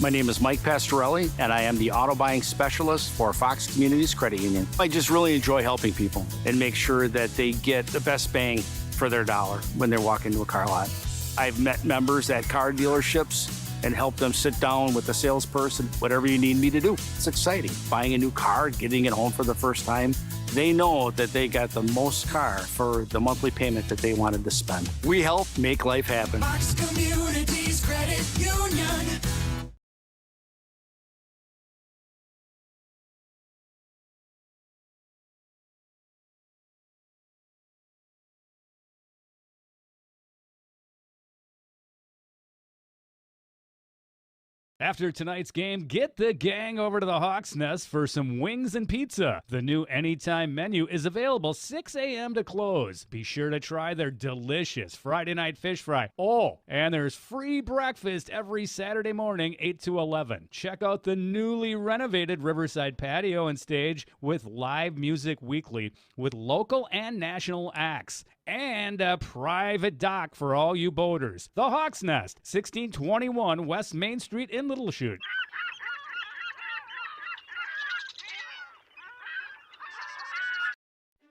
My name is Mike Pastorelli, and I am the auto buying specialist for Fox Communities Credit Union. I just really enjoy helping people and make sure that they get the best bang for their dollar when they walk into a car lot. I've met members at car dealerships and helped them sit down with the salesperson, whatever you need me to do. It's exciting. Buying a new car, getting it home for the first time. They know that they got the most car for the monthly payment that they wanted to spend. We help make life happen. Fox Communities Credit Union. After tonight's game, get the gang over to the Hawks Nest for some wings and pizza. The new Anytime menu is available 6 a.m. to close. Be sure to try their delicious Friday night fish fry. Oh, and there's free breakfast every Saturday morning, 8 to 11. Check out the newly renovated Riverside patio and stage with live music weekly with local and national acts. And a private dock for all you boaters. The Hawks Nest, 1621 West Main Street in Little Chute.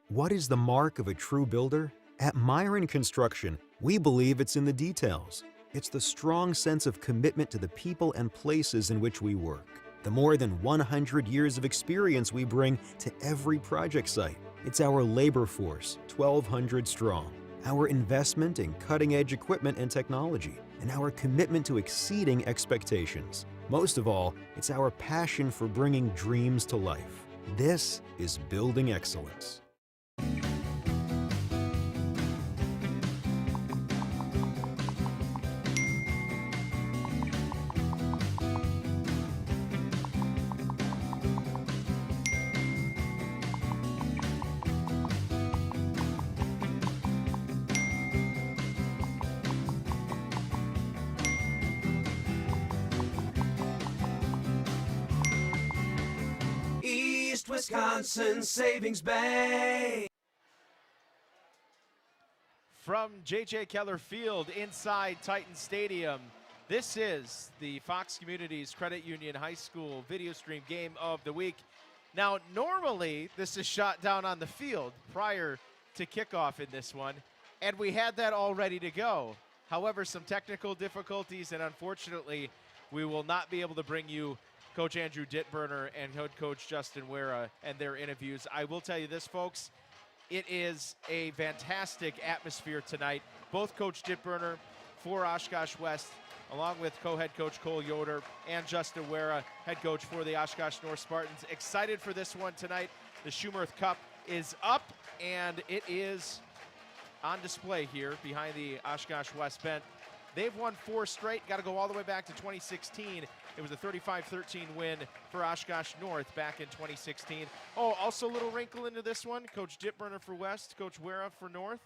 What is the mark of a true builder? At Myron Construction, we believe it's in the details. It's the strong sense of commitment to the people and places in which we work. The more than 100 years of experience we bring to every project site. It's our labor force, 1,200 strong, our investment in cutting-edge equipment and technology, and our commitment to exceeding expectations. Most of all, it's our passion for bringing dreams to life. This is building excellence. Wisconsin Savings Bank. From J.J. Keller Field inside Titan Stadium, this is the Fox Communities Credit Union High School video stream game of the week. Now, normally this is shot down on the field prior to kickoff in this one, and we had that all ready to go. However, some technical difficulties, and unfortunately, we will not be able to bring you Coach Andrew Dittburner and head coach Justin Wera and their interviews. I will tell you this, folks, it is a fantastic atmosphere tonight. Both Coach Dittburner for Oshkosh West, along with co-head coach Cole Yoder and Justin Wera, head coach for the Oshkosh North Spartans. Excited for this one tonight. The Schumerth Cup is up, and it is on display here behind the Oshkosh West bench. They've won 4 straight. Got to go all the way back to 2016. It was a 35-13 win for Oshkosh North back in 2016. Oh, also a little wrinkle into this one. Coach Dittburner for West, Coach Wera for North.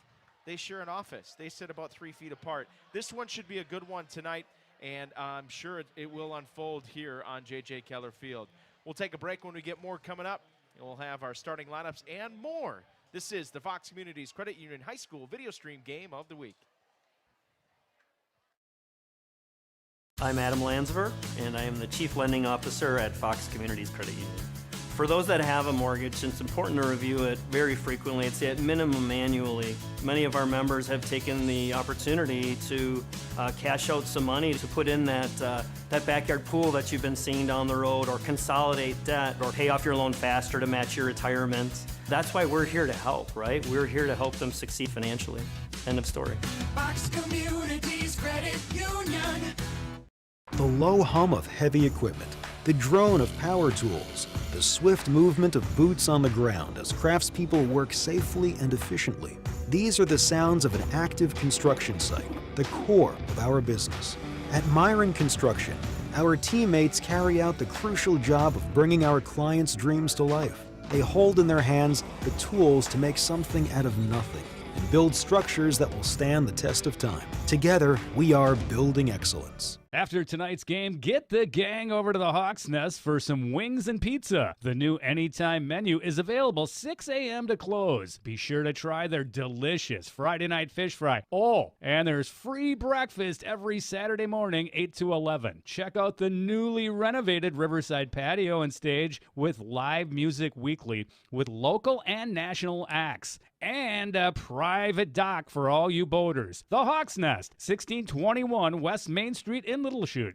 They share an office. They sit about 3 feet apart. This one should be a good one tonight, and I'm sure it will unfold here on J.J. Keller Field. We'll take a break. When we get more coming up, and we'll have our starting lineups and more. This is the Fox Communities Credit Union High School video stream game of the week. I'm Adam Landsver, and I am the Chief Lending Officer at Fox Communities Credit Union. For those that have a mortgage, it's important to review it very frequently. It's at minimum annually. Many of our members have taken the opportunity to cash out some money to put in that backyard pool that you've been seeing down the road, or consolidate debt, or pay off your loan faster to match your retirement. That's why we're here to help, right? We're here to help them succeed financially. End of story. Fox Communities Credit Union. The low hum of heavy equipment, the drone of power tools, the swift movement of boots on the ground as craftspeople work safely and efficiently. These are the sounds of an active construction site, the core of our business. At Myron Construction, our teammates carry out the crucial job of bringing our clients' dreams to life. They hold in their hands the tools to make something out of nothing and build structures that will stand the test of time. Together, we are building excellence. After tonight's game, get the gang over to the Hawks Nest for some wings and pizza. The new Anytime menu is available 6 a.m. to close. Be sure to try their delicious Friday night fish fry. Oh, and there's free breakfast every Saturday morning, 8 to 11. Check out the newly renovated Riverside patio and stage with live music weekly with local and national acts. And a private dock for all you boaters. The Hawks Nest, 1621 West Main Street in Little Chute.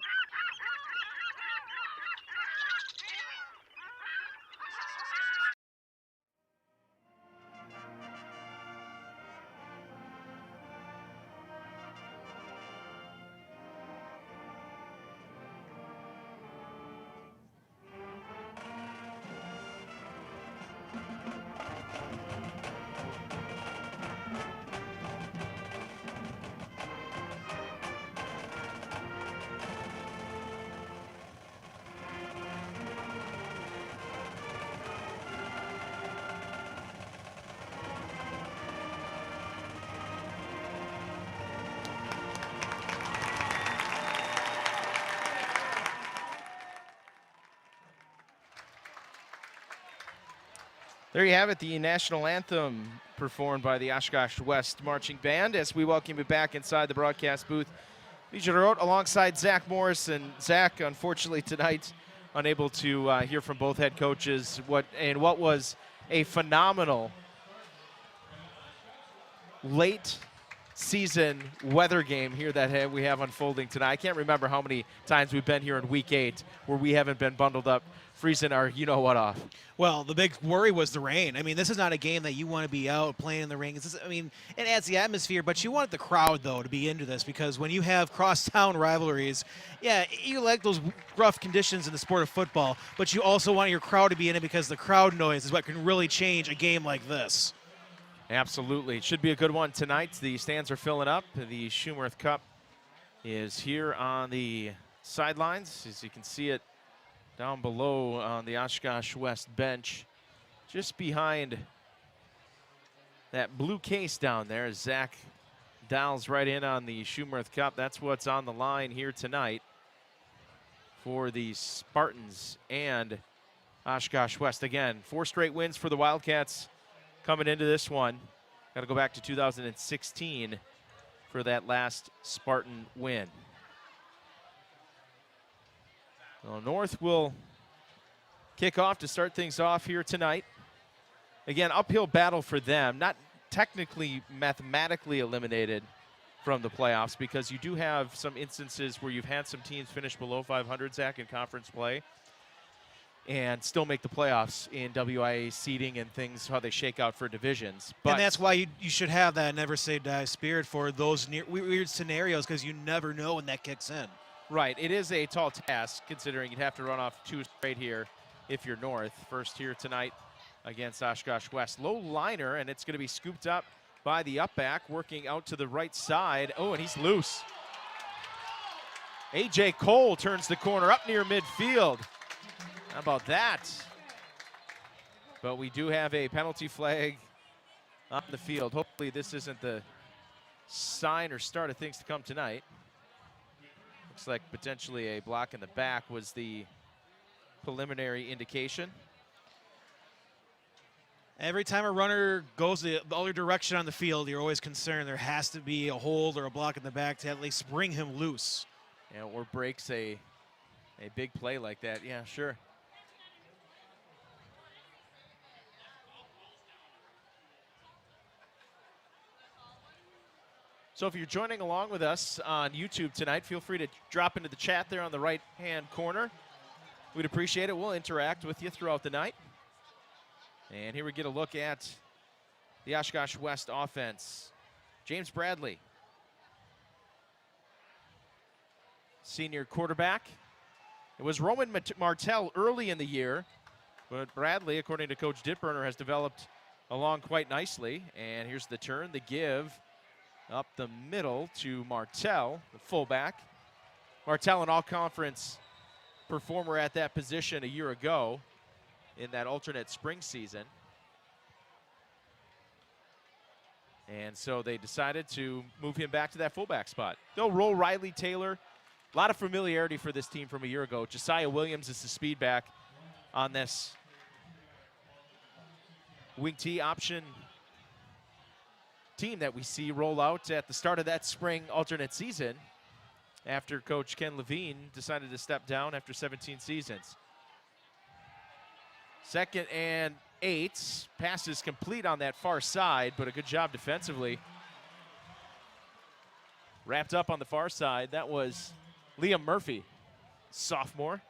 There you have it, the national anthem performed by the Oshkosh West Marching Band as we welcome you back inside the broadcast booth. Vijay Rote alongside Zach Morris, and Zach, unfortunately tonight, unable to hear from both head coaches what was a phenomenal late season weather game here that we have unfolding tonight. I can't remember how many times we've been here in week 8 where we haven't been bundled up, freezing our you-know-what off. Well, the big worry was the rain. I mean, this is not a game that you want to be out playing in the rain. I mean, it adds the atmosphere, but you want the crowd, though, to be into this because when you have crosstown rivalries, yeah, you like those rough conditions in the sport of football, but you also want your crowd to be in it because the crowd noise is what can really change a game like this. Absolutely. It should be a good one tonight. The stands are filling up. The Schumerth Cup is here on the sidelines. As you can see it down below on the Oshkosh West bench, just behind that blue case down there. Zach dials right in on the Schumerth Cup. That's what's on the line here tonight for the Spartans and Oshkosh West. Again, 4 straight wins for the Wildcats coming into this one. Got to go back to 2016 for that last Spartan win. Well, North will kick off to start things off here tonight. Again, uphill battle for them. Not technically mathematically eliminated from the playoffs because you do have some instances where you've had some teams finish below 500, Zach, in conference play and still make the playoffs in WIA seeding and things, how they shake out for divisions. But and that's why you should have that never say die spirit for those weird scenarios because you never know when that kicks in. Right, it is a tall task considering you'd have to run off 2 straight here if you're North. First here tonight against Oshkosh West. Low liner, and it's going to be scooped up by the up back, working out to the right side. Oh, and he's loose. A.J. Cole turns the corner up near midfield. How about that? But we do have a penalty flag on the field. Hopefully this isn't the sign or start of things to come tonight. Looks like potentially a block in the back was the preliminary indication. Every time a runner goes the other direction on the field, you're always concerned there has to be a hold or a block in the back to at least bring him loose. Yeah, or breaks a big play like that. Yeah, sure. So if you're joining along with us on YouTube tonight, feel free to drop into the chat there on the right-hand corner. We'd appreciate it. We'll interact with you throughout the night. And here we get a look at the Oshkosh West offense. James Bradley, senior quarterback. It was Roman Martell early in the year, but Bradley, according to Coach Ditburner, has developed along quite nicely. And here's the turn, the give. Up the middle to Martell, the fullback. Martell, an all-conference performer at that position a year ago in that alternate spring season. And so they decided to move him back to that fullback spot. They'll roll Riley Taylor A lot of familiarity for this team from a year ago. Josiah Williams is the speed back on this wing T option team that we see roll out at the start of that spring alternate season after Coach Ken Levine decided to step down after 17 seasons. 2nd and 8. Pass is complete on that far side, but a good job defensively. Wrapped up on the far side. That was Liam Murphy, sophomore.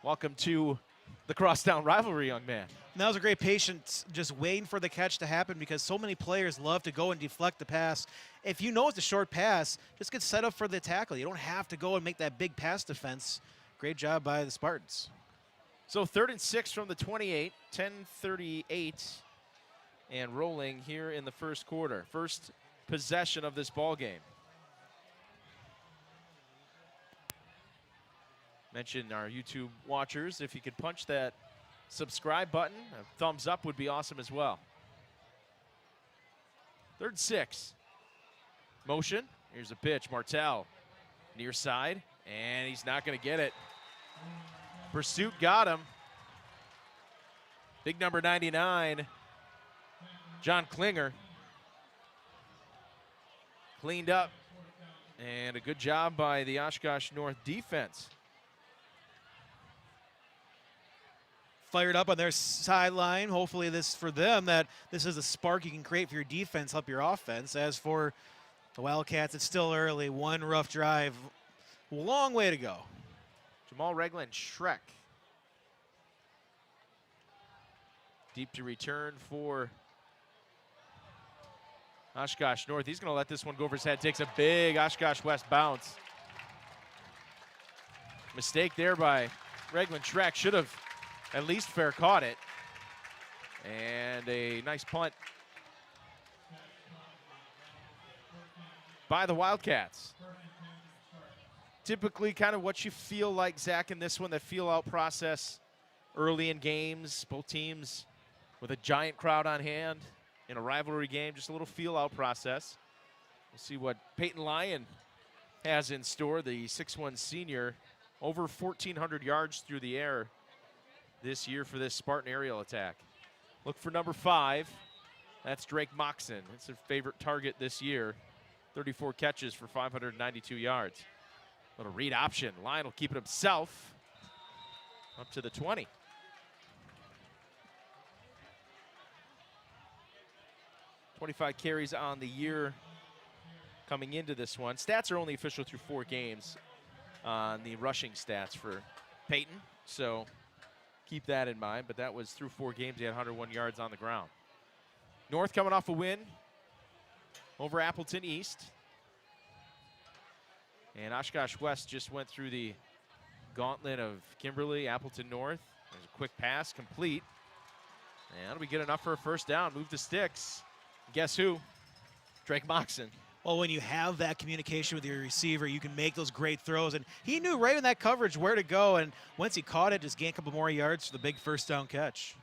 Welcome to the crosstown rivalry, young man. And that was a great patience, just waiting for the catch to happen, because so many players love to go and deflect the pass. If you know it's a short pass, just get set up for the tackle. You don't have to go and make that big pass defense. Great job by the Spartans. So 3rd and 6 from the 28, 10:38, and rolling here in the first quarter. First possession of this ball game. Mention our YouTube watchers, if you could punch that subscribe button, a thumbs up would be awesome as well. 3rd and 6. Motion. Here's a pitch. Martell near side, and he's not going to get it. Pursuit got him. Big number 99, John Klinger. Cleaned up, and a good job by the Oshkosh North defense. Fired up on their sideline. Hopefully this for them, that this is a spark you can create for your defense, help your offense. As for the Wildcats, it's still early. One rough drive. Long way to go. Jamal Regland Shrek. Deep to return for Oshkosh North. He's going to let this one go over his head. Takes a big Oshkosh West bounce. Mistake there by Regland Shrek. Should have at least fair caught it. And a nice punt by the Wildcats. Typically kind of what you feel like, Zach, in this one, that feel-out process early in games. Both teams with a giant crowd on hand in a rivalry game, just a little feel-out process. We'll see what Peyton Lyon has in store, the 6'1 senior. Over 1,400 yards through the air this year for this Spartan aerial attack. Look for number 5. That's Drake Moxon. It's their favorite target this year. 34 catches for 592 yards. Little read option. Lyon will keep it himself up to the 20. .25 carries on the year coming into this one. Stats are only official through 4 games on the rushing stats for Peyton, so keep that in mind. But that was through 4 games. He had 101 yards on the ground. North coming off a win over Appleton East. And Oshkosh West just went through the gauntlet of Kimberly, Appleton North. There's a quick pass, complete. And that'll be good enough for a first down. Move the sticks. Guess who? Drake Moxon. Well, when you have that communication with your receiver, you can make those great throws. And he knew right in that coverage where to go. And once he caught it, just gained a couple more yards for the big first down catch.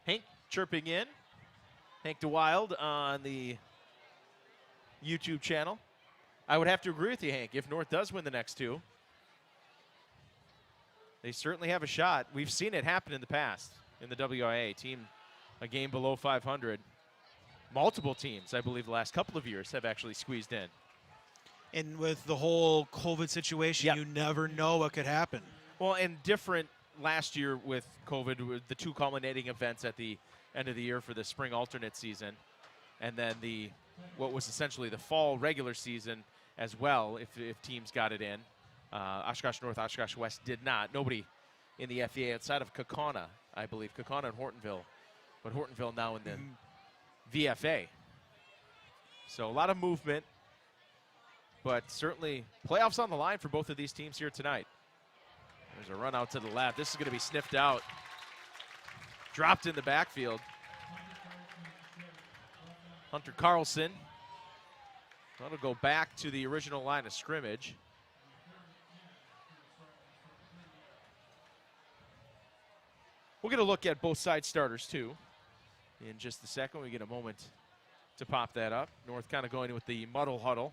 Hank chirping in. Hank DeWild on the YouTube channel. I would have to agree with you, Hank. If North does win the next 2, they certainly have a shot. We've seen it happen in the past in the WIA. Team a game below 500. Multiple teams, I believe, the last couple of years have actually squeezed in. And with the whole COVID situation, you never know what could happen. Well, and different last year with COVID, with the 2 culminating events at the end of the year for the spring alternate season, and then the what was essentially the fall regular season as well, if teams got it in. Oshkosh North, Oshkosh West did not. Nobody in the FEA outside of Kaukauna, I believe. Kaukauna and Hortonville. But Hortonville now in the VFA. So a lot of movement, but certainly playoffs on the line for both of these teams here tonight. There's a run out to the left. This is going to be sniffed out. Dropped in the backfield. Hunter Carlson. That'll go back to the original line of scrimmage. We'll get a look at both side starters too in just a second. We get a moment to pop that up. North kind of going with the muddle huddle.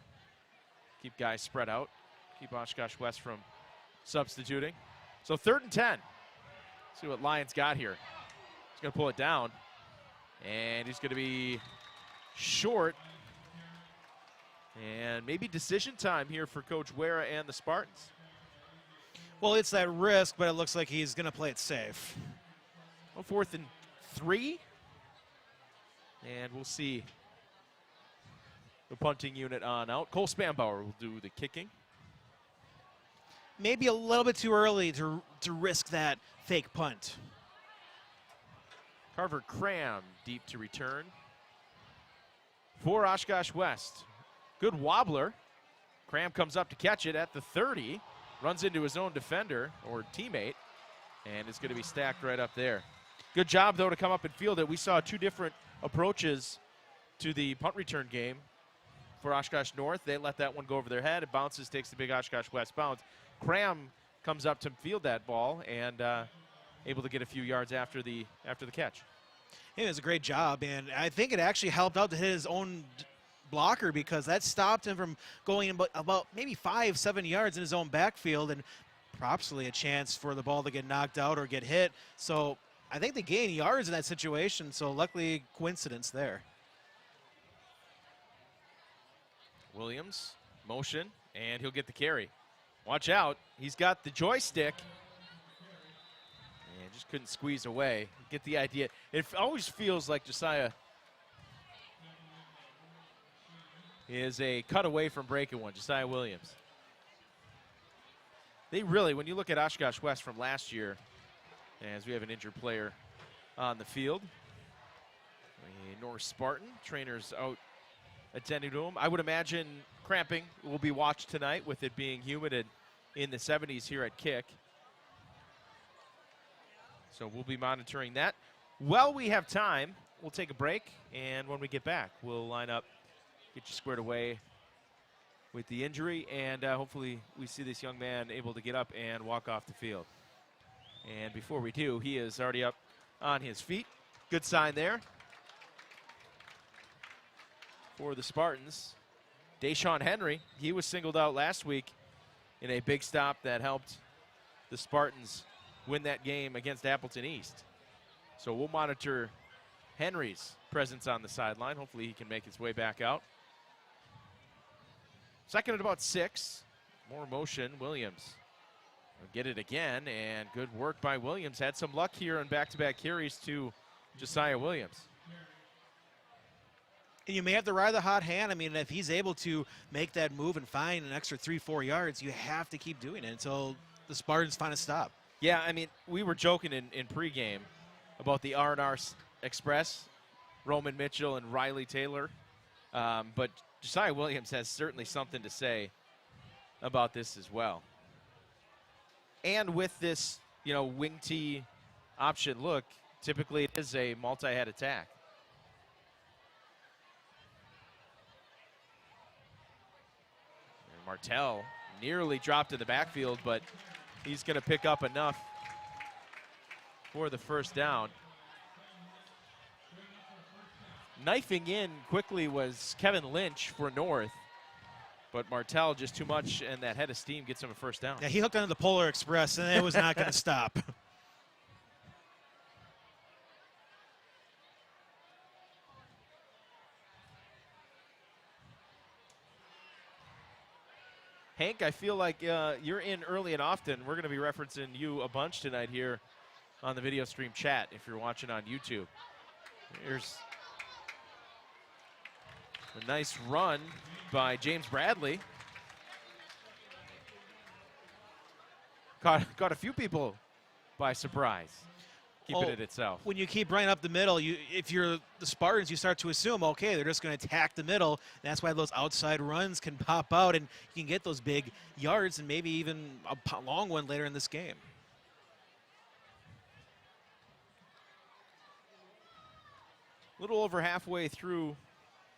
Keep guys spread out. keep Oshkosh West from substituting. So 3rd and 10. See what Lyons got here. He's going to pull it down. And he's going to be short. And maybe decision time here for Coach Wera and the Spartans. Well, it's that risk, but it looks like he's going to play it safe. Well, 4th and 3. And we'll see the punting unit on out. Cole Spanbauer will do the kicking. Maybe a little bit too early to risk that fake punt. Carver Cram deep to return for Oshkosh West. Good wobbler. Cram comes up to catch it at the 30. Runs into his own defender or teammate. And it's going to be stacked right up there. Good job, though, to come up and field it. We saw 2 different approaches to the punt return game for Oshkosh North. They let that one go over their head. It bounces, takes the big Oshkosh West bounce. Cram comes up to field that ball and able to get a few yards after the catch. It was a great job, and I think it actually helped out to hit his own blocker because that stopped him from going about maybe 5-7 yards in his own backfield, and possibly a chance for the ball to get knocked out or get hit. So I think they gained yards in that situation, so luckily coincidence there. Williams, motion, and he'll get the carry. Watch out, he's got the joystick. And just couldn't squeeze away. Get the idea. It always feels like Josiah is a cut away from breaking one, Josiah Williams. They really, when you look at Oshkosh West from last year, as we have an injured player on the field, a Norris Spartan, trainers out attending to him. I would imagine cramping will be watched tonight with it being humid and in the 70s here at kick. So we'll be monitoring that. While we have time, we'll take a break, and when we get back, we'll line up, get you squared away with the injury, and hopefully we see this young man able to get up and walk off the field. And before we do, he is already up on his feet. Good sign there for the Spartans. Deshaun Henry, he was singled out last week in a big stop that helped the Spartans win that game against Appleton East. So we'll monitor Henry's presence on the sideline. Hopefully he can make his way back out. 2nd and about 6. More motion. Williams will get it again, and good work by Williams. Had some luck here on back-to-back carries to Josiah Williams. And you may have to ride the hot hand. I mean, if he's able to make that move and find an extra 3-4 yards, you have to keep doing it until the Spartans find a stop. Yeah, I mean, we were joking in pregame about the R&R Express, Roman Mitchell and Riley Taylor. But Josiah Williams has certainly something to say about this as well. And with this, wing tee option look, typically it is a multi-head attack. And Martell nearly dropped in the backfield, but he's going to pick up enough for the first down. Knifing in quickly was Kevin Lynch for North, but Martell just too much, and that head of steam gets him a first down. Yeah, he hooked onto the Polar Express, and it was not going to stop. Hank, I feel like you're in early and often. We're going to be referencing you a bunch tonight here on the video stream chat if you're watching on YouTube. Here's a nice run by James Bradley. Caught a few people by surprise, keeping it itself. When you keep running up the middle, if you're the Spartans, you start to assume, okay, they're just going to attack the middle. That's why those outside runs can pop out, and you can get those big yards and maybe even a long one later in this game. A little over halfway through,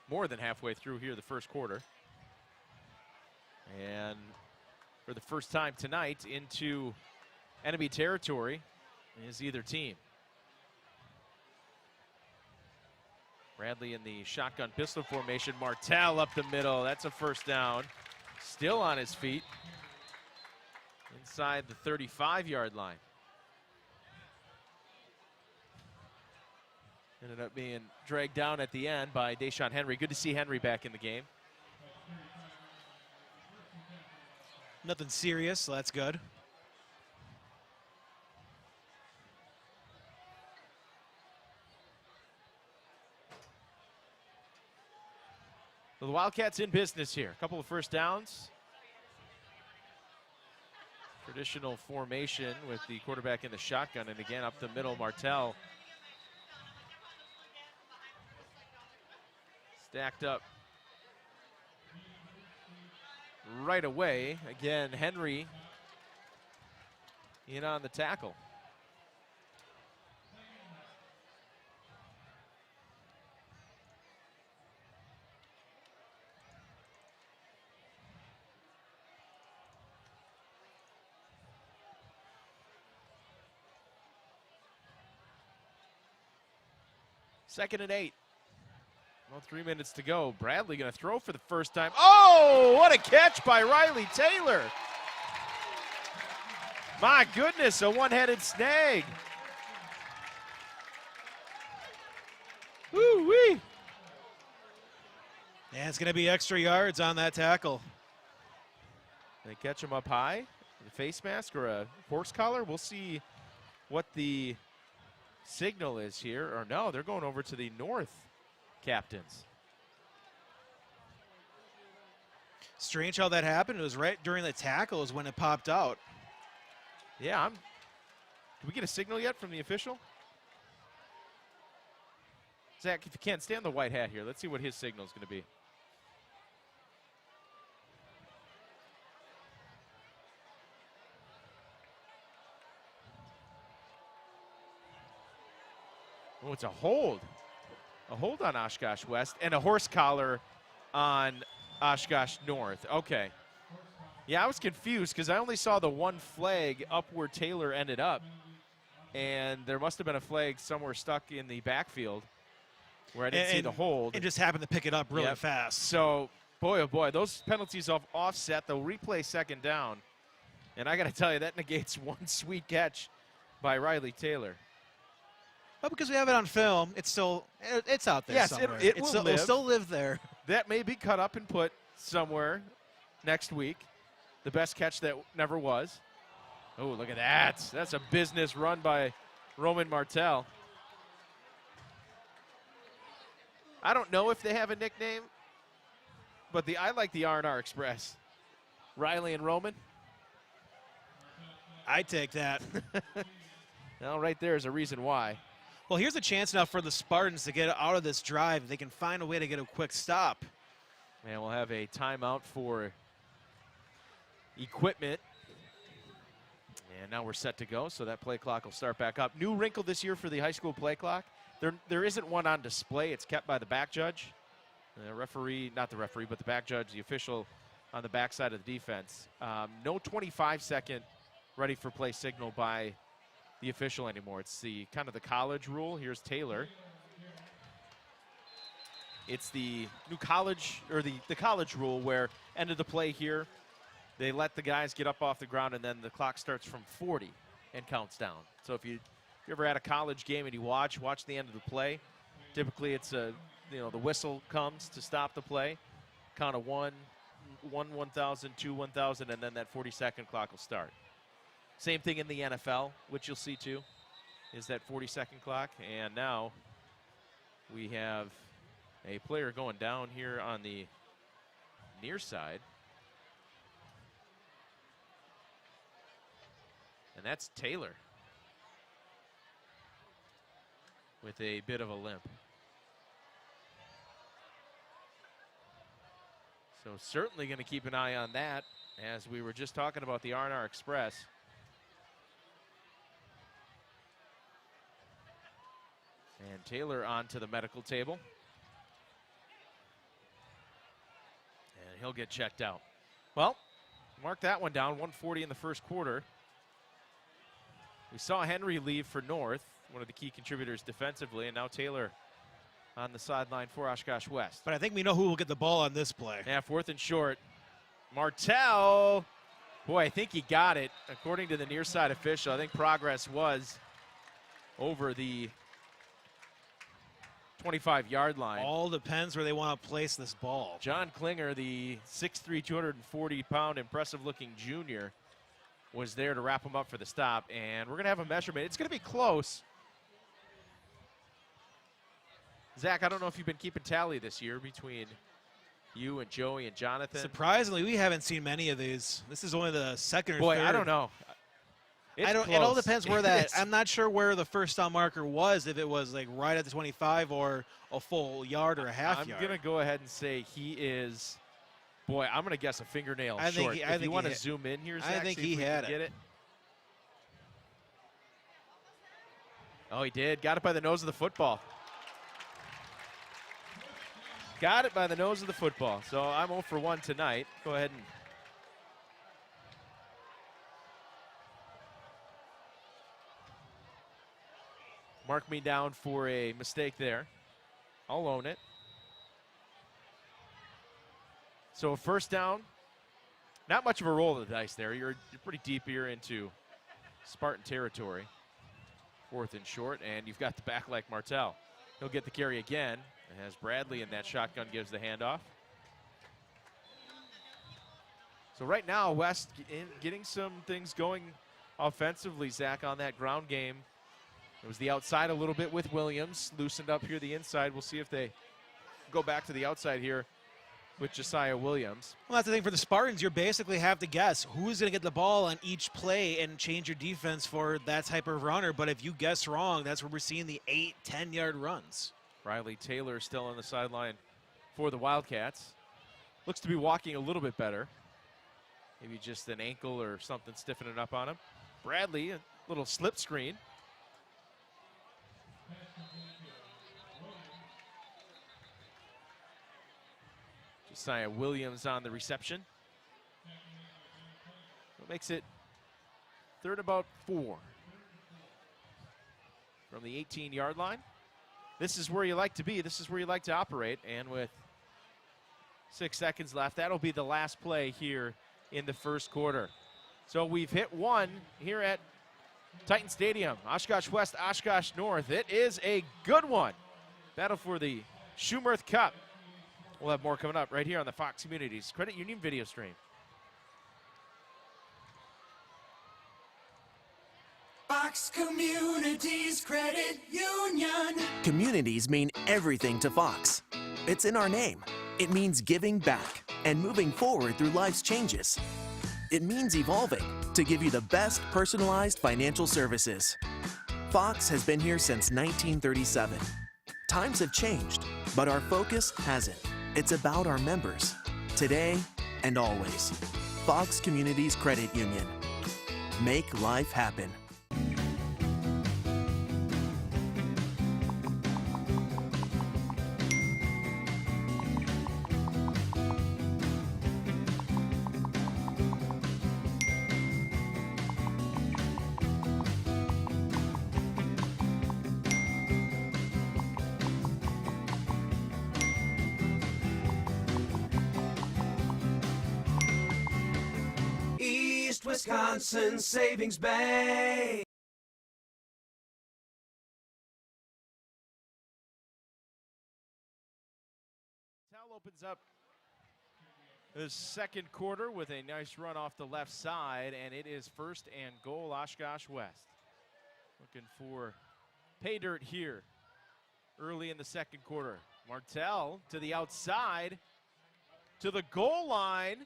more than halfway through here the first quarter. And for the first time tonight into enemy territory is either team. Bradley in the shotgun pistol formation. Martell up the middle. That's a first down. Still on his feet. inside the 35-yard line. Ended up being dragged down at the end by Deshaun Henry. Good to see Henry back in the game. Nothing serious, so that's good. So the Wildcats in business here. A couple of first downs. Traditional formation with the quarterback in the shotgun, and again up the middle, Martell. Stacked up right away. Again, Henry in on the tackle. Second and 8. Well, 3 minutes to go. Bradley going to throw for the first time. Oh, what a catch by Riley Taylor. My goodness, a one-headed snag. Woo-wee. And it's going to be extra yards on that tackle. They catch him up high, a face mask or a horse collar. We'll see what the signal is here. Or no, they're going over to the north captains. Strange how that happened. It was right during the tackle is when it popped out. Yeah, Did we get a signal yet from the official? Zach, if you can't stand the white hat here, let's see what his signal is going to be. Oh, it's a hold. A hold on Oshkosh West and a horse collar on Oshkosh North. Okay. Yeah, I was confused because I only saw the one flag up where Taylor ended up. And there must have been a flag somewhere stuck in the backfield where I didn't see the hold. It just happened to pick it up really fast. So, boy, oh boy, those penalties off offset. They'll replay second down. And I got to tell you, that negates one sweet catch by Riley Taylor. But because we have it on film, it's out there Yes, somewhere. it will live. It'll still live there. That may be cut up and put somewhere next week. The best catch that never was. Oh, look at that. That's a business run by Roman Martell. I don't know if they have a nickname, but I like the R&R Express. Riley and Roman. I take that. Well, right there is a reason why. Well, here's a chance now for the Spartans to get out of this drive. If they can find a way to get a quick stop. And we'll have a timeout for equipment. And now we're set to go, so that play clock will start back up. New wrinkle this year for the high school play clock. There isn't one on display. It's kept by the back judge. The referee, not the referee, but the back judge, the official on the backside of the defense. No 25-second ready for play signal by the official anymore. It's the kind of the college rule. Here's Taylor. It's the new college, or the college rule where end of the play here, they let the guys get up off the ground and then the clock starts from 40 and counts down. So if you ever had a college game and you watch the end of the play, typically it's the whistle comes to stop the play, count of 1,000, 2, 1,000, and then that 40-second clock will start. Same thing in the NFL, which you'll see too, is that 40-second clock. And now we have a player going down here on the near side. And that's Taylor with a bit of a limp. So certainly going to keep an eye on that, as we were just talking about the R&R Express. And Taylor onto the medical table. And he'll get checked out. Well, mark that one down, 1:40 in the first quarter. We saw Henry leave for North, one of the key contributors defensively, and now Taylor on the sideline for Oshkosh West. But I think we know who will get the ball on this play. Yeah, 4th and short. Martell Boy, I think he got it. According to the near side official, I think progress was over the 25-yard line. All depends where they want to place this ball. John Klinger, the 6'3", 240-pound, impressive-looking junior, was there to wrap him up for the stop, and we're going to have a measurement. It's going to be close. Zach, I don't know if you've been keeping tally this year between you and Joey and Jonathan. Surprisingly, we haven't seen many of these. This is only the second or third. Boy, I don't know. It's It all close. depends where that. I'm not sure where the first down marker was. If it was like right at the 25 or a full yard or a half yard. I'm going to go ahead and say he is. Boy, I'm going to guess a fingernail I think short. he- I If think you he want to hit- zoom in here, I Zach, think see he if we had can it. get it. Oh, he did. Got it by the nose of the football. Got it by the nose of the football. So I'm 0 for 1 tonight. Go ahead and. Mark me down for a mistake there. I'll own it. So a first down. Not much of a roll of the dice there. You're pretty deep here into Spartan territory. 4th and short, and you've got the back like Martell. He'll get the carry again as Bradley in that shotgun gives the handoff. So right now, West getting some things going offensively, Zach, on that ground game. It was the outside a little bit with Williams, loosened up here the inside. We'll see if they go back to the outside here with Josiah Williams. Well, that's the thing for the Spartans. You basically have to guess who's going to get the ball on each play and change your defense for that type of runner. But if you guess wrong, that's where we're seeing the 8, 10-yard runs. Riley Taylor still on the sideline for the Wildcats. Looks to be walking a little bit better. Maybe just an ankle or something stiffening up on him. Bradley, a little slip screen. Josiah Williams on the reception. That makes it 3rd about 4 from the 18-yard line. This is where you like to be. This is where you like to operate. And with 6 seconds left, that'll be the last play here in the first quarter. So we've hit one here at Titan Stadium. Oshkosh West, Oshkosh North. It is a good one. Battle for the Schumerth Cup. We'll have more coming up right here on the Fox Communities Credit Union video stream. Fox Communities Credit Union. Communities mean everything to Fox. It's in our name. It means giving back and moving forward through life's changes. It means evolving to give you the best personalized financial services. Fox has been here since 1937. Times have changed, but our focus hasn't. It's about our members, today and always. Fox Communities Credit Union. Make life happen. East Wisconsin Savings Bank. Tal opens up the second quarter with a nice run off the left side, and it is 1st and goal, Oshkosh West. Looking for pay dirt here early in the second quarter. Martell to the outside, to the goal line,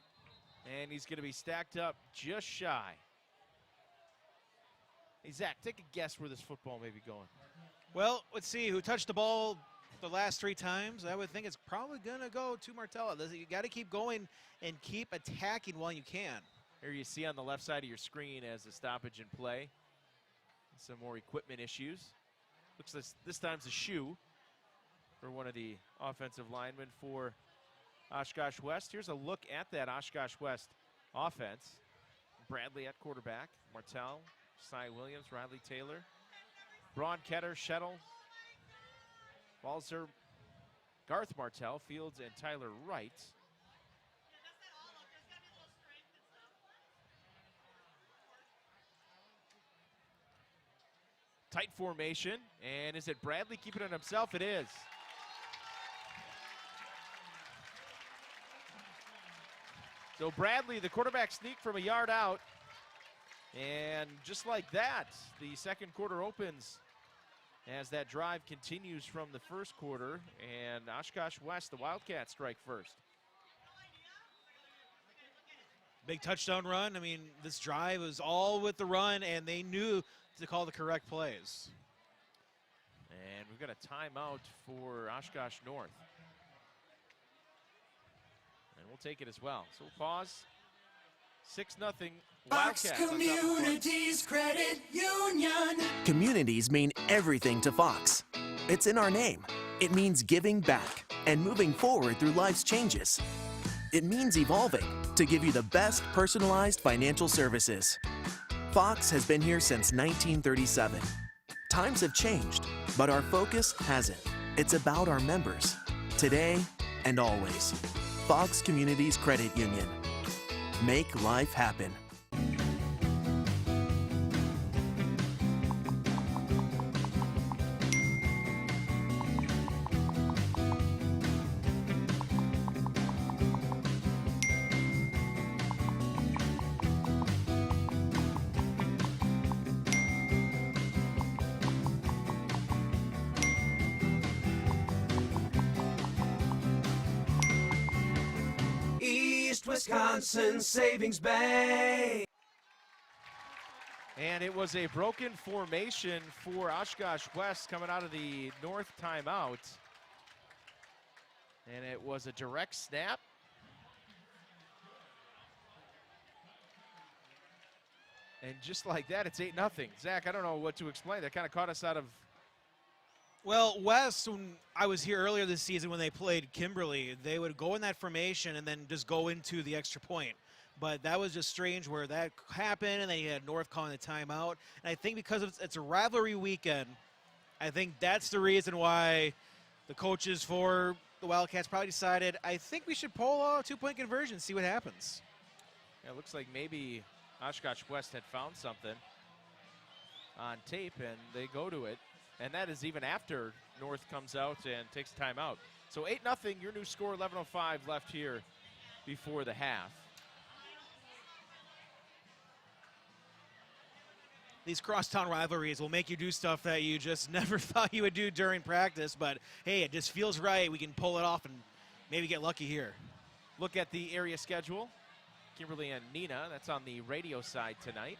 and he's going to be stacked up just shy. Hey, Zach, take a guess where this football may be going. Well, let's see who touched the ball the last 3 times. I would think it's probably going to go to Martella. You got to keep going and keep attacking while you can. Here you see on the left side of your screen as the stoppage in play. Some more equipment issues. Looks like this time's a shoe for one of the offensive linemen for Oshkosh West. Here's a look at that Oshkosh West offense. Bradley at quarterback. Martell, Cy Williams, Riley Taylor, Braun Ketter, Shettle, Walzer, Garth Martell, Fields, and Tyler Wright. Tight formation, and is it Bradley keeping it himself? It is. So Bradley, the quarterback sneak from a yard out, and just like that, the second quarter opens as that drive continues from the first quarter, and Oshkosh West, the Wildcats, strike first. Big touchdown run. I mean, this drive was all with the run, and they knew to call the correct plays. And we've got a timeout for Oshkosh North. And we'll take it as well. So we'll pause. 6-0 Fox Wildcats. Communities Credit Union. Communities mean everything to Fox. It's in our name. It means giving back and moving forward through life's changes. It means evolving to give you the best personalized financial services. Fox has been here since 1937. Times have changed, but our focus hasn't. It's about our members, today and always. Fox Communities Credit Union. Make life happen. East Wisconsin Savings Bank. And it was a broken formation for Oshkosh West coming out of the North timeout. And it was a direct snap. And just like that, it's 8-0. Zach, I don't know what to explain. That kind of caught us out of... Well, West, when I was here earlier this season when they played Kimberly, they would go in that formation and then just go into the extra point. But that was just strange where that happened, and then you had North calling the timeout. And I think because it's a rivalry weekend, I think that's the reason why the coaches for the Wildcats probably decided, I think we should pull a two-point conversion, see what happens. Yeah, it looks like maybe Oshkosh West had found something on tape, and they go to it. And that is even after North comes out and takes a timeout. So 8-0, your new score, 11:05 left here before the half. These crosstown rivalries will make you do stuff that you just never thought you would do during practice, but hey, it just feels right. We can pull it off and maybe get lucky here. Look at the area schedule. Kimberly and Neenah, that's on the radio side tonight.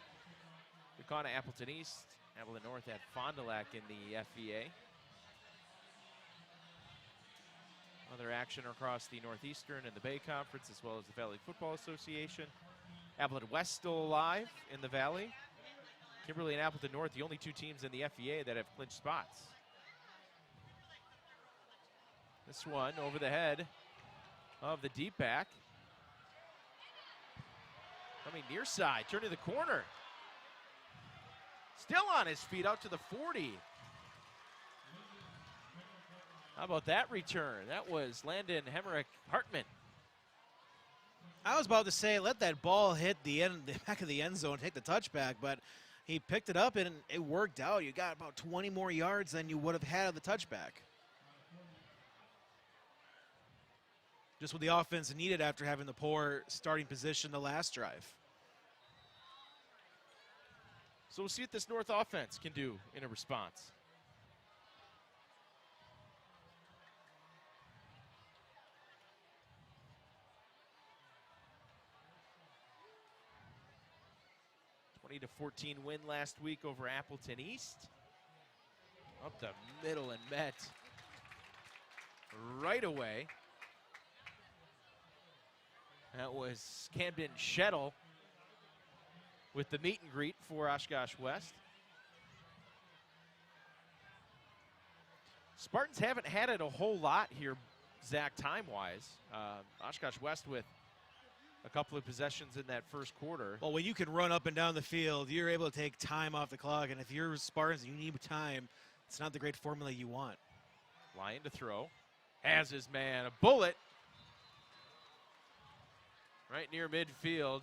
We've Appleton East, Appleton North at Fond du Lac in the FVA. Other action across the Northeastern and the Bay Conference, as well as the Valley Football Association. Appleton West still alive in the Valley. Kimberly and Appleton North, the only two teams in the FVA that have clinched spots. This one over the head of the deep back. Coming near side, turning the corner. Still on his feet out to the 40. How about that return? That was Landon Hemerick Hartman. I was about to say, let that ball hit the back of the end zone, take the touchback, but he picked it up and it worked out. You got about 20 more yards than you would have had of the touchback. Just what the offense needed after having the poor starting position the last drive. So we'll see what this North offense can do in a response. To 14 win last week over Appleton East. Up the middle and met right away. That was Camden Shettle with the meet and greet for Oshkosh West. Spartans haven't had it a whole lot here, Zach, time-wise. Oshkosh West with a couple of possessions in that first quarter. Well, when you can run up and down the field, you're able to take time off the clock. And if you're Spartans and you need time, it's not the great formula you want. Lyon to throw. Has his man. A bullet. Right near midfield.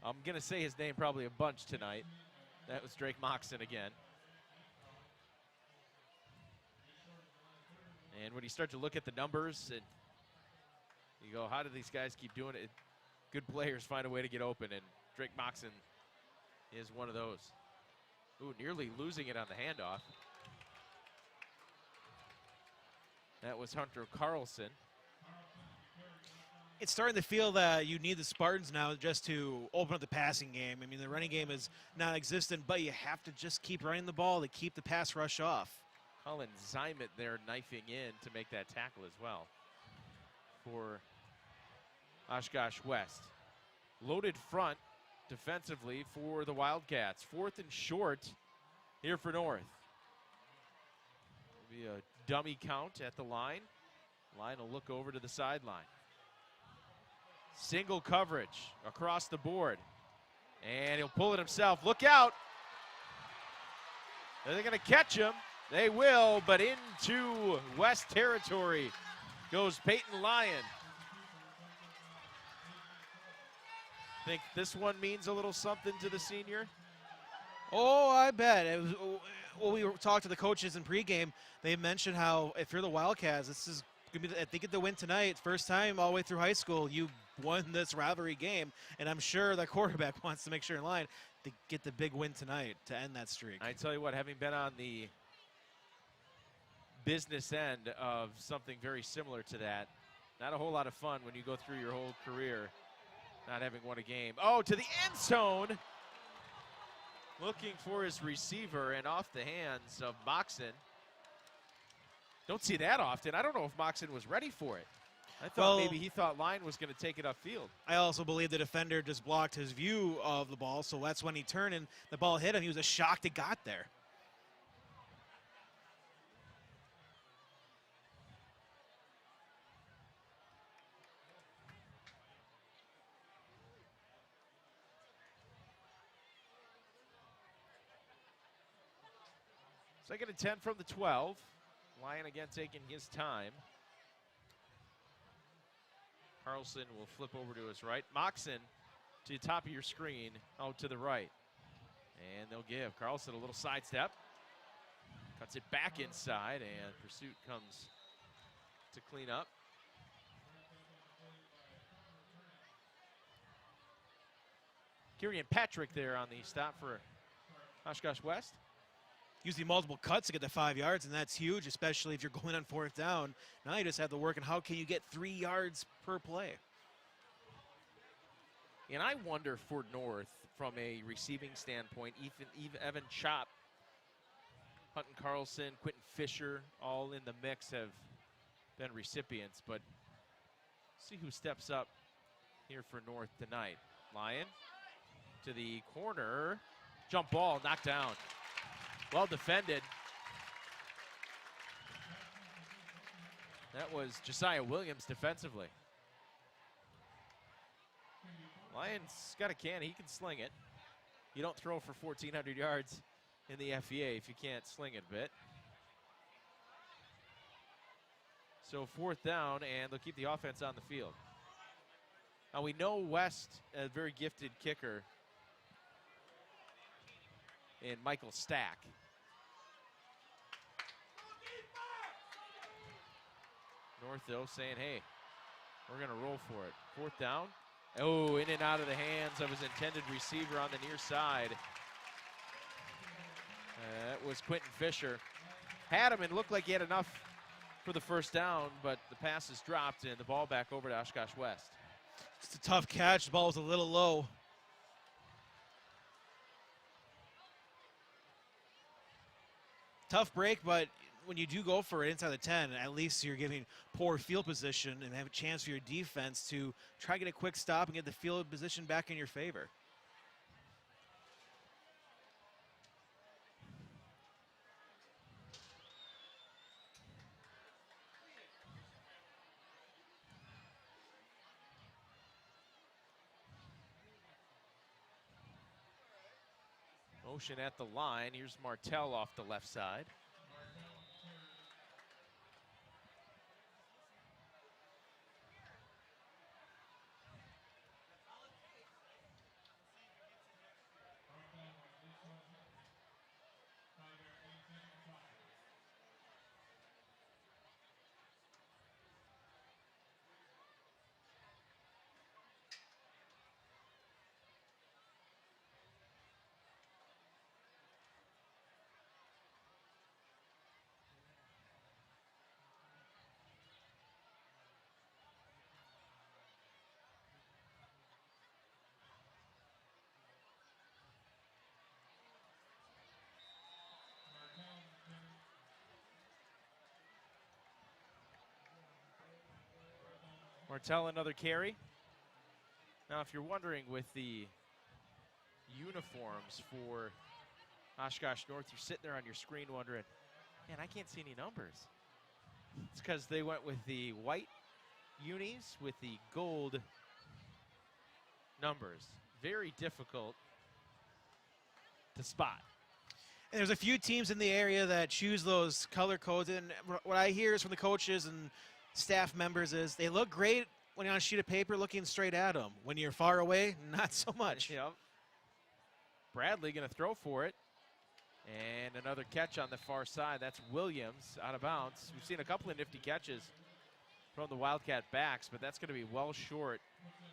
I'm going to say his name probably a bunch tonight. That was Drake Moxon again. And when you start to look at the numbers and you go, how do these guys keep doing it? Good players find a way to get open, and Drake Moxon is one of those. Ooh, nearly losing it on the handoff. That was Hunter Carlson. It's starting to feel that you need the Spartans now just to open up the passing game. I mean, the running game is non-existent, but you have to just keep running the ball to keep the pass rush off. Colin Zymet there knifing in to make that tackle as well for Oshkosh West. Loaded front defensively for the Wildcats. 4th and short here for North. Will be a dummy count at the line. Line will look over to the sideline. Single coverage across the board. And he'll pull it himself. Look out. Are they going to catch him? They will, but into West territory goes Peyton Lyon. Think this one means a little something to the senior? Oh, I bet. It was, when we talked to the coaches in pregame, they mentioned how if you're the Wildcats, this is going to be, if they get the win tonight, first time all the way through high school, you won this rivalry game, and I'm sure the quarterback wants to make sure in line to get the big win tonight to end that streak. I tell you what, having been on the business end of something very similar to that, not a whole lot of fun when you go through your whole career not having won a game. Oh, to the end zone. Looking for his receiver and off the hands of Moxon. Don't see that often. I don't know if Moxon was ready for it. I thought maybe he thought Lyon was going to take it upfield. I also believe the defender just blocked his view of the ball, so that's when he turned and the ball hit him. He was shocked it got there. Second and 10 from the 12. Lyon again taking his time. Carlson will flip over to his right. Moxon to the top of your screen, out to the right. And they'll give Carlson a little sidestep. Cuts it back inside, and pursuit comes to clean up. Kieran Patrick there on the stop for Oshkosh West. Using multiple cuts to get to 5 yards, and that's huge, especially if you're going on 4th down. Now you just have to work on how can you get 3 yards per play. And I wonder for North, from a receiving standpoint, Evan Chop, Hutton Carlson, Quentin Fisher, all in the mix have been recipients. But see who steps up here for North tonight. Lyon to the corner. Jump ball, knocked down. Well defended. That was Josiah Williams defensively. Lyon's got a can, he can sling it. You don't throw for 1,400 yards in the FEA if you can't sling it a bit. So 4th down, and they'll keep the offense on the field. Now we know West, a very gifted kicker, in Michael Stack. North, though, saying, hey, we're going to roll for it. 4th down. Oh, in and out of the hands of his intended receiver on the near side. That was Quentin Fisher. Had him and looked like he had enough for the first down, but the pass is dropped and the ball back over to Oshkosh West. It's a tough catch. The ball was a little low. Tough break, but when you do go for it inside the 10, at least you're giving poor field position and have a chance for your defense to try to get a quick stop and get the field position back in your favor. Motion at the line. Here's Martell off the left side. Martell another carry. Now, if you're wondering with the uniforms for Oshkosh North, you're sitting there on your screen wondering, man, I can't see any numbers. It's because they went with the white unis with the gold numbers. Very difficult to spot. And there's a few teams in the area that choose those color codes, and what I hear is from the coaches and staff members is they look great when you're on a sheet of paper looking straight at them. When you're far away, not so much. Yep. Bradley going to throw for it. And another catch on the far side. That's Williams out of bounds. We've seen a couple of nifty catches from the Wildcat backs, but that's going to be well short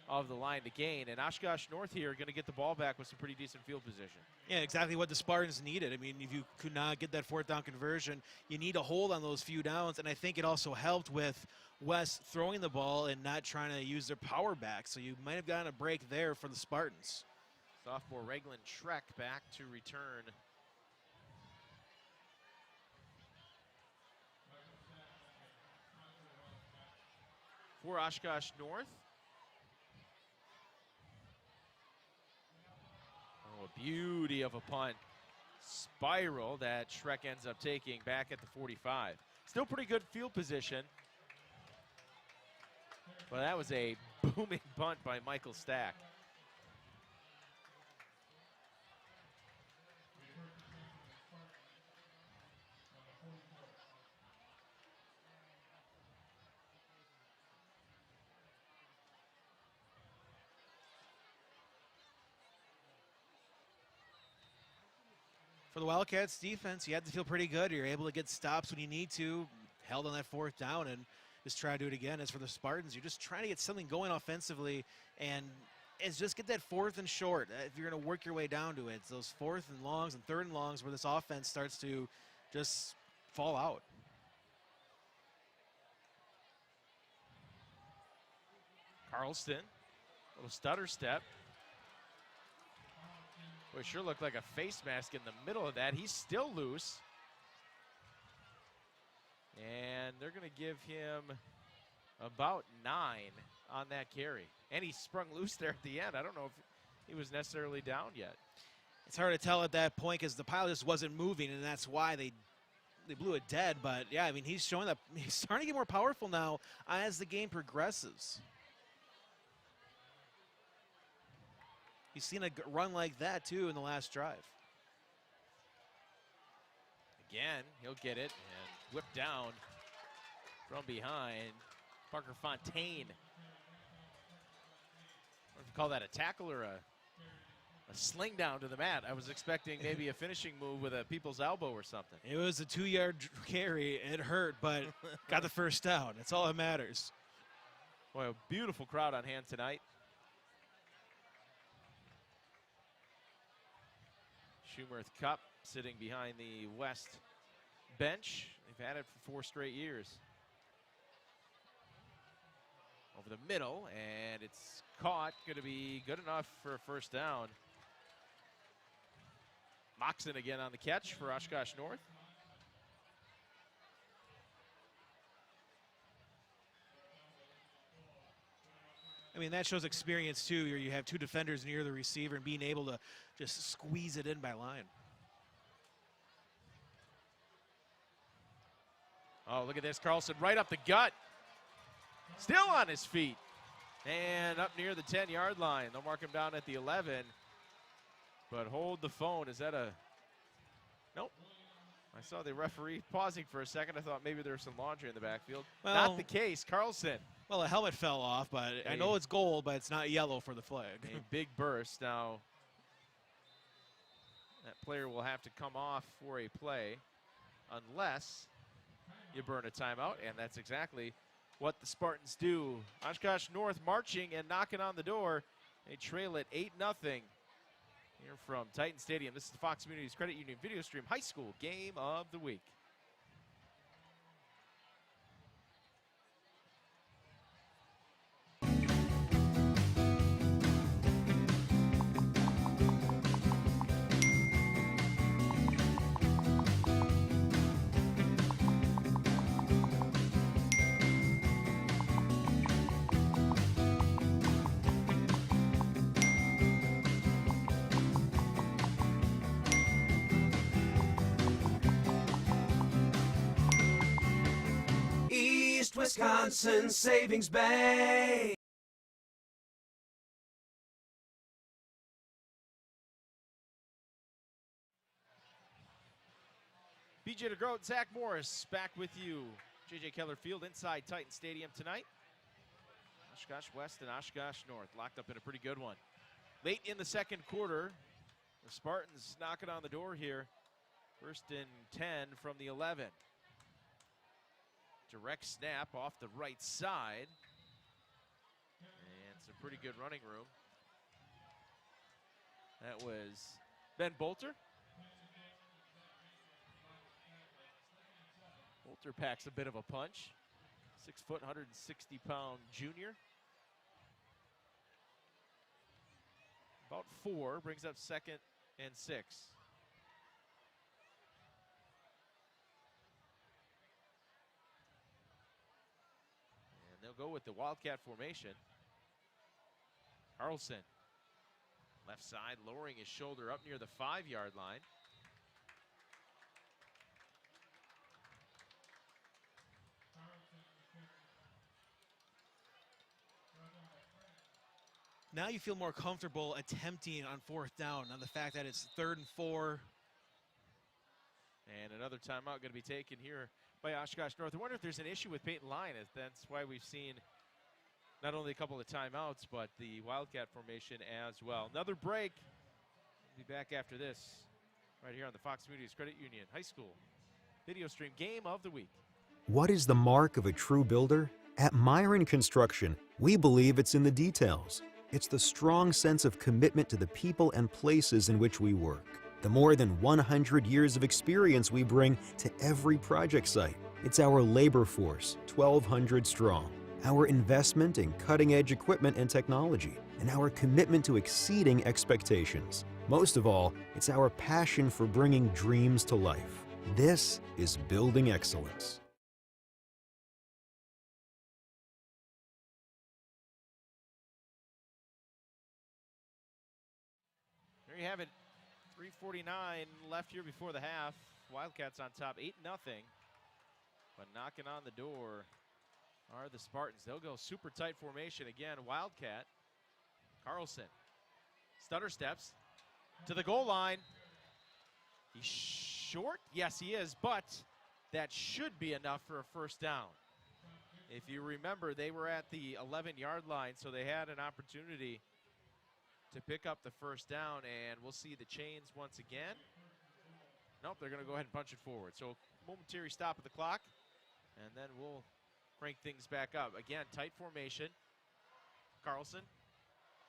of the line to gain. And Oshkosh North here are going to get the ball back with some pretty decent field position. Yeah, exactly what the Spartans needed. I mean, if you could not get that fourth down conversion, you need a hold on those few downs, and I think it also helped with West throwing the ball and not trying to use their power back, so you might have gotten a break there for the Spartans. Sophomore Reglan Schreck back to return. For Oshkosh North. Oh, a beauty of a punt. Spiral that Schreck ends up taking back at the 45. Still pretty good field position. But that was a booming punt by Michael Stack. For the Wildcats defense, you have to feel pretty good. You're able to get stops when you need to, held on that fourth down, and just try to do it again. As for the Spartans, you're just trying to get something going offensively, and it's just get that fourth and short. If you're going to work your way down to it, it's those fourth and longs and third and longs where this offense starts to just fall out. Carlston, little stutter step. Boy, sure looked like a face mask in the middle of that. He's still loose. And they're going to give him about 9 on that carry. And he sprung loose there at the end. I don't know if he was necessarily down yet. It's hard to tell at that point because the pile just wasn't moving, and that's why they blew it dead. But, yeah, I mean, he's showing that he's starting to get more powerful now as the game progresses. You've seen a run like that, too, in the last drive. Again, he'll get it and whip down from behind. Parker Fontaine. I don't know if you call that a tackle or a sling down to the mat. I was expecting maybe a finishing move with a people's elbow or something. It was a 2-yard carry. It hurt, but got the first down. That's all that matters. Boy, a beautiful crowd on hand tonight. Schumerth Cup sitting behind the West bench. They've had it for 4 straight years. Over the middle, and it's caught. Going to be good enough for a first down. Moxon again on the catch for Oshkosh North. I mean, that shows experience, too, where you have 2 defenders near the receiver and being able to just squeeze it in by line. Oh, look at this. Carlson right up the gut. Still on his feet. And up near the 10-yard line. They'll mark him down at the 11. But hold the phone. Is that a... Nope. I saw the referee pausing for a second. I thought maybe there was some laundry in the backfield. Well, not the case. Carlson. Well, a helmet fell off, but I know it's gold, but it's not yellow for the flag. A big burst. Now, that player will have to come off for a play unless you burn a timeout, and that's exactly what the Spartans do. Oshkosh North marching and knocking on the door. They trail at 8-0 here from Titan Stadium. This is the Fox Communities Credit Union video stream high school game of the week. East Wisconsin Savings Bank. BJ DeGroat, Zach Morris back with you. JJ Keller Field inside Titan Stadium tonight. Oshkosh West and Oshkosh North locked up in a pretty good one. Late in the second quarter, the Spartans knocking on the door here. First and 10 from the 11. Direct snap off the right side. And some pretty good running room. That was Ben Bolter. Bolter packs a bit of a punch. 6 foot, 160-pound junior. About 4, brings up 2nd and 6. And they'll go with the Wildcat formation. Carlson, left side, lowering his shoulder up near the 5-yard line. Now you feel more comfortable attempting on 4th down on the fact that it's 3rd and 4. And another timeout going to be taken here by Oshkosh North. I wonder if there's an issue with Peyton Lyon. That's why we've seen not only a couple of timeouts, but the Wildcat formation as well. Another break. We'll be back after this right here on the Fox Communities Credit Union High School video stream game of the week. What is the mark of a true builder? At Myron Construction, we believe it's in the details. It's the strong sense of commitment to the people and places in which we work. The more than 100 years of experience we bring to every project site. It's our labor force, 1,200 strong. Our investment in cutting-edge equipment and technology. And our commitment to exceeding expectations. Most of all, it's our passion for bringing dreams to life. This is building excellence. There you have it. 3:49 left here before the half. Wildcats on top, 8-0. But knocking on the door are the Spartans. They'll go super tight formation again. Wildcat. Carlson. Stutter steps to the goal line. He's short. Yes, he is. But that should be enough for a first down. If you remember, they were at the 11-yard line, so they had an opportunity to pick up the first down, and we'll see the chains once again. Nope, they're going to go ahead and punch it forward. So momentary stop of the clock, and then we'll crank things back up. Again, tight formation. Carlson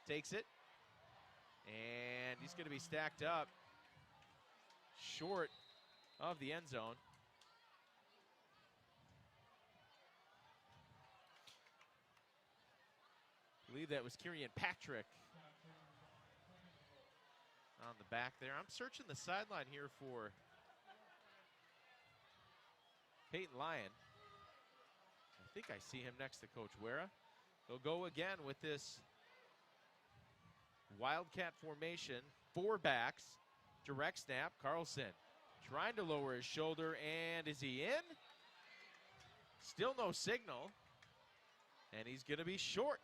takes it, and he's going to be stacked up short of the end zone. I believe that was Kyrian Patrick on the back there. I'm searching the sideline here for Peyton Lyon. I think I see him next to Coach Wera. They'll go again with this Wildcat formation. 4 backs, direct snap. Carlson trying to lower his shoulder, and is he in? Still no signal, and he's going to be short.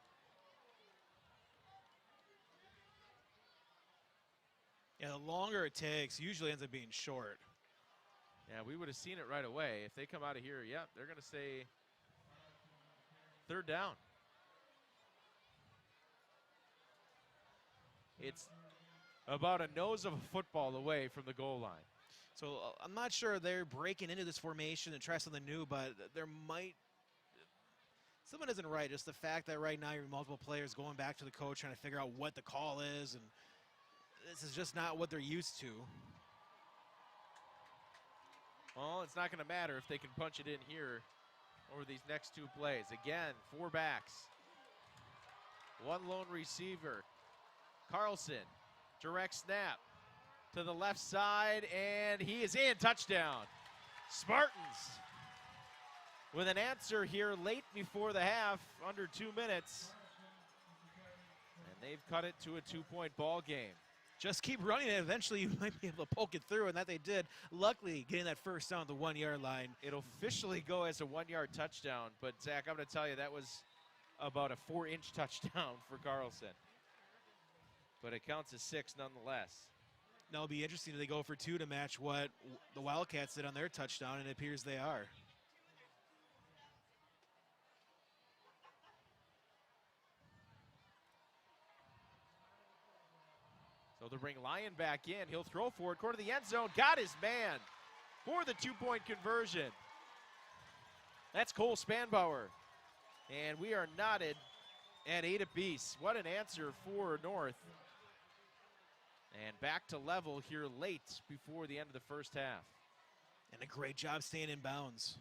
Yeah, the longer it takes, usually ends up being short. Yeah, we would have seen it right away. If they come out of here, yeah, they're going to say 3rd down. It's about a nose of a football away from the goal line. So I'm not sure they're breaking into this formation and try something new, but there might, something isn't right. Just the fact that right now you have multiple players going back to the coach trying to figure out what the call is, and this is just not what they're used to. Well, it's not going to matter if they can punch it in here over these next 2 plays. Again, 4 backs. 1 lone receiver. Carlson, direct snap to the left side, and he is in. Touchdown. Spartans with an answer here late before the half, under 2 minutes. And they've cut it to a 2-point ball game. Just keep running it. Eventually, you might be able to poke it through, and that they did. Luckily, getting that first down at the 1 yard line. It'll officially go as a 1 yard touchdown, but Zach, I'm going to tell you that was about a 4-inch touchdown for Carlson. But it counts as 6 nonetheless. Now it'll be interesting if they go for 2 to match what the Wildcats did on their touchdown, and it appears they are. So they bring Lyon back in. He'll throw forward, corner of the end zone. Got his man for the 2-point conversion. That's Cole Spanbauer. And we are knotted at 8 apiece. What an answer for North. And back to level here late before the end of the first half. And a great job staying in bounds.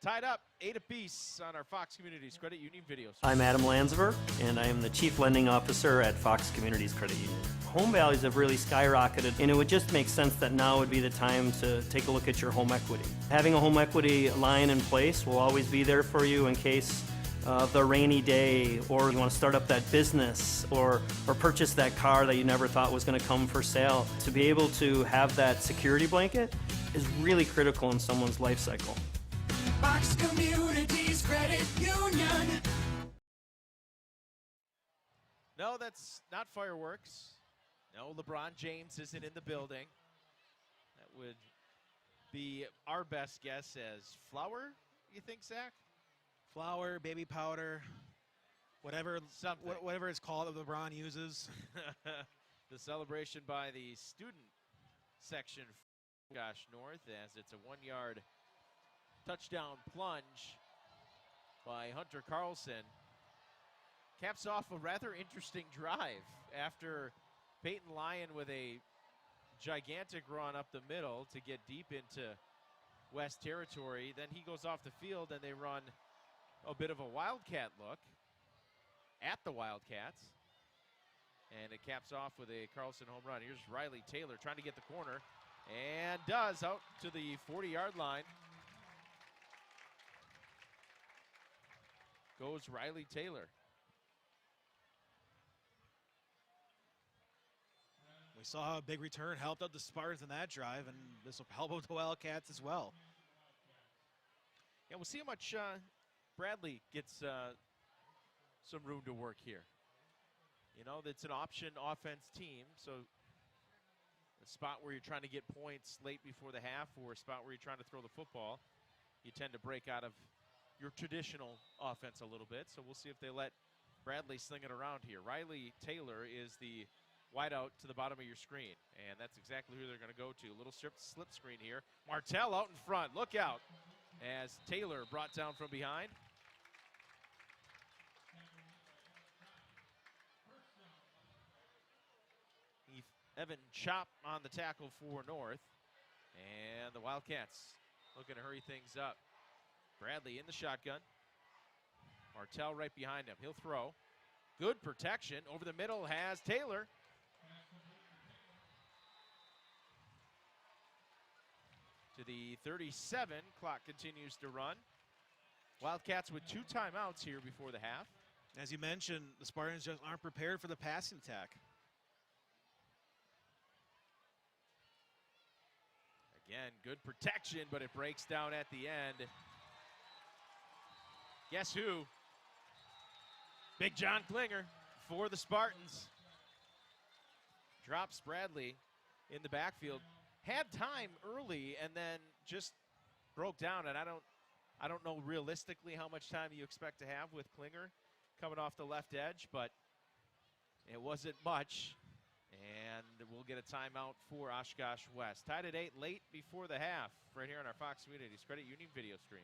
Tied up 8 apiece on our Fox Communities Credit Union videos. I'm Adam Landsver, and I am the Chief Lending Officer at Fox Communities Credit Union. Home values have really skyrocketed, and it would just make sense that now would be the time to take a look at your home equity. Having a home equity line in place will always be there for you in case of the rainy day, or you want to start up that business, or purchase that car that you never thought was going to come for sale. To be able to have that security blanket is really critical in someone's life cycle. Fox Communities Credit Union. No, that's not fireworks. No, LeBron James isn't in the building. That would be our best guess as flour, you think, Zach? Flour, baby powder, whatever it's called that LeBron uses. The celebration by the student section of Oshkosh North, as it's a 1 yard touchdown plunge by Hunter Carlson. Caps off a rather interesting drive after Peyton Lyon with a gigantic run up the middle to get deep into West territory. Then he goes off the field and they run a bit of a Wildcat look at the Wildcats. And it caps off with a Carlson home run. Here's Riley Taylor trying to get the corner, and does, out to the 40-yard line. Goes Riley Taylor. We saw how a big return helped out the Spartans in that drive, and this will help out the Wildcats as well. Yeah, we'll see how much Bradley gets some room to work here. You know, it's an option offense team, so a spot where you're trying to get points late before the half, or a spot where you're trying to throw the football, you tend to break out of your traditional offense a little bit. So we'll see if they let Bradley sling it around here. Riley Taylor is the wideout to the bottom of your screen, and that's exactly who they're going to go to. A little slip screen here. Martell out in front. Look out as Taylor brought down from behind. Evan Chop on the tackle for North, and the Wildcats looking to hurry things up. Bradley in the shotgun. Martell right behind him. He'll throw. Good protection. Over the middle has Taylor. To the 37. Clock continues to run. Wildcats with 2 timeouts here before the half. As you mentioned, the Spartans just aren't prepared for the passing attack. Again, good protection, but it breaks down at the end. Guess who? Big John Klinger for the Spartans. Drops Bradley in the backfield. Had time early and then just broke down. And I don't know realistically how much time you expect to have with Klinger coming off the left edge, but it wasn't much. And we'll get a timeout for Oshkosh West. Tied at 8 late before the half right here on our Fox Communities Credit Union video stream.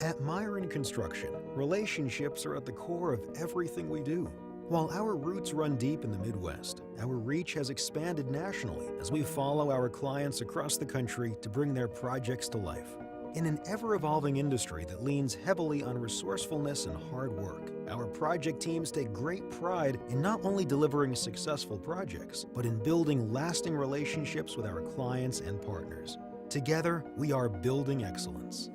At Myron Construction, relationships are at the core of everything we do. While our roots run deep in the Midwest, our reach has expanded nationally as we follow our clients across the country to bring their projects to life. In an ever-evolving industry that leans heavily on resourcefulness and hard work, our project teams take great pride in not only delivering successful projects, but in building lasting relationships with our clients and partners. Together, we are building excellence.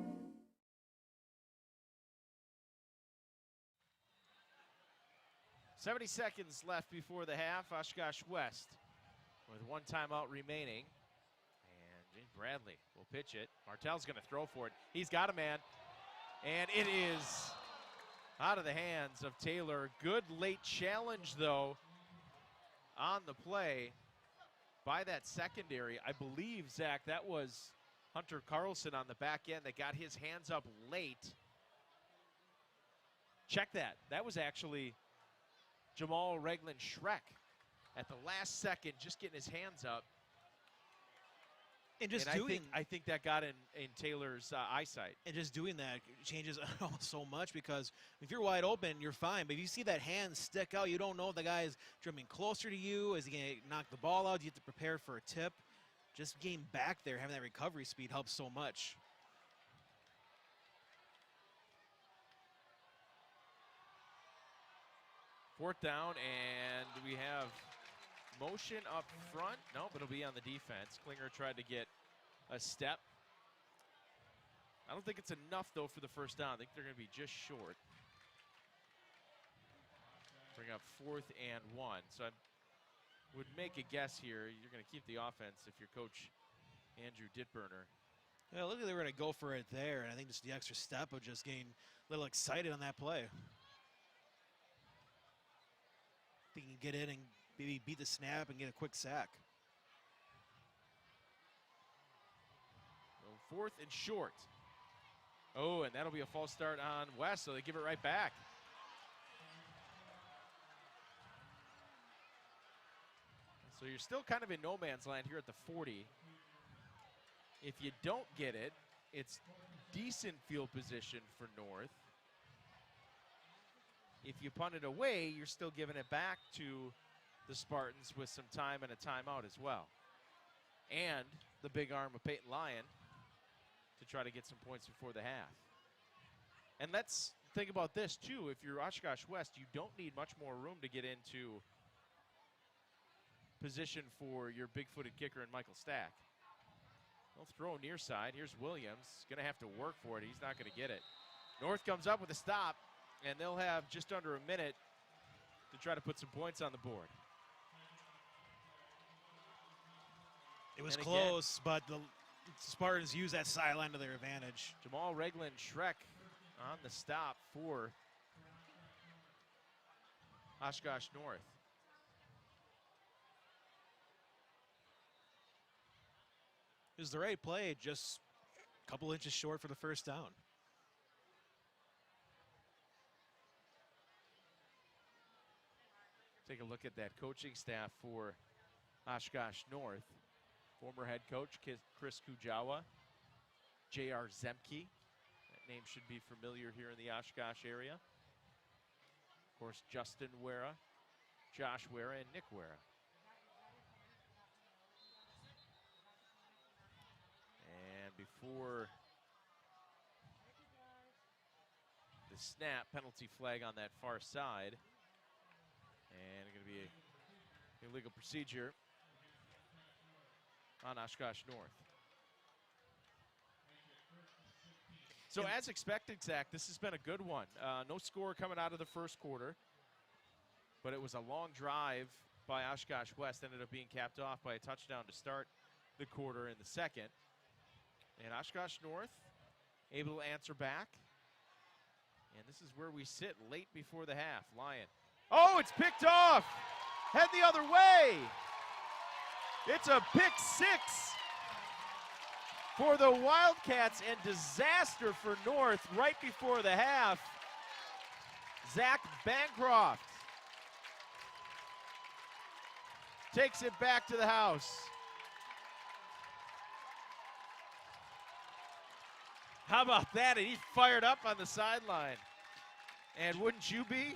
70 seconds left before the half. Oshkosh West with 1 timeout remaining. And James Bradley will pitch it. Martell's going to throw for it. He's got a man. And it is out of the hands of Taylor. Good late challenge, though, on the play by that secondary. I believe, Zach, that was Hunter Carlson on the back end that got his hands up late. Check that. That was actually Jamal Reglan-Schreck at the last second, just getting his hands up. And I think that got in Taylor's eyesight. And just doing that changes so much, because if you're wide open, you're fine. But if you see that hand stick out, you don't know if the guy is drumming closer to you. Is he going to knock the ball out? You have to prepare for a tip. Just getting back there, having that recovery speed helps so much. Fourth down, and we have motion up front. Nope, it'll be on the defense. Klinger tried to get a step. I don't think it's enough, though, for the first down. I think they're going to be just short. Bring up 4th and 1. So I would make a guess here. You're going to keep the offense if you're Coach Andrew Dittburner. Yeah, look like they were going to go for it there, and I think just the extra step of just getting a little excited on that play. I think you can get in and maybe beat the snap and get a quick sack. So 4th and short. Oh, and that'll be a false start on West, so they give it right back. So you're still kind of in no man's land here at the 40. If you don't get it, it's decent field position for North. If you punt it away, you're still giving it back to the Spartans with some time and a timeout as well. And the big arm of Peyton Lyon to try to get some points before the half. And let's think about this, too. If you're Oshkosh West, you don't need much more room to get into position for your big-footed kicker and Michael Stack. They'll throw near side. Here's Williams. Going to have to work for it. He's not going to get it. North comes up with a stop, and they'll have just under a minute to try to put some points on the board. It was close, but the Spartans used that sideline to their advantage. Jamal Reglan-Schreck on the stop for Oshkosh North. It was the right play, just a couple inches short for the first down. Take a look at that coaching staff for Oshkosh North. Former head coach Chris Kujawa, J.R. Zemke. That name should be familiar here in the Oshkosh area. Of course, Justin Wera, Josh Wera, and Nick Wera. And before the snap, penalty flag on that far side. And it's going to be a illegal procedure on Oshkosh North. So as expected, Zach, this has been a good one. No score coming out of the first quarter, but it was a long drive by Oshkosh West. Ended up being capped off by a touchdown to start the quarter in the second. And Oshkosh North able to answer back. And this is where we sit late before the half. Lyon. Oh, it's picked off. Head the other way. It's a pick six for the Wildcats and disaster for North right before the half. Zach Bancroft takes it back to the house. How about that? And he's fired up on the sideline. And wouldn't you be?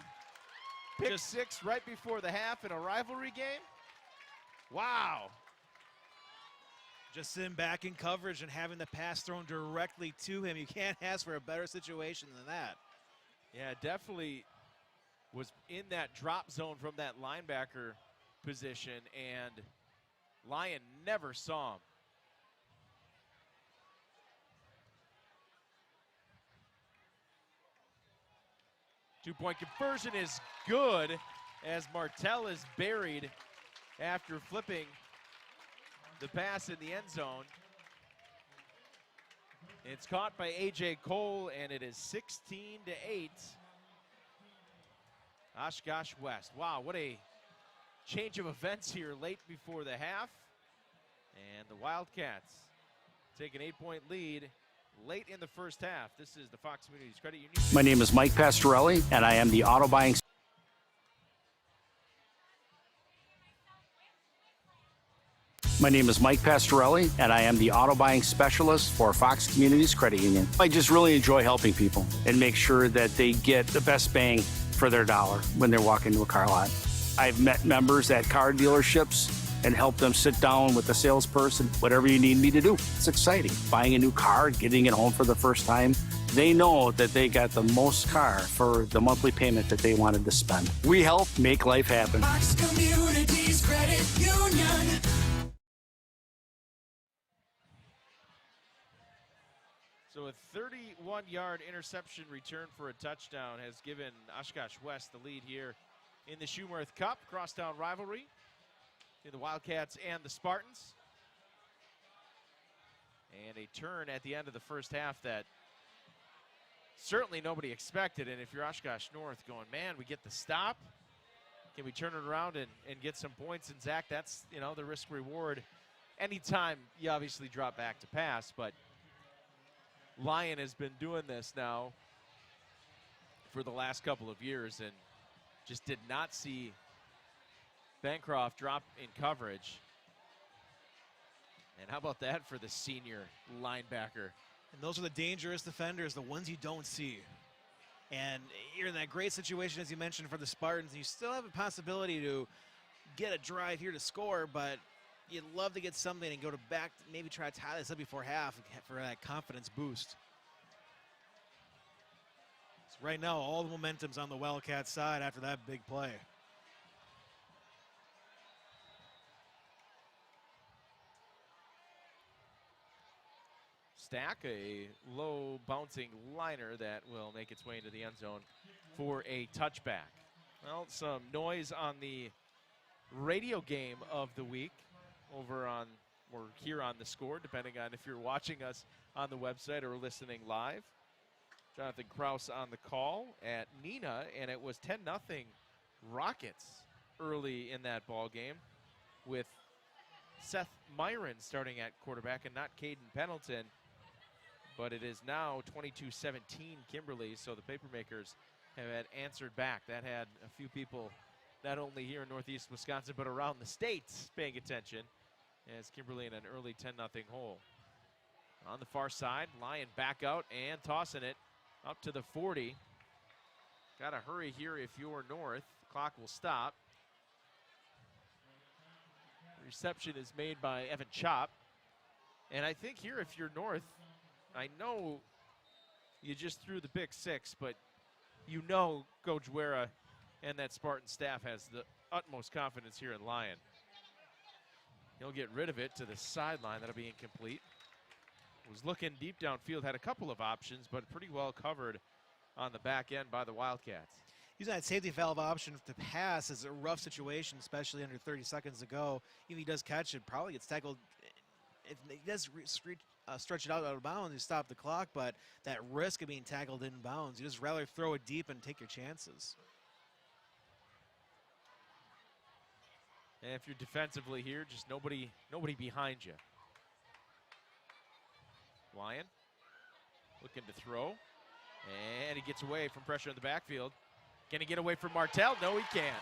Pick six right before the half in a rivalry game? Wow. Just sitting back in coverage and having the pass thrown directly to him. You can't ask for a better situation than that. Yeah, definitely was in that drop zone from that linebacker position, and Lyon never saw him. Two-point conversion is good, as Martell is buried after flipping the pass in the end zone. It's caught by A.J. Cole, and it is 16-8. Oshkosh West. Wow, what a change of events here late before the half. And the Wildcats take an 8-point lead late in the first half. This is the Fox Communities Credit Union. My name is Mike Pastorelli, and I am the auto buying. My name is Mike Pastorelli, and I am the auto buying specialist for Fox Communities Credit Union. I just really enjoy helping people and make sure that they get the best bang for their dollar when they're walking to a car lot. I've met members at car dealerships and helped them sit down with the salesperson, whatever you need me to do. It's exciting. Buying a new car, getting it home for the first time. They know that they got the most car for the monthly payment that they wanted to spend. We help make life happen. Fox Communities Credit Union. So a 31-yard interception return for a touchdown has given Oshkosh West the lead here in the Shumworth Cup crosstown rivalry in the Wildcats and the Spartans. And a turn at the end of the first half that certainly nobody expected. And if you're Oshkosh North going, man, we get the stop. Can we turn it around and get some points? And Zach, that's, you know, the risk reward. Anytime you obviously drop back to pass, but Lyon has been doing this now for the last couple of years and just did not see Bancroft drop in coverage. And how about that for the senior linebacker? And those are the dangerous defenders, the ones you don't see. And you're in that great situation, as you mentioned, for the Spartans. You still have a possibility to get a drive here to score, but you'd love to get something and go to back, maybe try to tie this up before half for that confidence boost. So right now, all the momentum's on the Wildcat side after that big play. Stack, a low bouncing liner that will make its way into the end zone for a touchback. Well, some noise on the radio game of the week over on, or here on The Score, depending on if you're watching us on the website or listening live. Jonathan Krause on the call at Neenah, and it was 10-0 Rockets early in that ball game with Seth Myron starting at quarterback and not Caden Pendleton. But it is now 22-17 Kimberly, so the Papermakers have had answered back. That had a few people not only here in Northeast Wisconsin, but around the state paying attention as Kimberly in an early 10-0 hole. On the far side, Lyon back out and tossing it up to the 40. Got to hurry here if you're North. The clock will stop. Reception is made by Evan Chop. And I think here if you're North, I know you just threw the big six, but you know Coach Guerra and that Spartan staff has the utmost confidence here in Lyon. He'll get rid of it to the sideline. That'll be incomplete. Was looking deep downfield, had a couple of options, but pretty well covered on the back end by the Wildcats. Using that safety valve option to pass is a rough situation, especially under 30 seconds to go. If he does catch it, probably gets tackled. If he does stretch it out of bounds, you stop the clock, but that risk of being tackled in bounds, you just rather throw it deep and take your chances. And if you're defensively here, just nobody behind you. Lyon looking to throw, and he gets away from pressure in the backfield. Can he get away from Martell? No, he can't.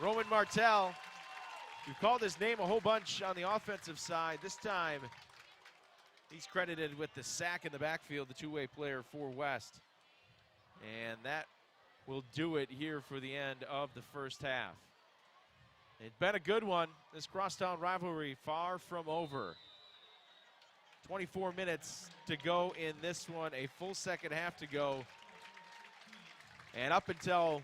Roman Martell, we've called his name a whole bunch on the offensive side. This time, he's credited with the sack in the backfield, the two-way player for West. And that will do it here for the end of the first half. It's been a good one. This crosstown rivalry far from over. 24 minutes to go in this one, a full second half to go. And up until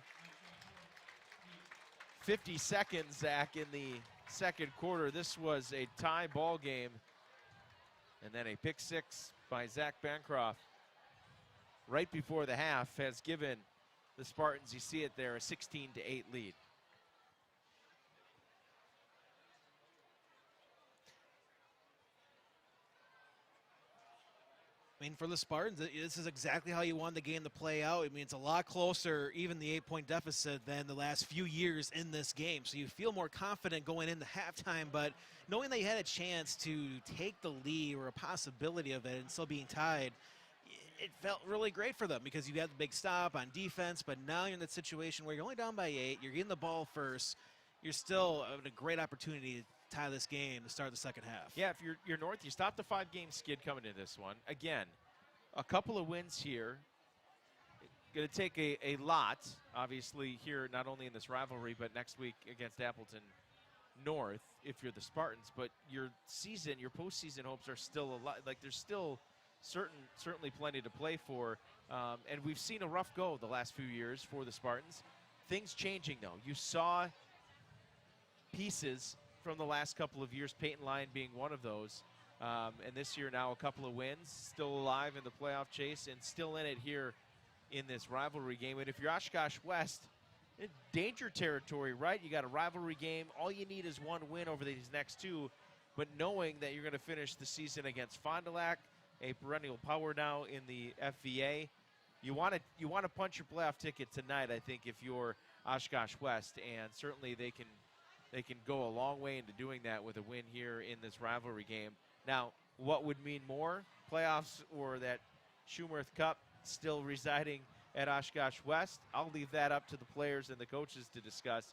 50 seconds, Zach, in the second quarter, this was a tie ball game. And then a pick six by Zach Bancroft right before the half has given the Spartans. You see it there, a 16-8 lead. I mean, for the Spartans, this is exactly how you want the game to play out. I mean, it's a lot closer, even the 8-point deficit, than the last few years in this game. So you feel more confident going into halftime, but knowing that you had a chance to take the lead or a possibility of it and still being tied, it felt really great for them because you had the big stop on defense, but now you're in that situation where you're only down by 8, you're getting the ball first, you're still in a great opportunity to tie this game to start the second half. Yeah, if you're North, you stopped the 5-game skid coming into this one. Again, a couple of wins here. Going to take a lot, obviously, here, not only in this rivalry, but next week against Appleton North, if you're the Spartans. But your season, your postseason hopes are still a lot. Like, there's still certainly plenty to play for. And we've seen a rough go the last few years for the Spartans. Things changing, though. You saw pieces from the last couple of years, Peyton Lyon being one of those. And this year now a couple of wins, still alive in the playoff chase and still in it here in this rivalry game. And if you're Oshkosh West, in danger territory, right? You got a rivalry game. All you need is one win over these next two. But knowing that you're going to finish the season against Fond du Lac, a perennial power now in the FVA, you want to punch your playoff ticket tonight, I think, if you're Oshkosh West. And certainly they can go a long way into doing that with a win here in this rivalry game. Now, what would mean more, playoffs or that Schumerth Cup still residing at Oshkosh West? I'll leave that up to the players and the coaches to discuss.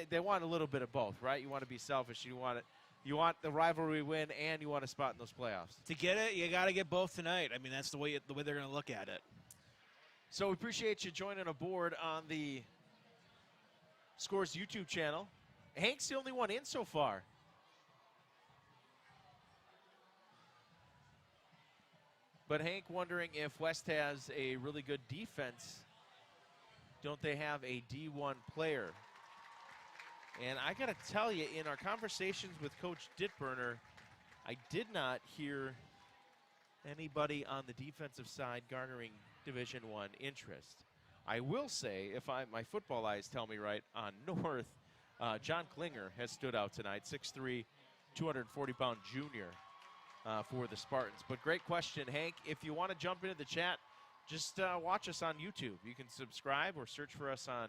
They want a little bit of both, right? You want to be selfish. You want the rivalry win, and you want a spot in those playoffs. To get it, you got to get both tonight. I mean, that's the way they're going to look at it. So we appreciate you joining aboard on the Scores YouTube channel. Hank's the only one in so far. But Hank wondering if West has a really good defense. Don't they have a D1 player? And I got to tell you, in our conversations with Coach Dittburner, I did not hear anybody on the defensive side garnering Division I interest. I will say, if my football eyes tell me right, on North, John Klinger has stood out tonight, 6'3", 240-pound junior for the Spartans. But great question, Hank. If you want to jump into the chat, just watch us on YouTube. You can subscribe or search for us on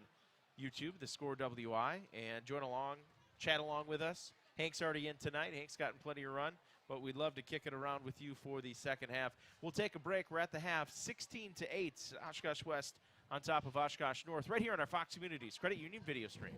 YouTube, The Score WI, and join along, chat along with us. Hank's already in tonight. Hank's gotten plenty of run, but we'd love to kick it around with you for the second half. We'll take a break. We're at the half, 16-8, Oshkosh West on top of Oshkosh North, right here on our Fox Communities Credit Union video stream.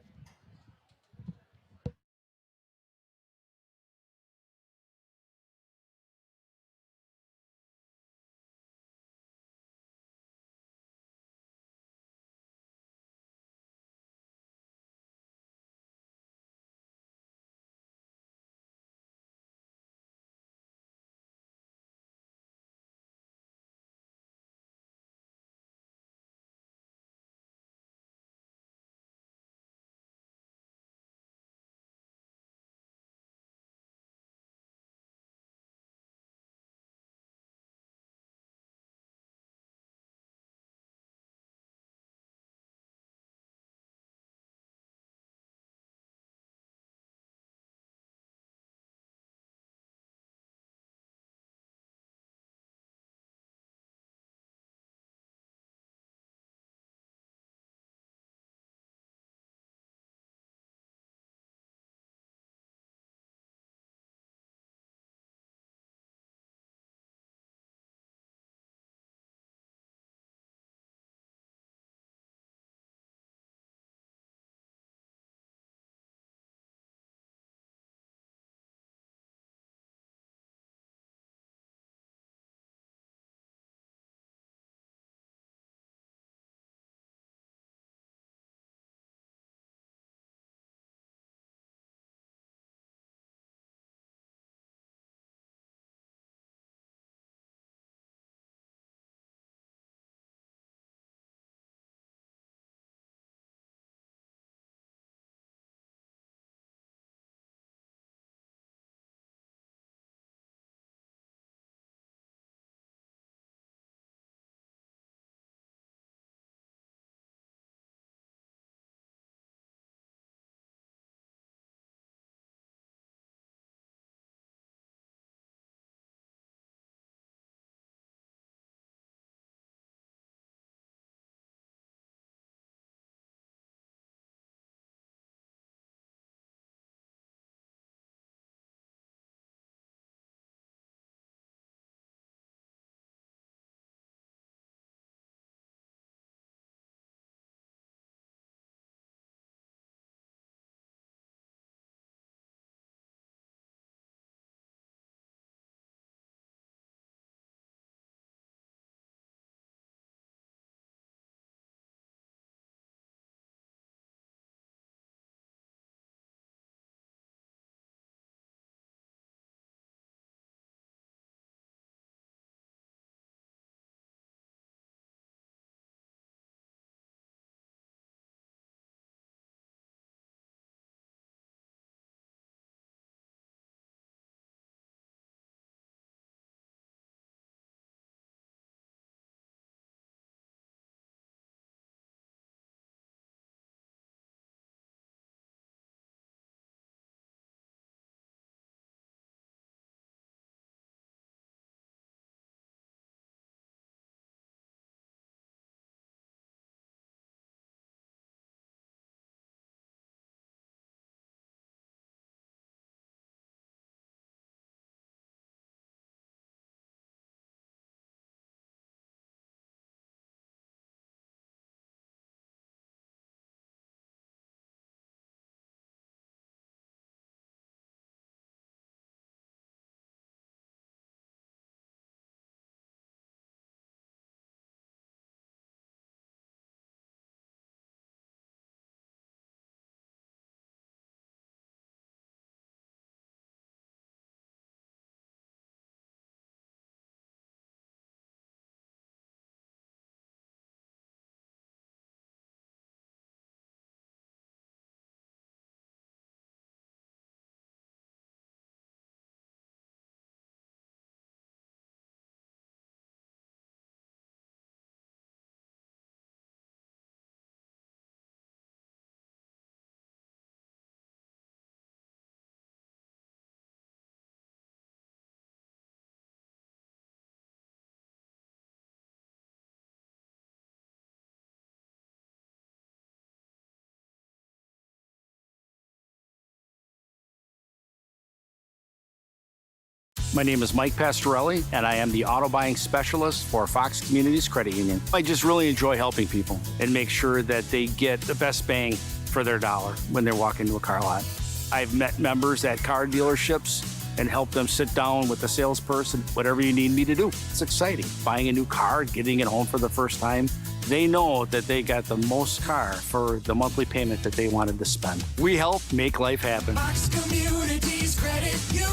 My name is Mike Pastorelli, and I am the auto buying specialist for Fox Communities Credit Union. I just really enjoy helping people and make sure that they get the best bang for their dollar when they walk into a car lot. I've met members at car dealerships and helped them sit down with the salesperson, whatever you need me to do. It's exciting. Buying a new car, getting it home for the first time. They know that they got the most car for the monthly payment that they wanted to spend. We help make life happen. Fox Communities Credit Union.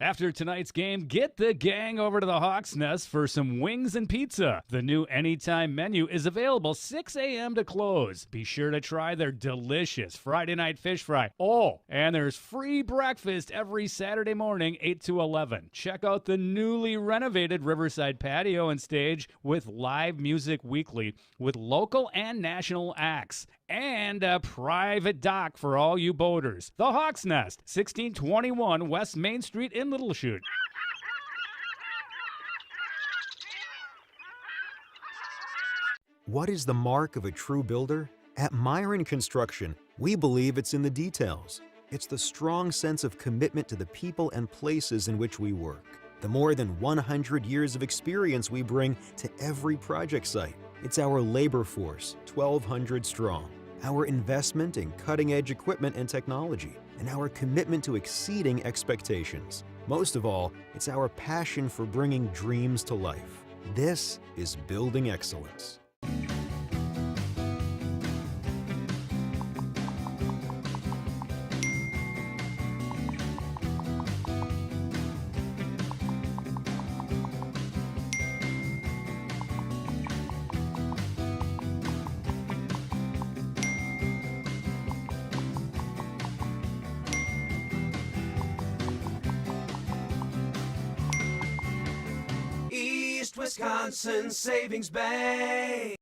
After tonight's game, get the gang over to the Hawks Nest for some wings and pizza. The new Anytime menu is available 6 a.m. to close. Be sure to try their delicious Friday night fish fry. Oh, and there's free breakfast every Saturday morning, 8 to 11. Check out the newly renovated Riverside patio and stage with live music weekly with local and national acts. And a private dock for all you boaters. The Hawks Nest, 1621 West Main Street in Little Chute. What is the mark of a true builder? At Myron Construction, we believe it's in the details. It's the strong sense of commitment to the people and places in which we work. The more than 100 years of experience we bring to every project site. It's our labor force, 1,200 strong, our investment in cutting-edge equipment and technology, and our commitment to exceeding expectations. Most of all, it's our passion for bringing dreams to life. This is building excellence. East Wisconsin Savings Bank.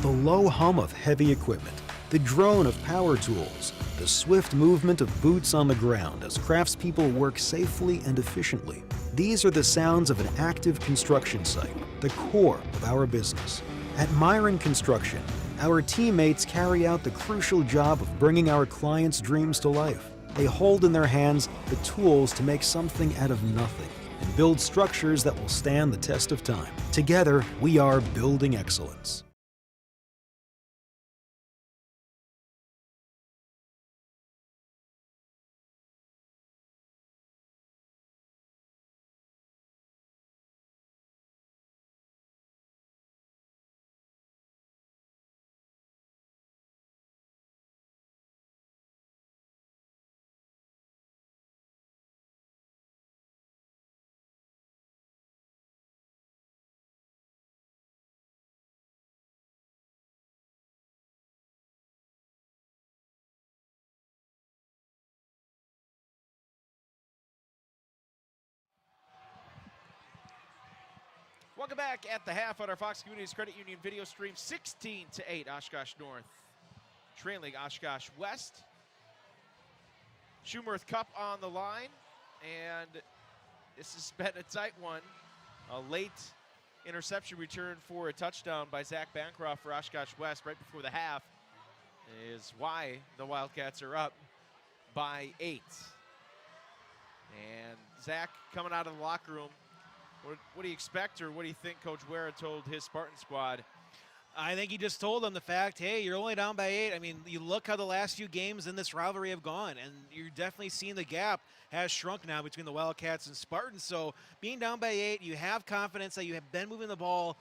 The low hum of heavy equipment, the drone of power tools, the swift movement of boots on the ground as craftspeople work safely and efficiently. These are the sounds of an active construction site, the core of our business. At Myron Construction, our teammates carry out the crucial job of bringing our clients' dreams to life. They hold in their hands the tools to make something out of nothing and build structures that will stand the test of time. Together, we are building excellence. Welcome back at the half on our Fox Communities Credit Union video stream. 16-8, Oshkosh North trailing Oshkosh West. Schumerth Cup on the line, and this has been a tight one. A late interception return for a touchdown by Zach Bancroft for Oshkosh West right before the half is why the Wildcats are up by 8. And Zach coming out of the locker room. What do you expect, or what do you think Coach Ware told his Spartan squad? I think he just told them the fact, hey, you're only down by 8. I mean, you look how the last few games in this rivalry have gone, and you're definitely seeing the gap has shrunk now between the Wildcats and Spartans. So being down by 8, you have confidence that you have been moving the ball.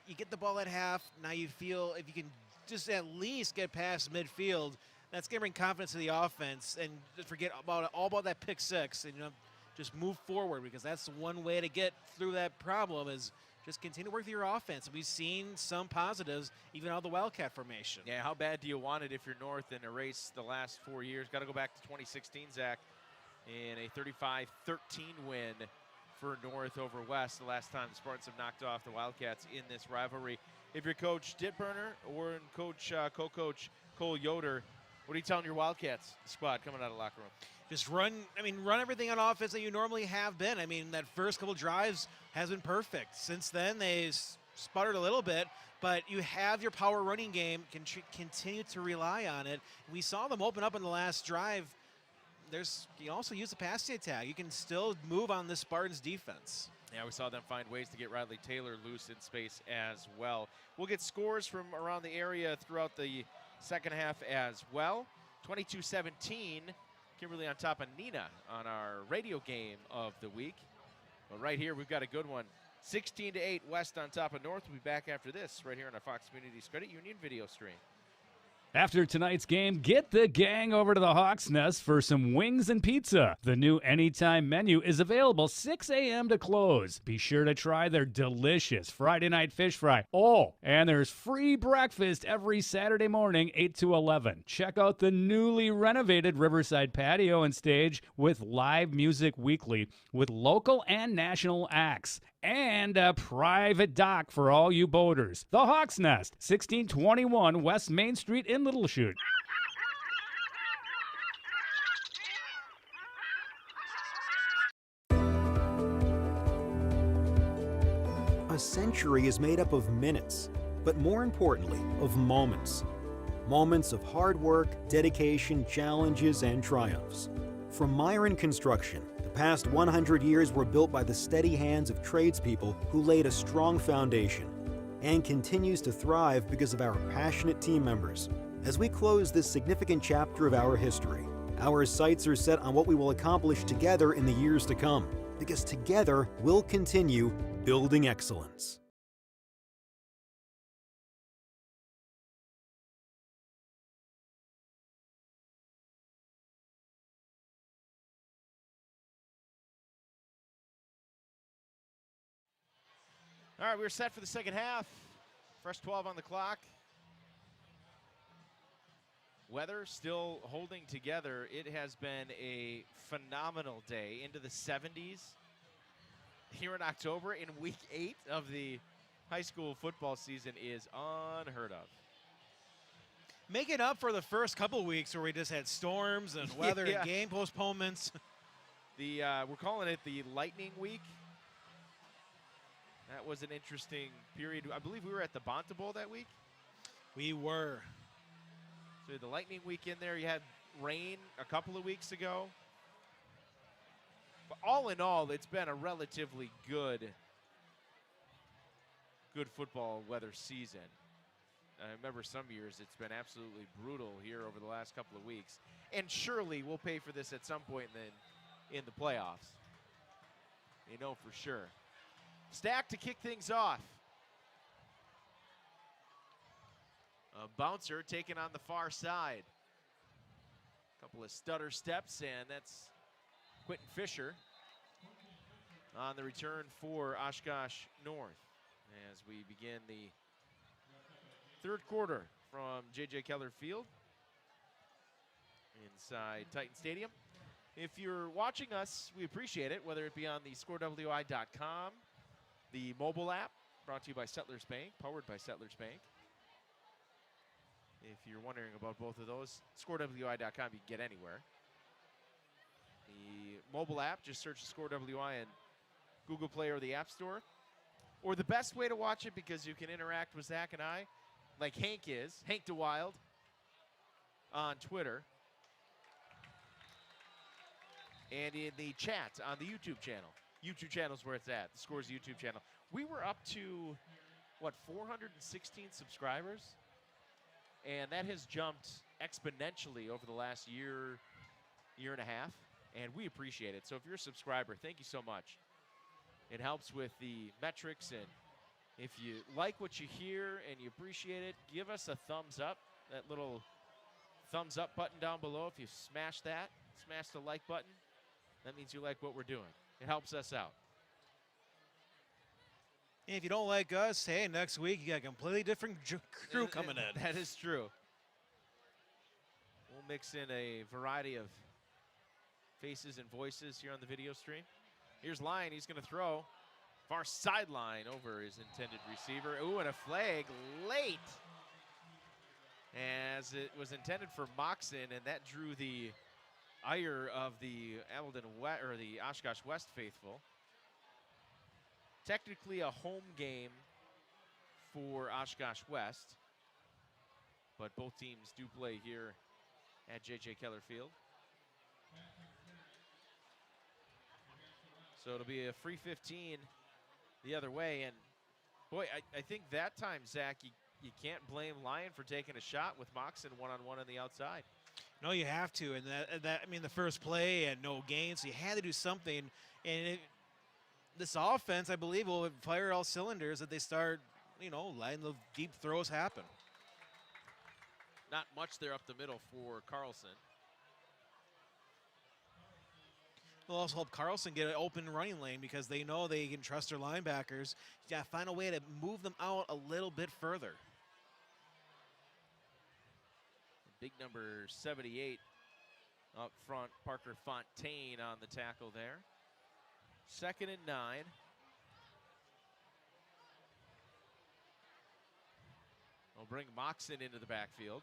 You get the ball at half. Now you feel if you can just at least get past midfield, that's going to bring confidence to the offense, and just forget all about that pick 6, and just move forward, because that's one way to get through that problem is just continue to work through your offense. We've seen some positives even out of the Wildcat formation. Yeah, how bad do you want it if you're North in a race the last 4 years? Got to go back to 2016, Zach, in a 35-13 win for North over West, the last time the Spartans have knocked off the Wildcats in this rivalry. If you're Coach Dittburner or co-coach Cole Yoder, what are you telling your Wildcats squad coming out of the locker room? Just run everything on offense that you normally have been. I mean, that first couple drives has been perfect. Since then, they sputtered a little bit, but you have your power running game, continue to rely on it. We saw them open up in the last drive. You also use the passing attack. You can still move on this Spartans defense. Yeah, we saw them find ways to get Riley Taylor loose in space as well. We'll get scores from around the area throughout the second half as well. 22-17. Kimberly on top of Nina on our radio game of the week. But right here, we've got a good one. 16-8, West on top of North. We'll be back after this right here on our Fox Communities Credit Union video stream. After tonight's game, get the gang over to the Hawk's Nest for some wings and pizza. The new Anytime menu is available 6 a.m. to close. Be sure to try their delicious Friday night fish fry. Oh, and there's free breakfast every Saturday morning, 8 to 11. Check out the newly renovated Riverside patio and stage with live music weekly with local and national acts. And a private dock for all you boaters. The Hawk's Nest, 1621 West Main Street in Little Chute. A century is made up of minutes, but more importantly, of moments. Moments of hard work, dedication, challenges, and triumphs. From Myron Construction, the past 100 years were built by the steady hands of tradespeople who laid a strong foundation, and continues to thrive because of our passionate team members. As we close this significant chapter of our history, our sights are set on what we will accomplish together in the years to come, because together we'll continue building excellence. All right, we're set for the second half. Fresh 12 on the clock. Weather still holding together. It has been a phenomenal day into the 70s here in October in week 8 of the high school football season is unheard of. Making up for the first couple of weeks where we just had storms and weather Yeah. and game postponements. We're calling it the Lightning Week. That was an interesting period. I believe we were at the Bonta Bowl that week. We were. So you had the Lightning Week in there. You had rain a couple of weeks ago. But all in all, it's been a relatively good football weather season. I remember some years it's been absolutely brutal here over the last couple of weeks. And surely we'll pay for this at some point in the playoffs. You know for sure. Stack to kick things off. A bouncer taken on the far side. Couple of stutter steps, and that's Quentin Fisher on the return for Oshkosh North as we begin the third quarter from J.J. Keller Field inside Titan Stadium. If you're watching us, we appreciate it, whether it be on the scorewi.com, the mobile app, brought to you by Settlers Bank, powered by Settlers Bank. If you're wondering about both of those, scorewi.com, you can get anywhere. The mobile app, just search ScoreWI in Google Play or the App Store. Or the best way to watch it, because you can interact with Zach and I, like Hank is, Hank DeWild, on Twitter. And in the chat on the YouTube channel. YouTube channel is where it's at, the Scores YouTube channel. We were up to, 416 subscribers? And that has jumped exponentially over the last year and a half. And we appreciate it. So if you're a subscriber, thank you so much. It helps with the metrics. And if you like what you hear and you appreciate it, give us a thumbs up. That little thumbs up button down below. If you smash that, smash the like button, that means you like what we're doing. It helps us out. And if you don't like us, hey, next week you got a completely different crew coming in. That is true. We'll mix in a variety of faces and voices here on the video stream. Here's Lyon. He's going to throw. Far sideline over his intended receiver. Ooh, and a flag late. As it was intended for Moxon, and that drew the ire of the the Oshkosh West faithful. Technically a home game for Oshkosh West, but both teams do play here at J.J. Keller Field. So it'll be a free 15 the other way. And, boy, I think that time, Zach, you can't blame Lyon for taking a shot with Moxon one-on-one on the outside. No, you have to. And the first play and no gain, so you had to do something. And this offense, I believe, will fire all cylinders that they start, letting the deep throws happen. Not much there up the middle for Carlson. It'll also help Carlson get an open running lane because they know they can trust their linebackers. You got to find a way to move them out a little bit further. Big number 78 up front, Parker Fontaine on the tackle there. 2nd and 9. They'll bring Moxon into the backfield.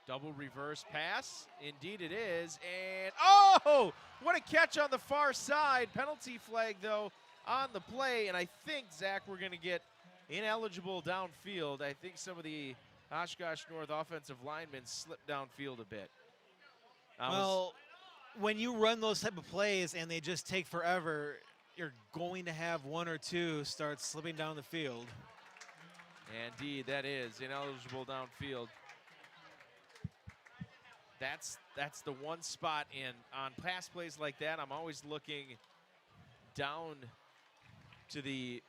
Double reverse pass. Indeed it is. And, oh, what a catch on the far side. Penalty flag, though, on the play. And I think, Zach, we're going to get ineligible downfield. I think some of the Oshkosh North offensive linemen slipped downfield a bit. When you run those type of plays and they just take forever, you're going to have one or two start slipping down the field. Indeed, that is ineligible downfield. That's the one spot on pass plays like that. I'm always looking down to the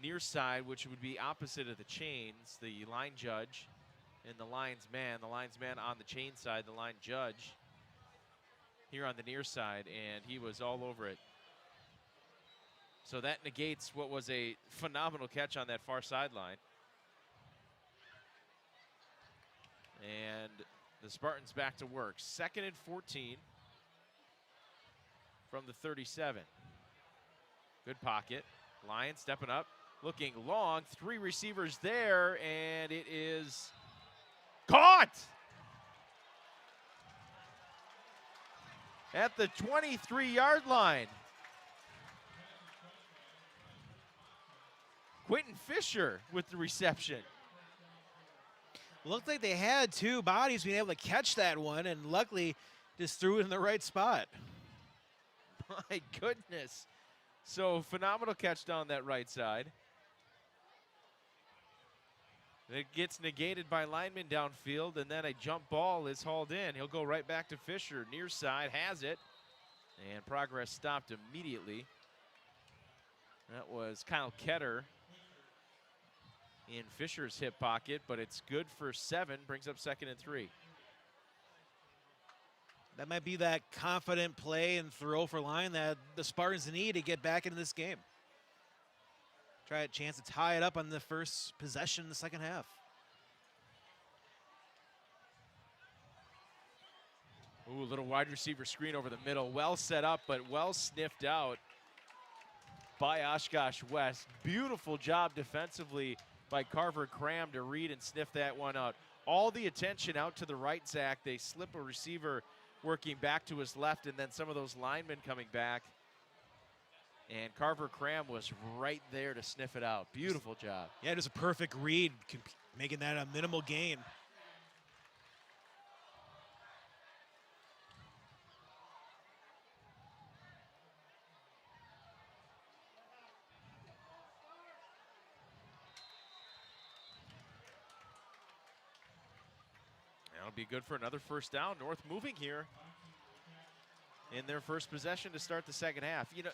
near side, which would be opposite of the chains, the line judge and the linesman. The linesman on the chain side, the line judge here on the near side, and he was all over it. So that negates what was a phenomenal catch on that far sideline. And the Spartans back to work. 2nd and 14 from the 37. Good pocket. Lyon stepping up, looking long. 3 receivers there, and it is caught at the 23-yard line. Quentin Fisher with the reception. Looked like they had 2 bodies being able to catch that one, and luckily just threw it in the right spot. My goodness. So phenomenal catch down that right side. It gets negated by linemen downfield, and then a jump ball is hauled in. He'll go right back to Fisher. Near side has it, and progress stopped immediately. That was Kyle Ketter in Fisher's hip pocket, but it's good for 7, brings up 2nd and 3. That might be that confident play and throw for line that the Spartans need to get back into this game. Try a chance to tie it up on the first possession in the second half. Ooh, little wide receiver screen over the middle. Well set up, but well sniffed out by Oshkosh West. Beautiful job defensively by Carver Cram to read and sniff that one out. All the attention out to the right, Zach. They slip a receiver working back to his left, and then some of those linemen coming back. And Carver Cram was right there to sniff it out. Beautiful job. Yeah, it was a perfect read, making that a minimal gain. That'll be good for another first down. North moving here in their first possession to start the second half. You know,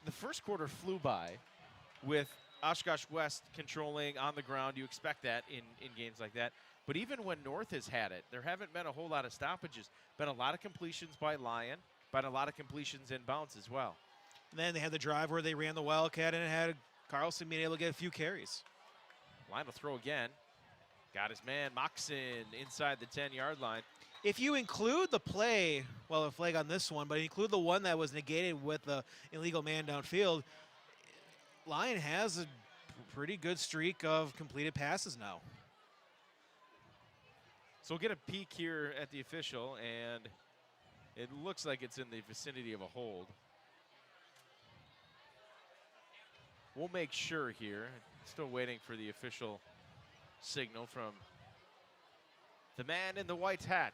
the first quarter flew by with Oshkosh West controlling on the ground. You expect that in games like that. But even when North has had it, there haven't been a whole lot of stoppages. Been a lot of completions by Lyon, but a lot of completions inbounds as well. And then they had the drive where they ran the Wildcat, and it had Carlson being able to get a few carries. Line will throw again. Got his man, Moxon, inside the 10-yard line. If you include the play, well, a flag on this one, but include the one that was negated with the illegal man downfield, Lyon has a pretty good streak of completed passes now. So we'll get a peek here at the official, and it looks like it's in the vicinity of a hold. We'll make sure here. Still waiting for the official signal from the man in the white hat.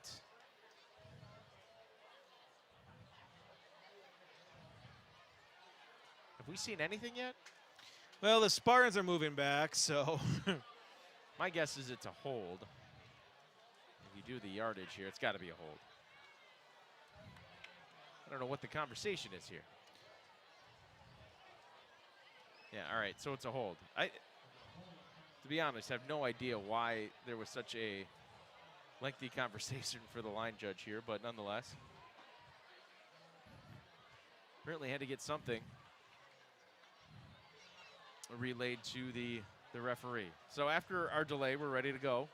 Have we seen anything yet? Well, the Spartans are moving back, so. My guess is it's a hold. If you do the yardage here, it's got to be a hold. I don't know what the conversation is here. Yeah, all right, so it's a hold. To be honest, I have no idea why there was such a lengthy conversation for the line judge here, but nonetheless. Apparently had to get something relayed to the referee. So after our delay, we're ready to go.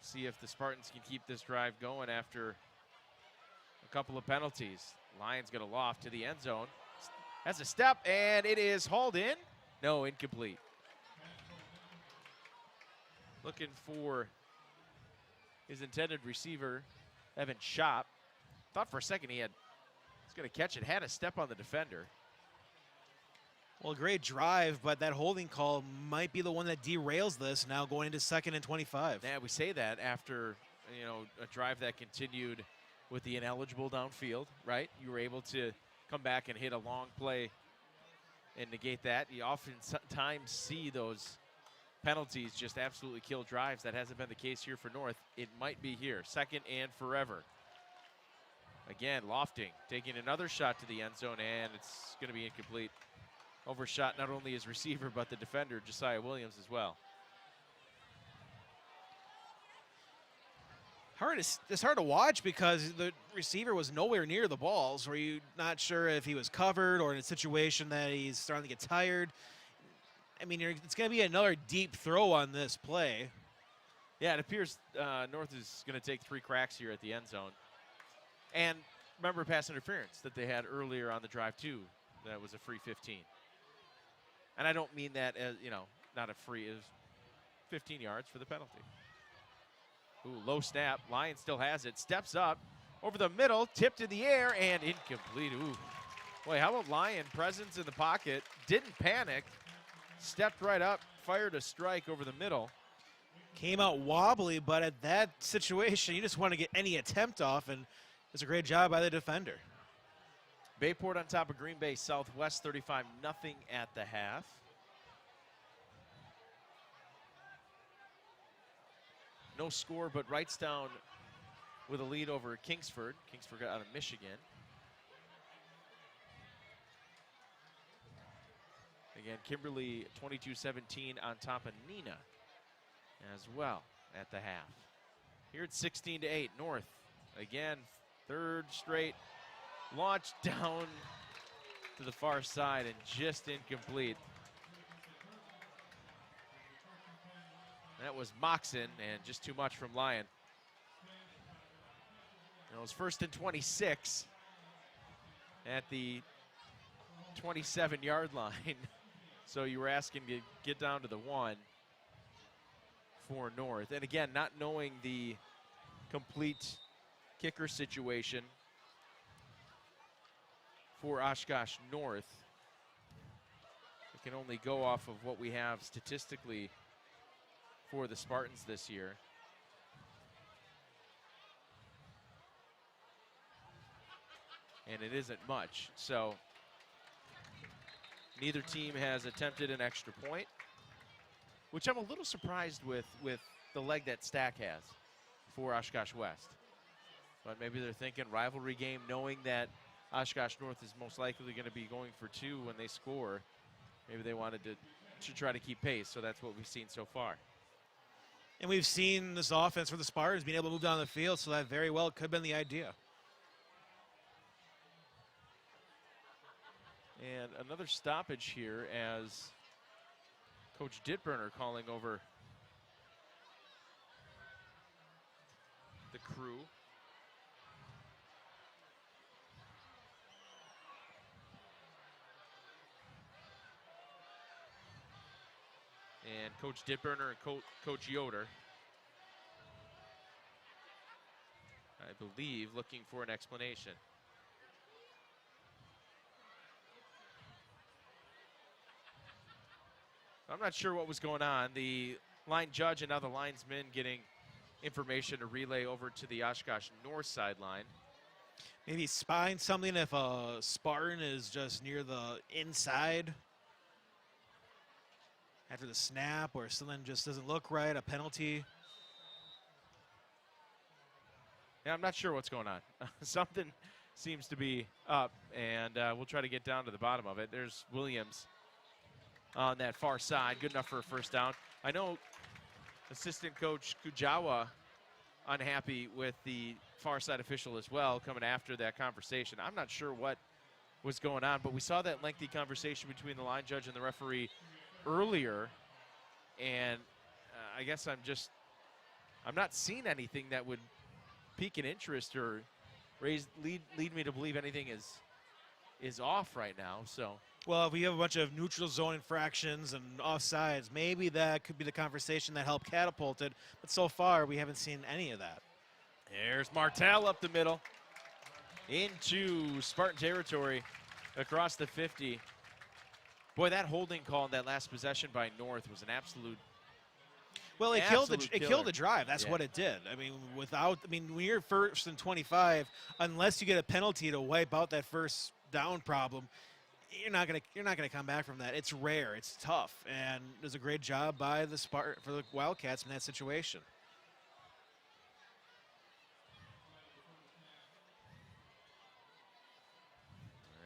See if the Spartans can keep this drive going after a couple of penalties. Lions get a loft to the end zone. Has a step, and it is hauled in. No, incomplete. Looking for his intended receiver, Evan Schopp. Thought for a second he was going to catch it. Had a step on the defender. Well, great drive, but that holding call might be the one that derails this now going into 2nd and 25. Yeah, we say that after, a drive that continued with the ineligible downfield, right? You were able to come back and hit a long play and negate that. You oftentimes see those penalties just absolutely kill drives. That hasn't been the case here for North. It might be here. 2nd and forever. Again, lofting, taking another shot to the end zone, and it's going to be incomplete. Overshot not only his receiver, but the defender, Josiah Williams, as well. It's hard to watch because the receiver was nowhere near the balls. Were you not sure if he was covered or in a situation that he's starting to get tired? I mean, it's going to be another deep throw on this play. Yeah, it appears North is going to take 3 cracks here at the end zone. And remember pass interference that they had earlier on the drive too. That was a free 15. And I don't mean that as, not a free, it was 15 yards for the penalty. Ooh, low snap. Lyon still has it. Steps up over the middle, tipped in the air, and incomplete. Ooh. Boy, how about Lyon? Presence in the pocket. Didn't panic. Stepped right up, fired a strike over the middle. Came out wobbly, but at that situation, you just want to get any attempt off, and it's a great job by the defender. Bayport on top of Green Bay Southwest, 35-0 at the half. No score, but Wrightstown with a lead over Kingsford. Kingsford got out of Michigan. Again, Kimberly 22-17 on top of Neenah as well at the half. Here it's 16-8, North. Again, third straight launch down to the far side and just incomplete. That was Moxon and just too much from Lyon. It was 1st and 26 at the 27-yard line. So you were asking to get down to the 1 for North. And again, not knowing the complete kicker situation for Oshkosh North, we can only go off of what we have statistically for the Spartans this year. And it isn't much. So neither team has attempted an extra point, which I'm a little surprised with the leg that Stack has for Oshkosh West. But maybe they're thinking rivalry game, knowing that Oshkosh North is most likely going to be going for 2 when they score. Maybe they wanted to try to keep pace, so that's what we've seen so far. And we've seen this offense for the Spartans being able to move down the field, so that very well could have been the idea. And another stoppage here as Coach Dittburner calling over the crew. And Coach Dittburner and Coach Yoder, I believe, looking for an explanation. I'm not sure what was going on. The line judge and now the linesmen getting information to relay over to the Oshkosh North sideline. Maybe spying something if a Spartan is just near the inside after the snap, or something just doesn't look right, a penalty. Yeah, I'm not sure what's going on. Something seems to be up, and we'll try to get down to the bottom of it. There's Williams on that far side, good enough for a first down. I know assistant coach Kujawa unhappy with the far side official as well, coming after that conversation. I'm not sure what was going on, but we saw that lengthy conversation between the line judge and the referee earlier, and I guess I'm not seeing anything that would pique an interest or lead me to believe anything is off right now. So, well, if we have a bunch of neutral zone infractions and offsides, maybe that could be the conversation that helped catapult it. But so far, we haven't seen any of that. There's Martell up the middle into Spartan territory across the 50. Boy, that holding call in that last possession by North was an absolute. Well, it killed the drive. That's what it did. I mean, when you're 1st and 25, unless you get a penalty to wipe out that first down problem, you're not gonna come back from that. It's rare. It's tough, and it was a great job by the for the Wildcats in that situation.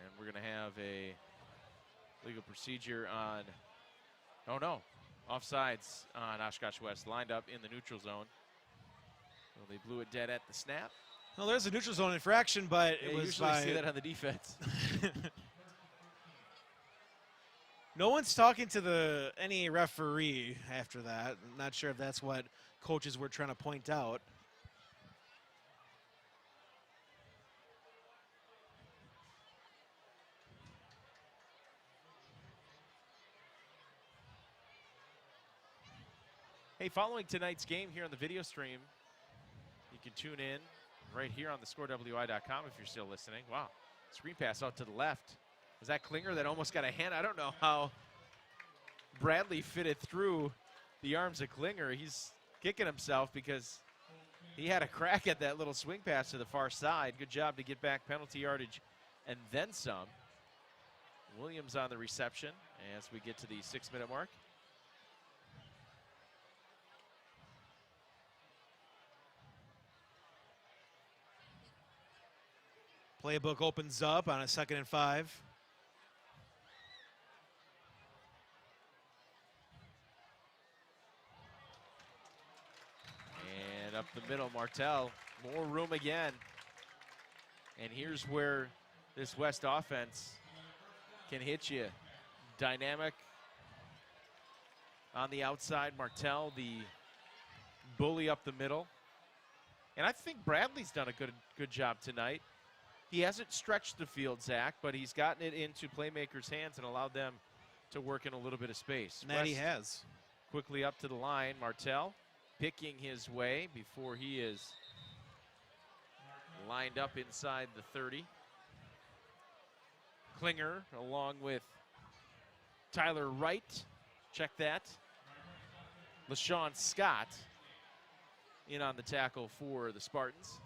And we're gonna have a legal procedure on. Oh no. Offsides on Oshkosh West, lined up in the neutral zone. Well, they blew it dead at the snap. Well, there's a neutral zone infraction, but it was usually see that on the defense. No one's talking to any referee after that. I'm not sure if that's what coaches were trying to point out. Hey, following tonight's game here on the video stream, you can tune in right here on the scorewi.com if you're still listening. Wow, screen pass out to the left. Was that Klinger that almost got a hand? I don't know how Bradley fitted through the arms of Klinger. He's kicking himself because he had a crack at that little swing pass to the far side. Good job to get back penalty yardage and then some. Williams on the reception as we get to the 6-minute mark. Playbook opens up on a 2nd and 5. And up the middle, Martell, more room again. And here's where this West offense can hit you. Dynamic on the outside, Martell, the bully up the middle. And I think Bradley's done a good job tonight. He hasn't stretched the field, Zach, but he's gotten it into playmakers' hands and allowed them to work in a little bit of space. And that he has. Quickly up to the line, Martell picking his way before he is lined up inside the 30. Klinger along with Tyler Wright. Check that. LaShawn Scott in on the tackle for the Spartans.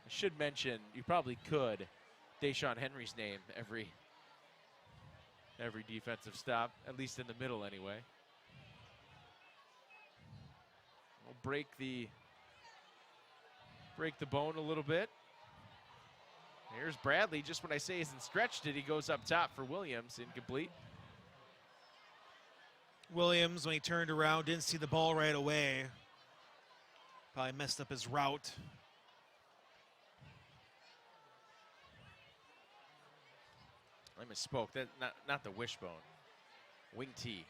I should mention, you probably could, Deshaun Henry's name every defensive stop, at least in the middle anyway. We'll break the bone a little bit. Here's Bradley. Just when I say isn't stretched it, he goes up top for Williams, incomplete. Williams, when he turned around, didn't see the ball right away. Probably messed up his route. I misspoke. That not the wishbone. Wing T.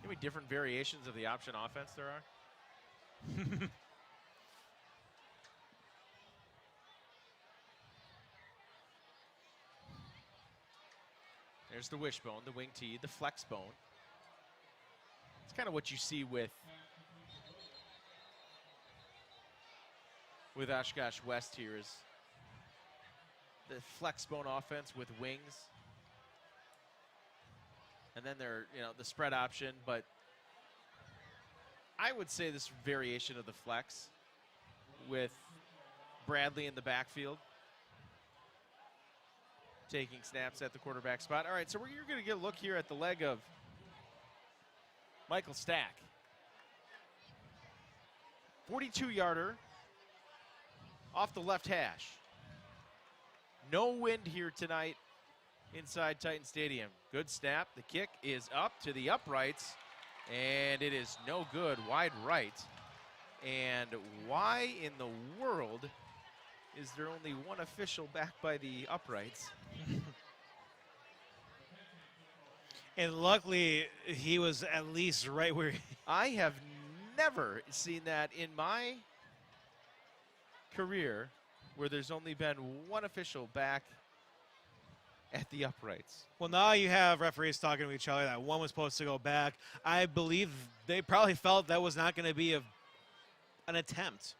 How many different variations of the option offense there are? There's the wishbone, the wing T, the flex bone. It's kind of what you see with Oshkosh West here is the flex bone offense with wings. And then they're, the spread option, but I would say this variation of the flex with Bradley in the backfield, taking snaps at the quarterback spot. All right, so you're going to get a look here at the leg of Michael Stack. 42-yarder off the left hash. No wind here tonight inside Titan Stadium. Good snap. The kick is up to the uprights, and it is no good, wide right. And why in the world is there only one official back by the uprights? And luckily, he was at least right where I have never seen that in my career where there's only been one official back at the uprights. Well, now you have referees talking to each other that one was supposed to go back. I believe they probably felt that was not going to be an attempt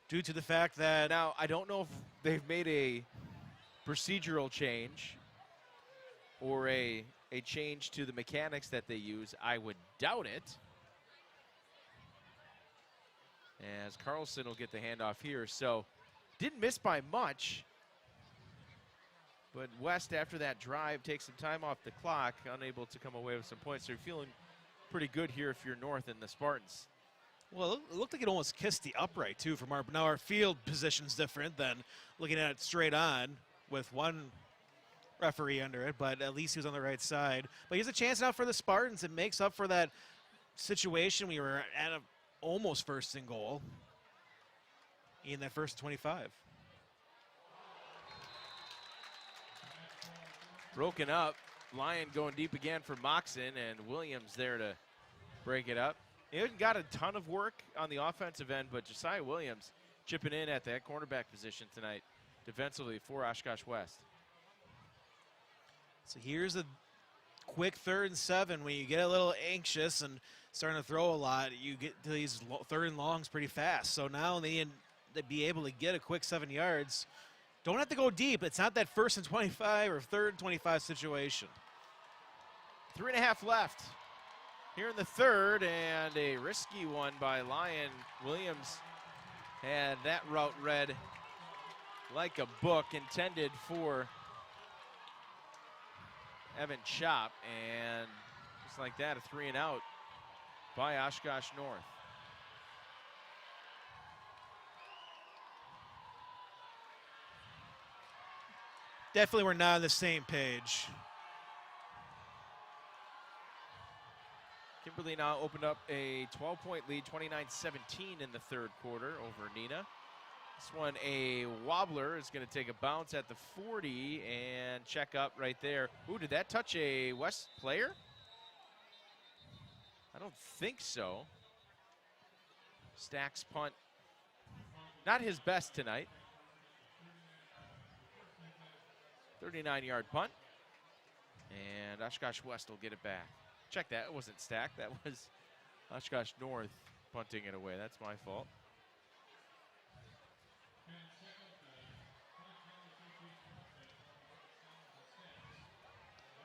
due to the fact that... Now, I don't know if they've made a procedural change or a change to the mechanics that they use. I would doubt it. As Carlson will get the handoff here. So, didn't miss by much. But West, after that drive, takes some time off the clock, unable to come away with some points. So you're feeling pretty good here if you're North and the Spartans. Well, it looked like it almost kissed the upright, too, from now our field position's different than looking at it straight on with one referee under it, but at least he was on the right side. But he has a chance now for the Spartans. It makes up for that situation we were at almost first and goal in that first 25. Broken up. Lyon going deep again for Moxon, and Williams there to break it up. He hasn't got a ton of work on the offensive end, but Josiah Williams chipping in at that cornerback position tonight defensively for Oshkosh West. So here's a quick 3rd and 7. When you get a little anxious and starting to throw a lot, you get to these 3rd and longs pretty fast. So now they need to be able to get a quick 7 yards. Don't have to go deep. It's not that 1st and 25 or 3rd and 25 situation. 3.5 left here in the 3rd, and a risky one by Lyon. Williams had that route read like a book, intended for Evan Chop, and just like that, a 3 and out by Oshkosh North. Definitely we're not on the same page. Kimberly now opened up a 12-point lead, 29-17 in the 3rd quarter over Neenah. This one, a wobbler, is going to take a bounce at the 40 and check up right there. Ooh, did that touch a West player? I don't think so. Stack's punt, not his best tonight. 39-yard punt, and Oshkosh West will get it back. Check that, it wasn't Stack, that was Oshkosh North punting it away. That's my fault.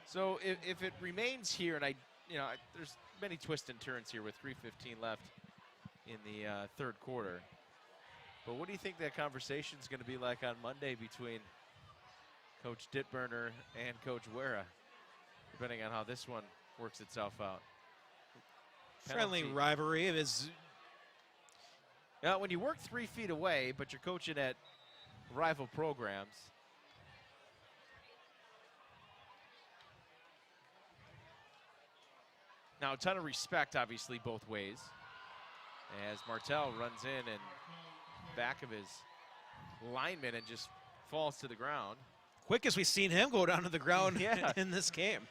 So if it remains here, and there's many twists and turns here with 3:15 left in the 3rd quarter. But what do you think that conversation is going to be like on Monday between Coach Dittburner and Coach Wera, depending on how this one works itself out? Friendly Penalty. rivalry. It is. Now, when you work 3 feet away, but you're coaching at rival programs, now a ton of respect, obviously, both ways, as Martell runs in and back of his lineman and just falls to the ground. Quickest we've seen him go down to the ground Yeah. in this game.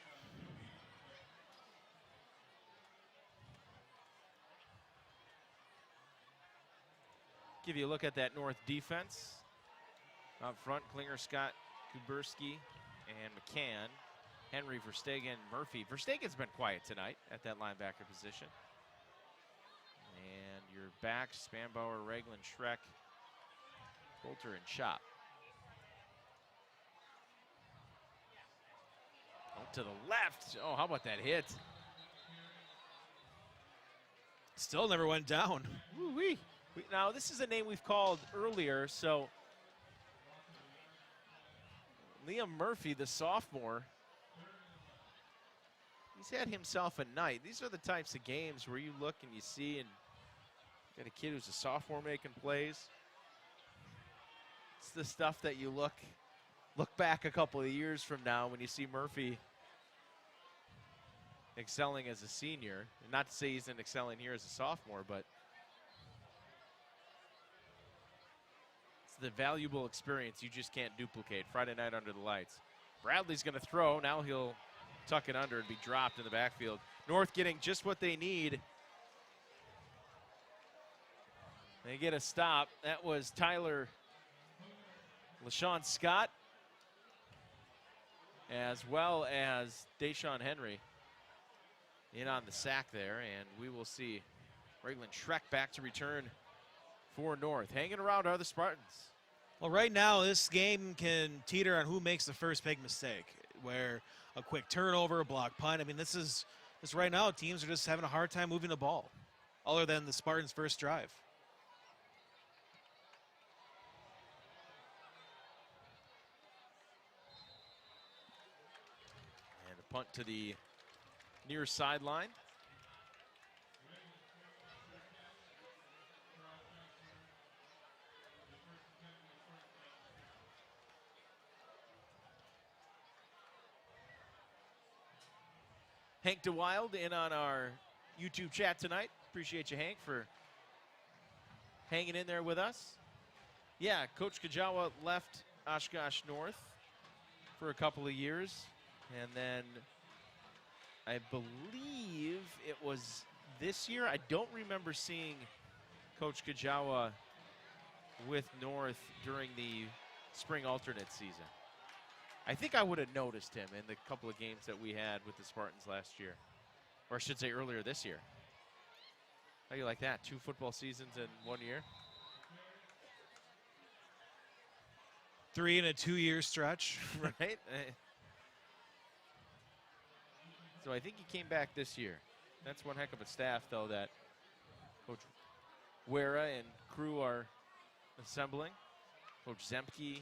Give you a look at that North defense. Up front, Klinger, Scott, Kuberski, and McCann. Henry, Verstegen, Murphy. Verstegen's been quiet tonight at that linebacker position. And your backs, Spanbauer, Reglan, Schreck, Bolter, and Chop. Out to the left. Oh, how about that hit? Still never went down. Woo-wee. Now, this is a name we've called earlier, so Liam Murphy, the sophomore, he's had himself a night. These are the types of games where you look and you see, and got a kid who's a sophomore making plays. It's the stuff that you look back a couple of years from now when you see Murphy excelling as a senior. And not to say he's excelling here as a sophomore, but it's the valuable experience you just can't duplicate. Friday night under the lights. Bradley's going to throw. Now he'll tuck it under and be dropped in the backfield. North getting just what they need. They get a stop. That was Tyler LaShawn Scott, as well as Deshaun Henry in on the sack there, and we will see Reglan Schreck back to return for North. Hanging around are the Spartans. Well, right now, this game can teeter on who makes the first big mistake, where a quick turnover, a block punt. I mean, this right now, teams are just having a hard time moving the ball, other than the Spartans' first drive. And a punt to the near sideline. Hank DeWild in on our YouTube chat tonight. Appreciate you, Hank, for hanging in there with us. Yeah, Coach Kajawa left Oshkosh North for a couple of years, and then I believe it was this year. I don't remember seeing Coach Kajawa with North during the spring alternate season. I think I would have noticed him in the couple of games that we had with the Spartans last year. Or I should say earlier this year. How do you like that? 2 football seasons in 1 year? 3 in a 2-year stretch. Right? So I think he came back this year. That's one heck of a staff, though, that Coach Wera and crew are assembling. Coach Zemke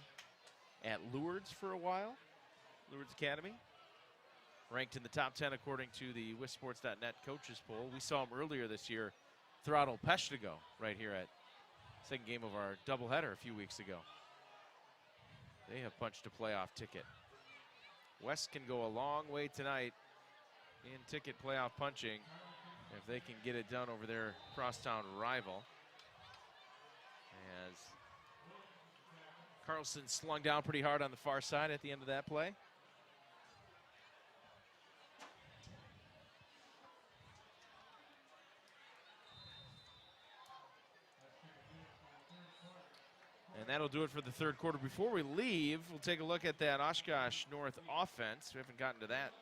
at Lourdes for a while, Lourdes Academy. Ranked in the top 10 according to the WisSports.net coaches poll. We saw him earlier this year throttle Peshtigo right here at second game of our doubleheader a few weeks ago. They have punched a playoff ticket. West can go a long way tonight in ticket playoff punching if they can get it done over their crosstown rival. As Carlson slung down pretty hard on the far side at the end of that play. And that'll do it for the third quarter. Before we leave, we'll take a look at that Oshkosh North offense. We haven't gotten to that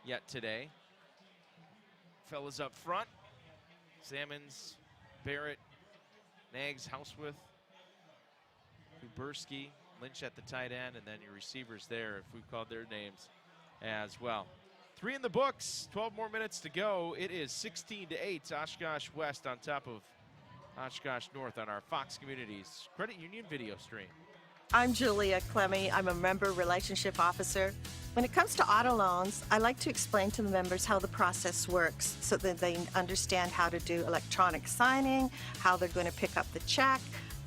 yet today. Fellas up front, Salmons, Barrett, Nags, Housewith, Kuberski, Lynch at the tight end, and then your receivers there, if we've called their names as well. 3 in the books, 12 more minutes to go. It is 16-8, Oshkosh West on top of Oshkosh North on our Fox Communities Credit Union video stream. I'm Julia Clemmy. I'm a member relationship officer. When it comes to auto loans, I like to explain to the members how the process works so that they understand how to do electronic signing, how they're going to pick up the check,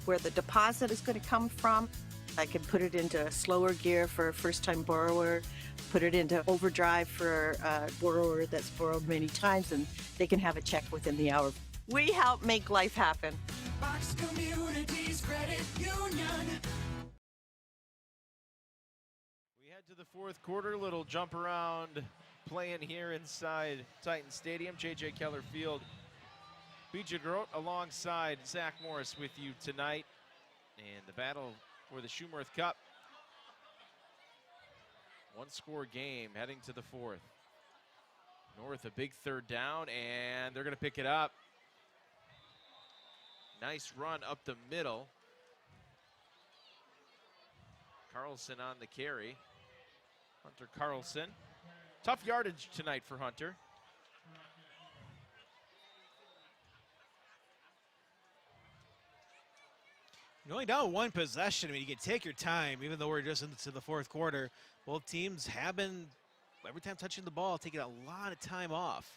where the deposit is going to come from. I can put it into slower gear for a first-time borrower, put it into overdrive for a borrower that's borrowed many times, and they can have a check within the hour. We help make life happen. Fox Communities Credit Union. We head to the fourth quarter, little jump around playing here inside Titan Stadium. J.J. Keller Field. BJ Grote alongside Zach Morris with you tonight. And the battle for the Shumerth Cup. One-score game heading to the fourth. North a big third down, and they're going to pick it up. Nice run up the middle. Carlson on the carry. Hunter Carlson. Tough yardage tonight for Hunter. You're only down 1 possession. I mean, you can take your time, even though we're just into the fourth quarter. Both teams have been, every time touching the ball, taking a lot of time off.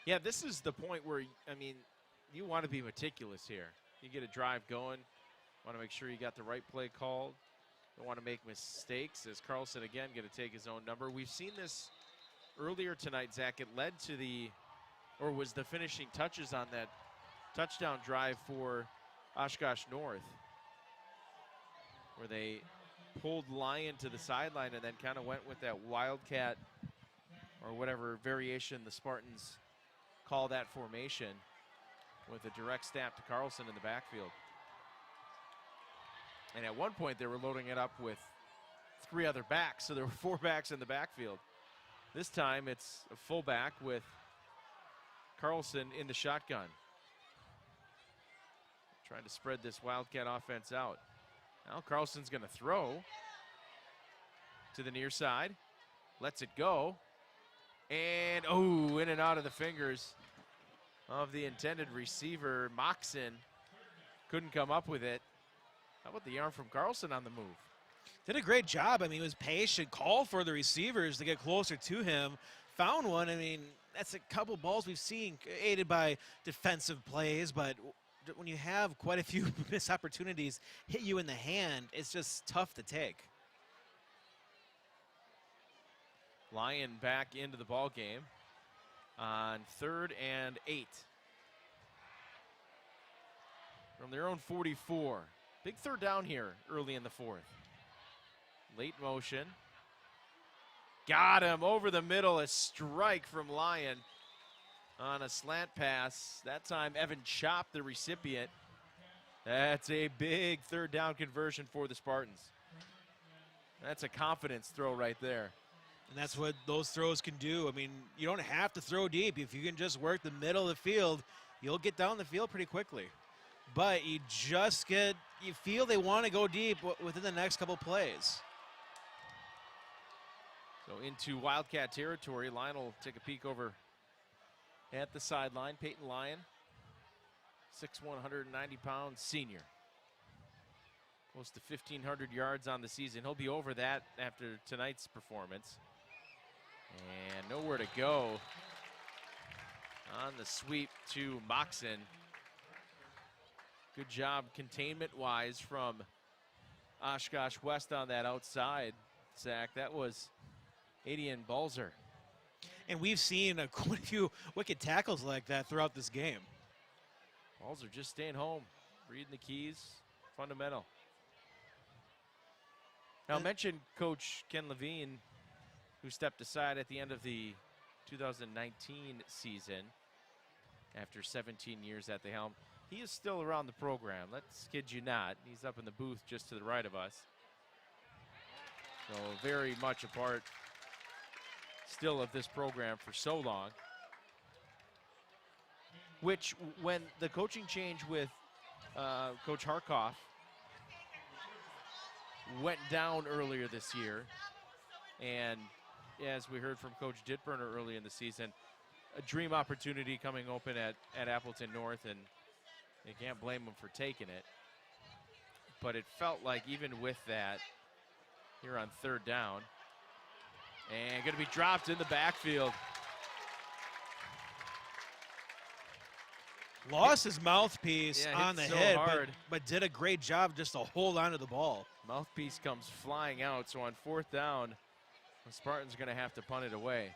Yeah, this is the point where, I mean, you want to be meticulous here. You get a drive going, want to make sure you got the right play called. Don't want to make mistakes, as Carlson again going to take his own number. We've seen this earlier tonight, Zach. It led to was the finishing touches on that touchdown drive for Oshkosh North, where they pulled Lyon to the sideline and then kind of went with that wildcat or whatever variation the Spartans call that formation, with a direct snap to Carlson in the backfield. And at one point, they were loading it up with 3 other backs, so there were 4 backs in the backfield. This time, it's a fullback with Carlson in the shotgun, trying to spread this Wildcat offense out. Now Carlson's going to throw to the near side, lets it go, and in and out of the fingers of the intended receiver. Moxon couldn't come up with it. How about the arm from Carlson on the move? Did a great job. I mean, he was patient, called for the receivers to get closer to him, found one. I mean, that's a couple balls we've seen aided by defensive plays, but when you have quite a few missed opportunities hit you in the hand, it's just tough to take. Lyon back into the ball game on 3rd and 8. From their own 44. Big third down here early in the fourth. Late motion. Got him over the middle. A strike from Lyon on a slant pass. That time Evan Chop, the recipient. That's a big third down conversion for the Spartans. That's a confidence throw right there. And that's what those throws can do. I mean, you don't have to throw deep. If you can just work the middle of the field, you'll get down the field pretty quickly. But you feel they want to go deep within the next couple plays. So into Wildcat territory, Lyon will take a peek over at the sideline. Peyton Lyon, 6'1", 190-pound senior. Close to 1,500 yards on the season. He'll be over that after tonight's performance. And nowhere to go on the sweep to Moxon. Good job containment-wise from Oshkosh West on that outside, Zach. That was Adian Balzer. And we've seen quite a few wicked tackles like that throughout this game. Balzer just staying home, reading the keys, fundamental. Now, I mentioned Coach Ken Levine, who stepped aside at the end of the 2019 season after 17 years at the helm. He is still around the program. Let's kid you not. He's up in the booth just to the right of us. So very much a part still of this program for so long. Which, when the coaching change with Coach Harkoff went down earlier this year, and as we heard from Coach Dittburner early in the season, a dream opportunity coming open at Appleton North, and you can't blame them for taking it. But it felt like even with that, here on third down, and going to be dropped in the backfield. Lost his mouthpiece on the so head, hard. but did a great job just to hold on to the ball. Mouthpiece comes flying out, so on fourth down, the Spartans are going to have to punt it away.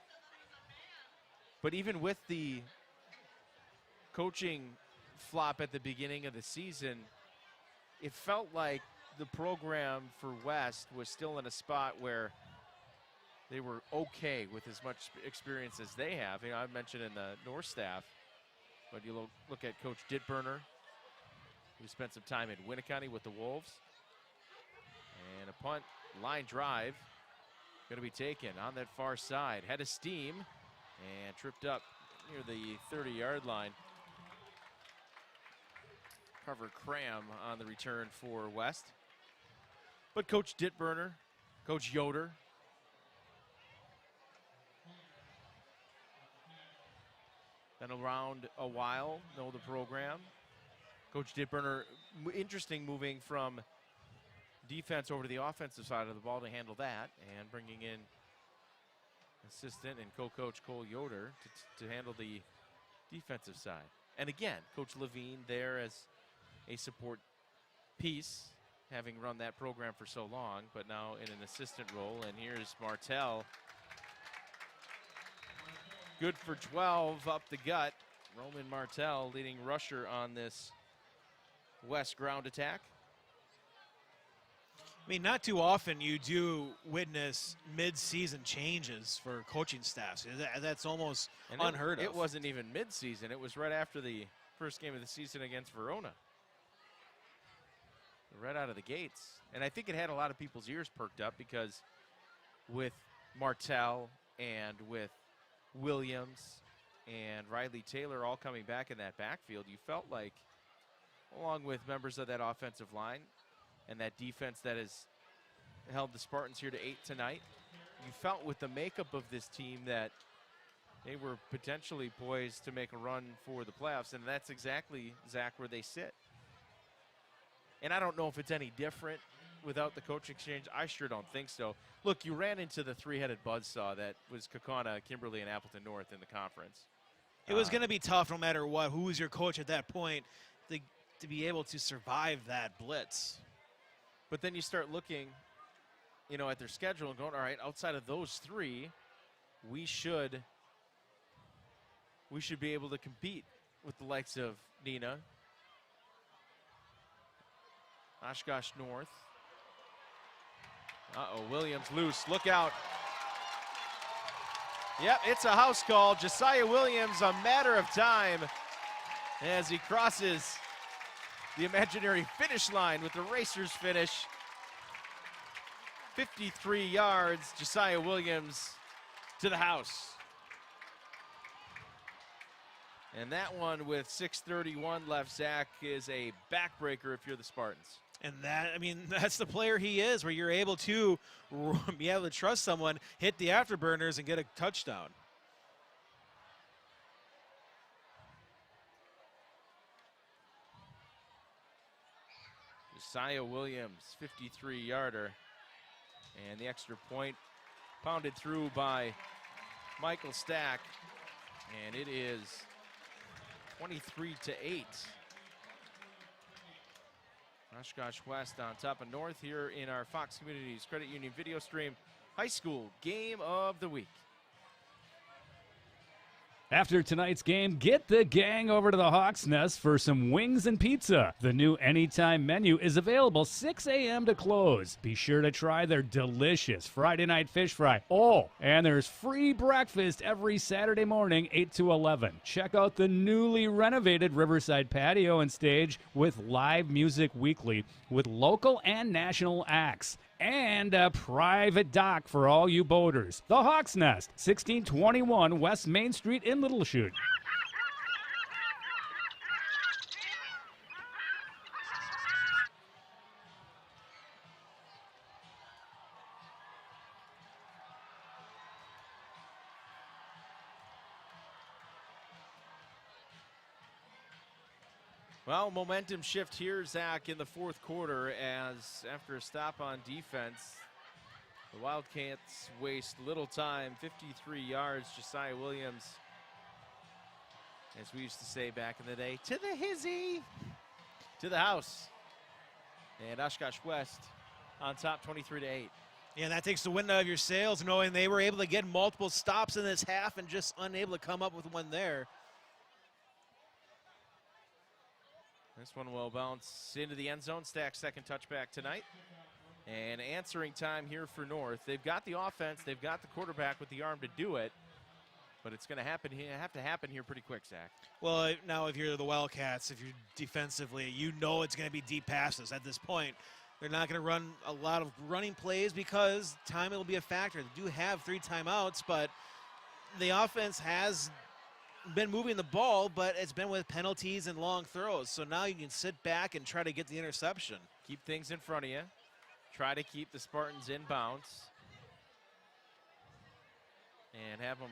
But even with the coaching flop at the beginning of the season, it felt like the program for West was still in a spot where they were okay with as much experience as they have. You know, I've mentioned in the North staff, but you look at Coach Dittburner, who spent some time in Winneconne with the Wolves. And a punt, line drive, going to be taken on that far side. Head of steam and tripped up near the 30-yard line. Cover Cram on the return for West. But Coach Dittburner, Coach Yoder, been around a while, know the program. Coach Dittburner, interesting moving from defense over to the offensive side of the ball to handle that, and bringing in assistant and co-coach Cole Yoder to handle the defensive side. And again, Coach Levine there as a support piece, having run that program for so long, but now in an assistant role. And here's Martell. Good for 12 up the gut. Roman Martell, leading rusher on this West ground attack. I mean, not too often you do witness mid-season changes for coaching staffs. That's almost unheard of. It wasn't even mid-season. It was right after the first game of the season against Verona. Right out of the gates. And I think it had a lot of people's ears perked up because with Martell and with Williams and Riley Taylor all coming back in that backfield, you felt like, along with members of that offensive line and that defense that has held the Spartans here to 8 tonight, you felt with the makeup of this team that they were potentially poised to make a run for the playoffs, and that's exactly, Zach, where they sit. And I don't know if it's any different without the coaching exchange. I sure don't think so. Look, you ran into the three-headed buzzsaw that was Kaukauna, Kimberly, and Appleton North in the conference. It was going to be tough no matter what. Who was your coach at that point to be able to survive that blitz? But then you start looking, you know, at their schedule and going, all right, outside of those three, we should be able to compete with the likes of Neenah, Oshkosh North. Uh-oh, Williams loose. Look out. Yep, it's a house call. Josiah Williams, a matter of time as he crosses the imaginary finish line with the racer's finish. 53 yards. Josiah Williams to the house. And that one with 6:31 left, Zach, is a backbreaker if you're the Spartans. And that, I mean, that's the player he is, where you're able to be able to trust someone, hit the afterburners, and get a touchdown. Josiah Williams, 53-yarder. And the extra point pounded through by Michael Stack. And it is 23-8. Oshkosh West on top of North here in our Fox Communities Credit Union video stream. High school game of the week. After tonight's game, get the gang over to the Hawks Nest for some wings and pizza. The new Anytime menu is available 6 a.m. to close. Be sure to try their delicious Friday night fish fry. Oh, and there's free breakfast every Saturday morning, 8 to 11. Check out the newly renovated Riverside patio and stage with live music weekly with local and national acts. And a private dock for all you boaters. The Hawks Nest, 1621 West Main Street in Little Chute. Well, momentum shift here, Zach, in the fourth quarter, as after a stop on defense, the Wildcats waste little time, 53 yards. Josiah Williams, as we used to say back in the day, to the hizzy, to the house. And Oshkosh West on top, 23-8. Yeah, and that takes the wind out of your sails, knowing they were able to get multiple stops in this half and just unable to come up with one there. This one will bounce into the end zone. Stack's second touchback tonight. And answering time here for North. They've got the offense. They've got the quarterback with the arm to do it. But it's going to happen here. Have to happen here pretty quick, Zach. Well, now if you're the Wildcats, if you're defensively, you know it's going to be deep passes at this point. They're not going to run a lot of running plays because time will be a factor. They do have 3 timeouts, but the offense has been moving the ball, but it's been with penalties and long throws. So now you can sit back and try to get the interception. Keep things in front of you. Try to keep the Spartans in bounds. And have them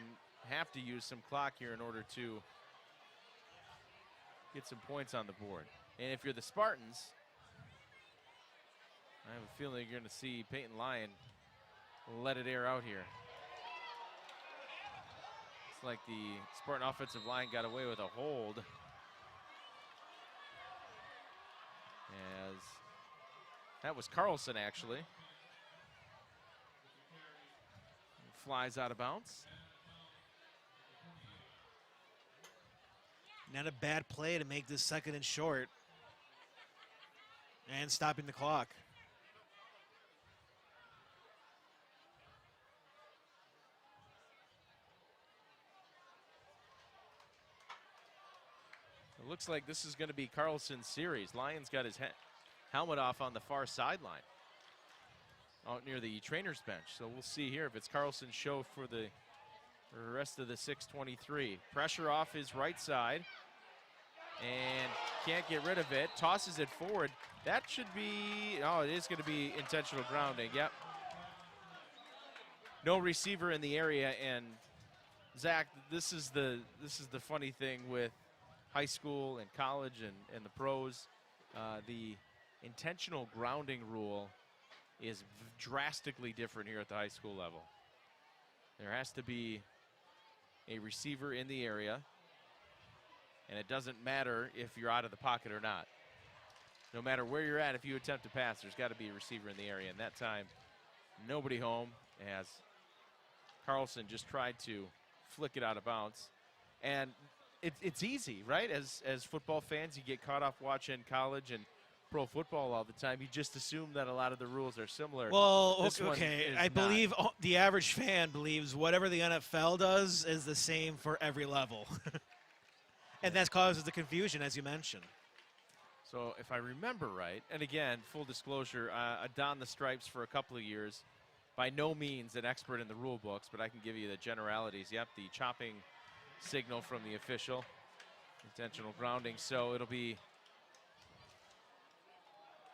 have to use some clock here in order to get some points on the board. And if you're the Spartans, I have a feeling you're going to see Peyton Lyon let it air out here. It's like the Spartan offensive line got away with a hold. As that was Carlson, actually. Flies out of bounds. Not a bad play to make this second and short. And stopping the clock. It looks like this is going to be Carlson's series. Lyon's got his helmet off on the far sideline, out near the trainer's bench. So we'll see here if it's Carlson's show for the rest of the 6:23. Pressure off his right side, and can't get rid of it. Tosses it forward. That should be, oh, it is going to be intentional grounding. Yep. No receiver in the area, and Zach, this is the funny thing with high school and college and the pros. The intentional grounding rule is drastically different here at the high school level. There has to be a receiver in the area, and it doesn't matter if you're out of the pocket or not. No matter where you're at, if you attempt to pass, there's got to be a receiver in the area. And that time, nobody home, as Carlson just tried to flick it out of bounds. And it's easy, right? As football fans, you get caught off watching college and pro football all the time. You just assume that a lot of the rules are similar. Well, okay. I believe the average fan believes whatever the NFL does is the same for every level. And that causes the confusion, as you mentioned. So if I remember right, and again, full disclosure, I donned the stripes for a couple of years. By no means an expert in the rule books, but I can give you the generalities. Yep, the chopping signal from the official, intentional grounding. So it'll be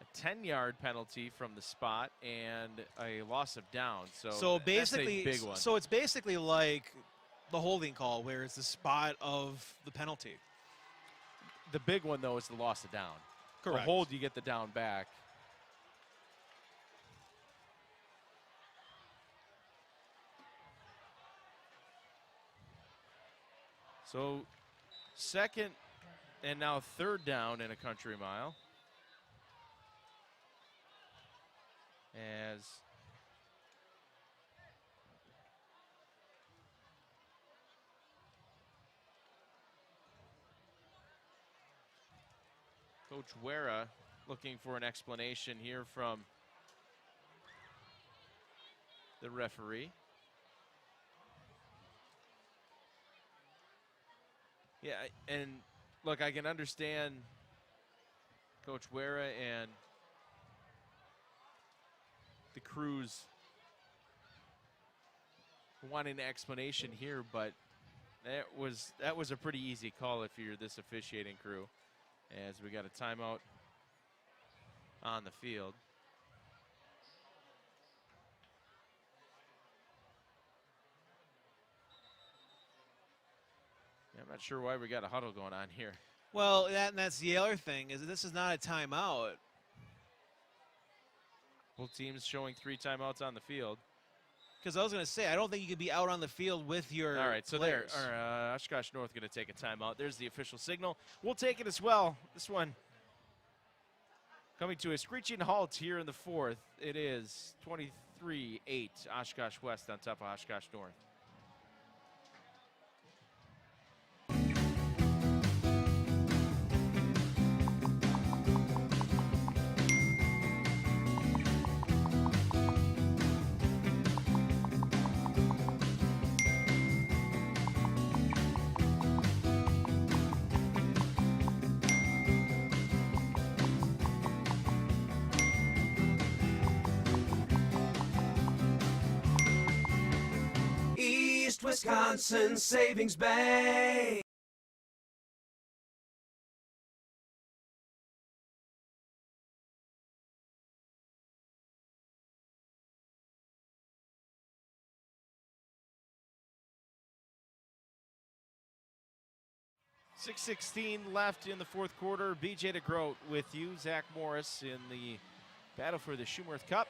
a 10-yard penalty from the spot and a loss of down. So basically, that's a big one. so it's basically like the holding call, where it's the spot of the penalty. The big one, though, is the loss of down. Correct. The hold, you get the down back. So second and now third down in a country mile. As Coach Wera looking for an explanation here from the referee. Yeah, and look, I can understand Coach Wera and the crews wanting an explanation here, but that was a pretty easy call if you're this officiating crew, as we got a timeout on the field. Yeah, I'm not sure why we got a huddle going on here. Well, that's the other thing, is that this is not a timeout. Both teams showing 3 timeouts on the field. Because I was going to say, I don't think you could be out on the field with your All right, so players. Oshkosh North going to take a timeout. There's the official signal. We'll take it as well. This one coming to a screeching halt here in the fourth. It is 23-8, Oshkosh West on top of Oshkosh North. East Wisconsin Savings Bank. .6:16 left in the fourth quarter. BJ DeGroat with you. Zach Morris in the battle for the Shumworth Cup.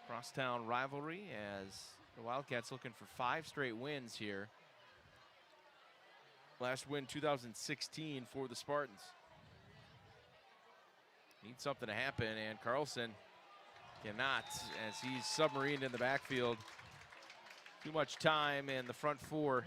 Crosstown rivalry as the Wildcats looking for 5 straight wins here. Last win 2016 for the Spartans. Need something to happen, and Carlson cannot, as he's submarined in the backfield. Too much time in the front 4.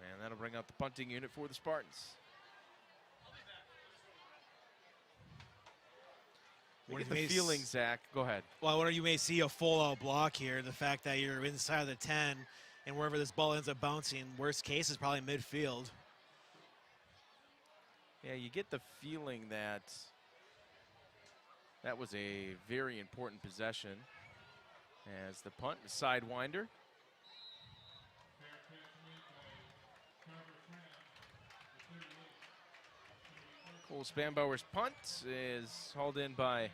And that'll bring out the punting unit for the Spartans. What get the feeling, Zach? Go ahead. Well, I wonder, you may see a full-out block here. The fact that you're inside of the 10, and wherever this ball ends up bouncing, worst case is probably midfield. Yeah, you get the feeling that that was a very important possession, as the punt, sidewinder. Cole Spanbauer's punt is hauled in by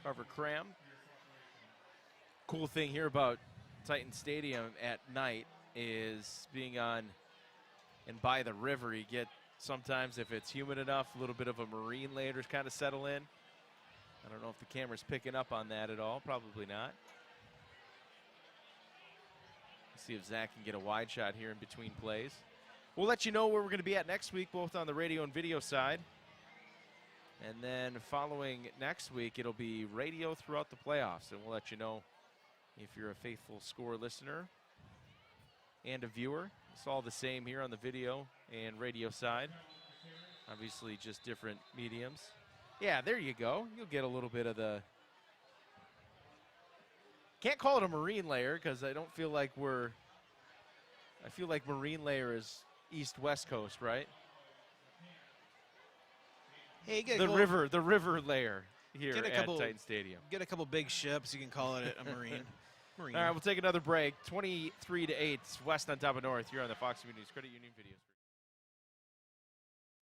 Carver Cram. Cool thing here about Titan Stadium at night is being on and by the river. You get, sometimes if it's humid enough, a little bit of a marine layers kind of settle in. I don't know if the camera's picking up on that at all. Probably not. Let's see if Zach can get a wide shot here in between plays. We'll let you know where we're going to be at next week, both on the radio and video side. And then following next week, it'll be radio throughout the playoffs. And we'll let you know if you're a faithful Score listener and a viewer. It's all the same here on the video and radio side. Obviously, just different mediums. Yeah, there you go. You'll get a little bit of the. Can't call it a marine layer because I don't feel like we're. I feel like marine layer is east-west coast, right? Hey, you get The river layer here get a at couple, Titan Stadium. Get a couple big ships, you can call it a marine. Marine. All right, we'll take another break. 23-8, West on top of North here on the Fox Communities Credit Union video.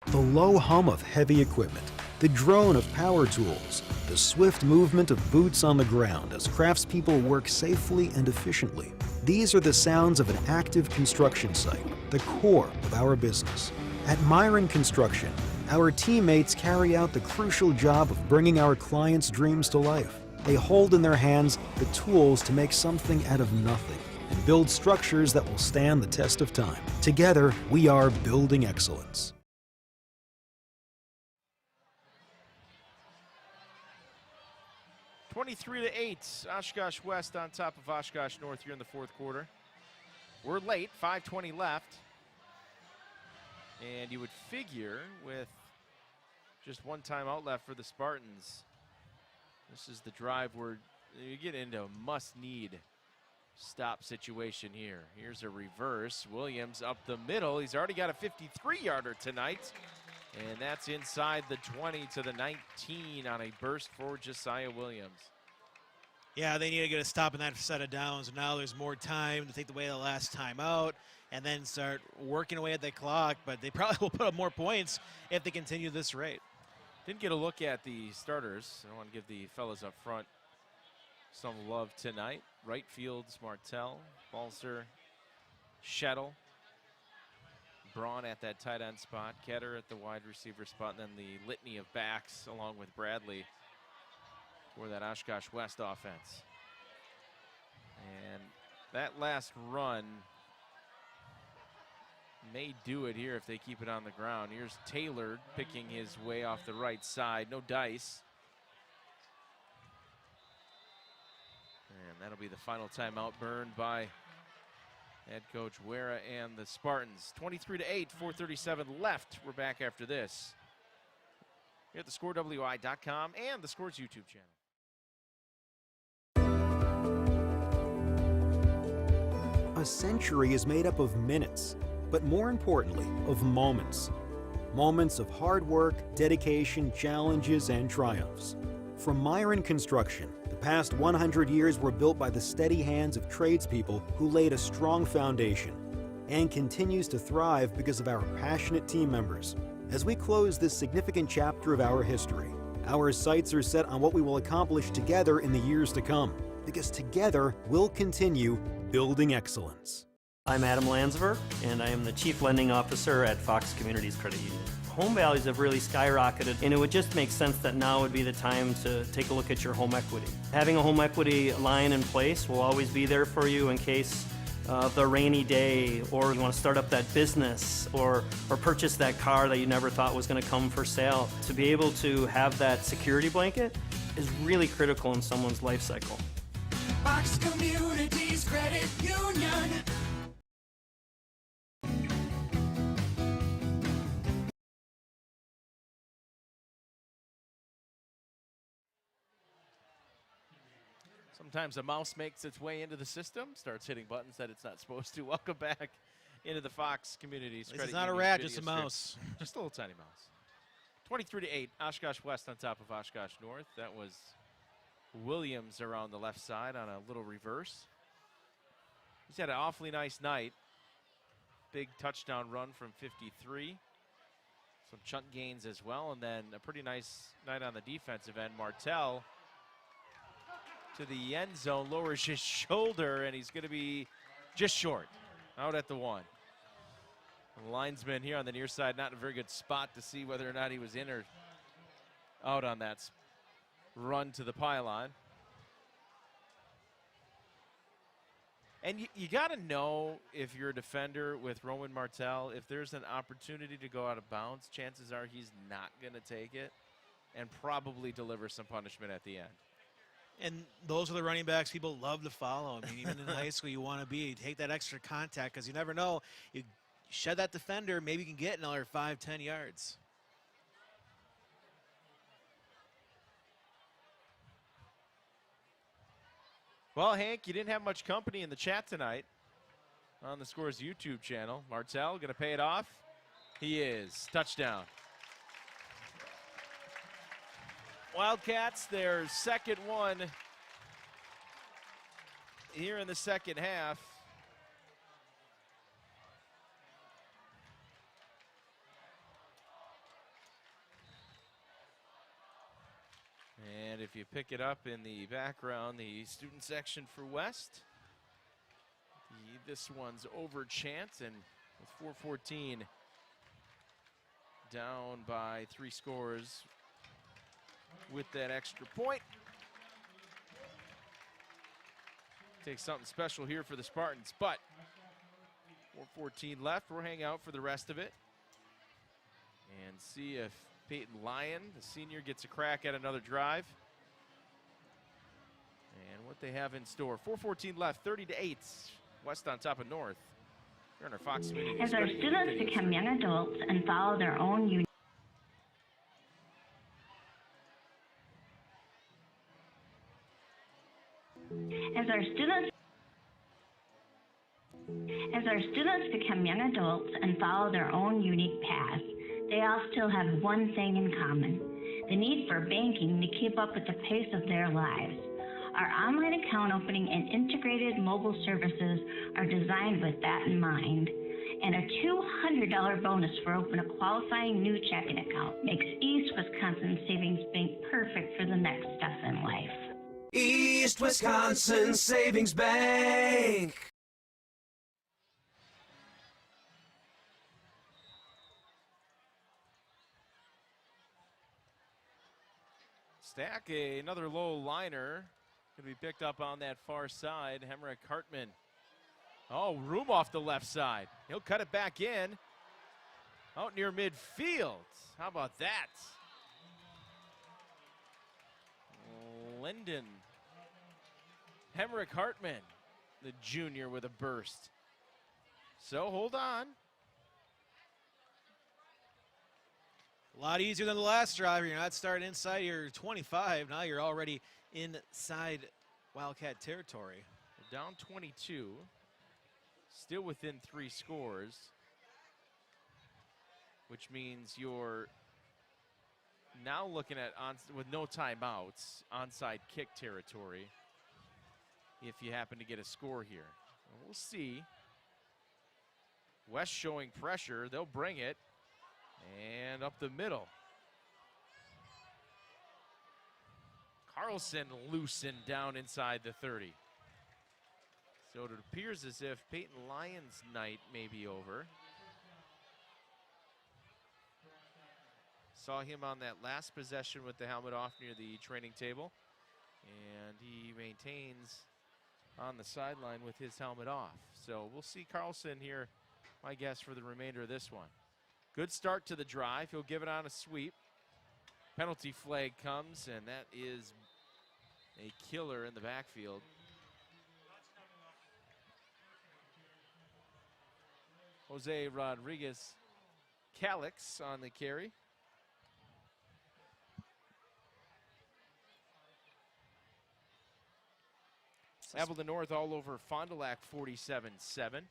The low hum of heavy equipment, the drone of power tools, the swift movement of boots on the ground as craftspeople work safely and efficiently. These are the sounds of an active construction site, the core of our business. At Myron Construction, our teammates carry out the crucial job of bringing our clients' dreams to life. They hold in their hands the tools to make something out of nothing and build structures that will stand the test of time. Together, we are building excellence. 23-8, Oshkosh West on top of Oshkosh North here in the fourth quarter. We're late, 5:20 left. And you would figure with just one timeout left for the Spartans, this is the drive where you get into a must-need stop situation here. Here's a reverse. Williams up the middle. He's already got a 53-yarder tonight. And that's inside the 20 to the 19 on a burst for Josiah Williams. Yeah, they need to get a stop in that set of downs. Now there's more time to take away the last time out and then start working away at the clock. But they probably will put up more points if they continue this rate. Didn't get a look at the starters. I want to give the fellas up front some love tonight. Right fields, Martell, Balser, Shettle, Braun at that tight end spot, Ketter at the wide receiver spot, and then the litany of backs along with Bradley for that Oshkosh West offense. And that last run may do it here if they keep it on the ground. Here's Taylor picking his way off the right side. No dice. And that'll be the final timeout burned by head coach Wera and the Spartans. 23-8, 4:37 left. We're back after this here at thescorewi.com and the Scores YouTube channel. A century is made up of minutes, but more importantly, of moments. Moments of hard work, dedication, challenges, and triumphs. From Myron Construction, the past 100 years were built by the steady hands of tradespeople who laid a strong foundation and continues to thrive because of our passionate team members. As we close this significant chapter of our history, our sights are set on what we will accomplish together in the years to come, because together we'll continue building excellence. I'm Adam Landsver, and I am the Chief Lending Officer at Fox Communities Credit Union. Home values have really skyrocketed, and it would just make sense that now would be the time to take a look at your home equity. Having a home equity line in place will always be there for you in case of the rainy day, or you want to start up that business, or purchase that car that you never thought was going to come for sale. To be able to have that security blanket is really critical in someone's life cycle. Fox Communities Credit Union. Sometimes a mouse makes its way into the system, starts hitting buttons that it's not supposed to. Welcome back into the Fox Communities Credit It's not a Union rat, video just a stream. mouse. Just a little tiny mouse. 23-8, Oshkosh West on top of Oshkosh North. That was Williams around the left side on a little reverse. He's had an awfully nice night. Big touchdown run from 53. Some chunk gains as well, and then a pretty nice night on the defensive end. Martell to the end zone, lowers his shoulder, and he's going to be just short, out at the 1. The linesman here on the near side, not in a very good spot to see whether or not he was in or out on that run to the pylon. And you got to know, if you're a defender with Roman Martell, if there's an opportunity to go out of bounds, chances are he's not going to take it and probably deliver some punishment at the end. And those are the running backs people love to follow. I mean, even in high school, you want to be, take that extra contact, because you never know. You shed that defender, maybe you can get another 5-10 yards. Well, Hank, you didn't have much company in the chat tonight on the Scores YouTube channel. Martell going to pay it off. He is. Touchdown. Wildcats, their second one here in the second half. And if you pick it up in the background, the student section for West, this one's over chant, and with 4:14 down by 3 scores with that extra point. Takes something special here for the Spartans, but 4:14 left. We'll hang out for the rest of it and see if Peyton Lyon, the senior, gets a crack at another drive. And what they have in store. 4:14 left, 30-8. West on top of North. Here on our Fox Community. As our students become young adults and follow their own unique As our students become young adults and follow their own unique paths, they all still have one thing in common: the need for banking to keep up with the pace of their lives. Our online account opening and integrated mobile services are designed with that in mind. And a $200 bonus for opening a qualifying new checking account makes East Wisconsin Savings Bank perfect for the next step in life. East Wisconsin Savings Bank. Stack another low liner. Going to be picked up on that far side. Hemrick Hartman. Oh, room off the left side. He'll cut it back in. Out near midfield. How about that? Linden. Hemrick Hartman, the junior, with a burst. So hold on. A lot easier than the last drive. You're not starting inside your 25. Now you're already inside Wildcat territory. We're down 22. Still within 3 scores. Which means you're now looking at, with no timeouts, onside kick territory if you happen to get a score here. We'll see. West showing pressure. They'll bring it. And up the middle. Carlson loosened down inside the 30. So it appears as if Peyton Lyon's night may be over. Saw him on that last possession with the helmet off near the training table. And he maintains on the sideline with his helmet off. So we'll see Carlson here, my guess, for the remainder of this one. Good start to the drive. He'll give it on a sweep. Penalty flag comes, and that is a killer in the backfield. Jose Rodriguez Calix on the carry. Appleton North all over Fond du Lac 47-7.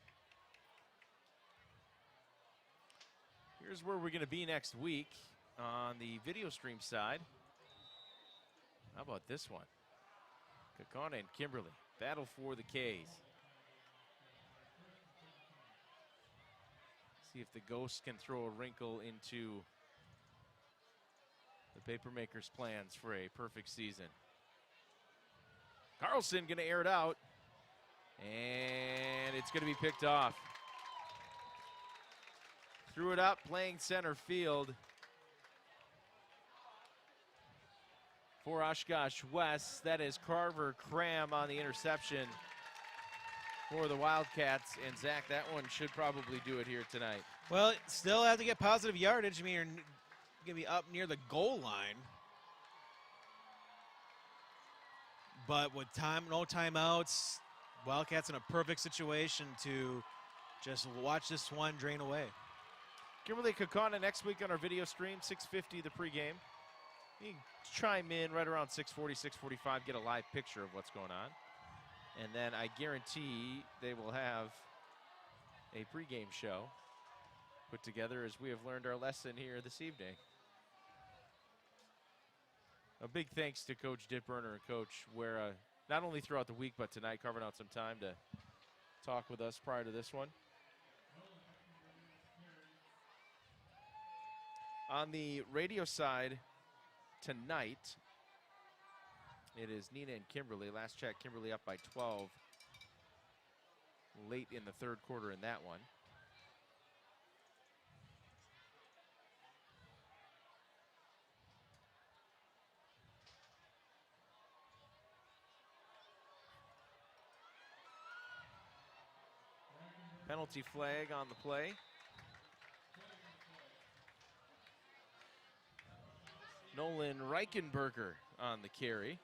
Here's where we're going to be next week on the video stream side. How about this one? Kakana and Kimberly battle for the K's. See if the Ghosts can throw a wrinkle into the Papermakers' plans for a perfect season. Carlson going to air it out, and it's going to be picked off. Threw it up, playing center field for Oshkosh West. That is Carver Cram on the interception for the Wildcats. And Zach, that one should probably do it here tonight. Well, still have to get positive yardage. I mean, you're going to be up near the goal line. But with time, no timeouts, Wildcats in a perfect situation to just watch this one drain away. Kimberly Kakana next week on our video stream, 6:50 the pregame. You can chime in right around 6:40, 6:45, get a live picture of what's going on. And then I guarantee they will have a pregame show put together as we have learned our lesson here this evening. A big thanks to Coach Ditburner and Coach Wera, not only throughout the week, but tonight, carving out some time to talk with us prior to this one. On the radio side tonight, it is Nina and Kimberly. Last check, Kimberly up by 12 late in the third quarter in that one. Penalty flag on the play. Nolan Reichenberger on the carry.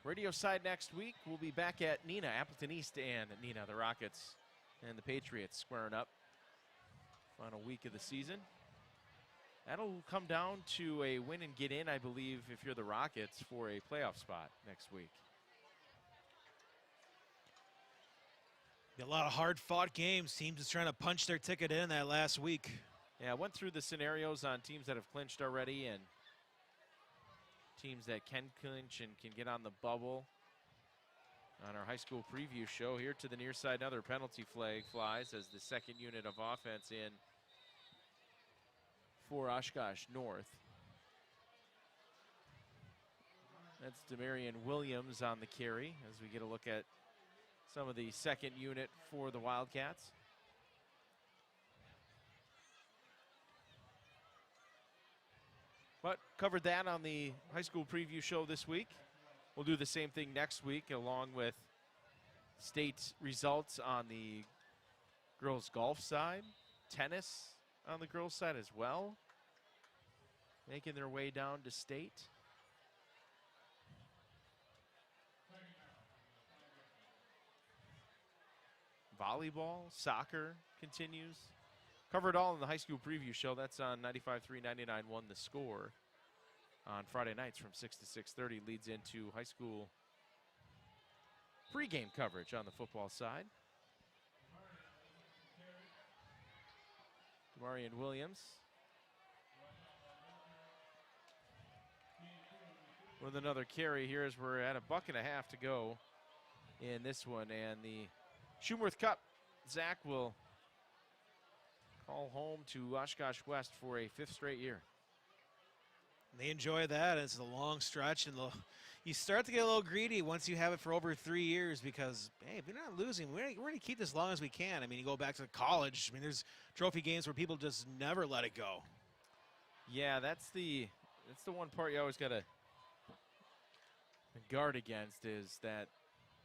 Radio side next week, we'll be back at Nina, Appleton East and Nina, the Rockets and the Patriots squaring up. Final week of the season. That'll come down to a win and get in, I believe, if you're the Rockets, for a playoff spot next week. A lot of hard-fought games. Teams just trying to punch their ticket in that last week. Yeah, I went through the scenarios on teams that have clinched already and teams that can clinch and can get on the bubble. On our high school preview show, here to the near side, another penalty flag flies as the second unit of offense in for Oshkosh North. That's Demarion Williams on the carry as we get a look at some of the second unit for the Wildcats. But covered that on the high school preview show this week. We'll do the same thing next week along with state results on the girls golf side, tennis on the girls side as well, making their way down to state. Volleyball, soccer continues. Cover it all in the high school preview show. That's on 95.3, 99.1 The Score on Friday nights from 6 to 6:30. Leads into high school pregame coverage on the football side. Demarion Williams with another carry here as we're at a buck and a half to go in this one. And the Shumworth Cup, Zach will call home to Oshkosh West for a 5th straight year. They enjoy that. It's a long stretch, and you start to get a little greedy once you have it for over 3 years because, hey, if you're not losing, we're going to keep this as long as we can. I mean, you go back to college. I mean, there's trophy games where people just never let it go. Yeah, that's the one part you always got to guard against is that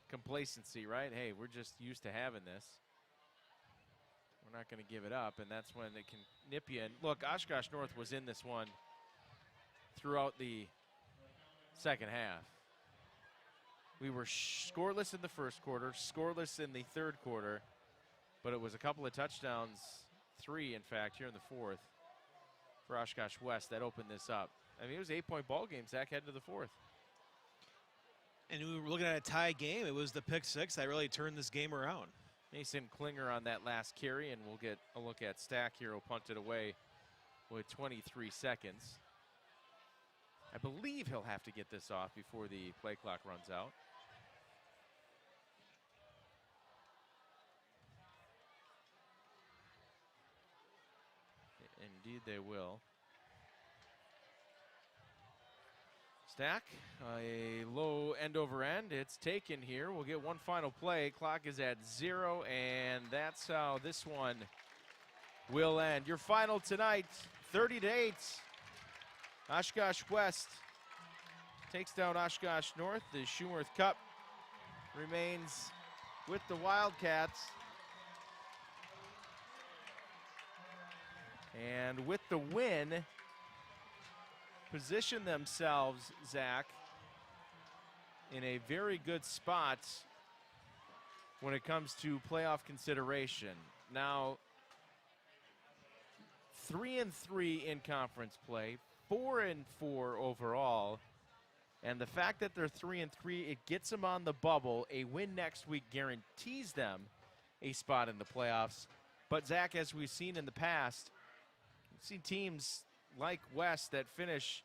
complacency, right? Hey, we're just used to having this. We're not going to give it up, and that's when they can nip you. And look, Oshkosh North was in this one throughout the second half. We were scoreless in the first quarter, scoreless in the third quarter, but it was a couple of touchdowns, 3 in fact, here in the fourth for Oshkosh West that opened this up. I mean, it was an 8-point ball game. Zach headed to the fourth. And we were looking at a tie game. It was the pick six that really turned this game around. Mason Klinger on that last carry, and we'll get a look at Stack here. Who punted away with 23 seconds. I believe he'll have to get this off before the play clock runs out. Indeed they will. Stack, a low end over end. It's taken here. We'll get one final play. Clock is at 0, and that's how this one will end. Your final tonight, 30-8. Oshkosh West takes down Oshkosh North. The Shumworth Cup remains with the Wildcats. And with the win, position themselves, Zach, in a very good spot when it comes to playoff consideration. Now, 3-3 in conference play, 4-4 overall. And the fact that they're 3-3, it gets them on the bubble. A win next week guarantees them a spot in the playoffs. But Zach, as we've seen in the past, we've seen teams like West that finish,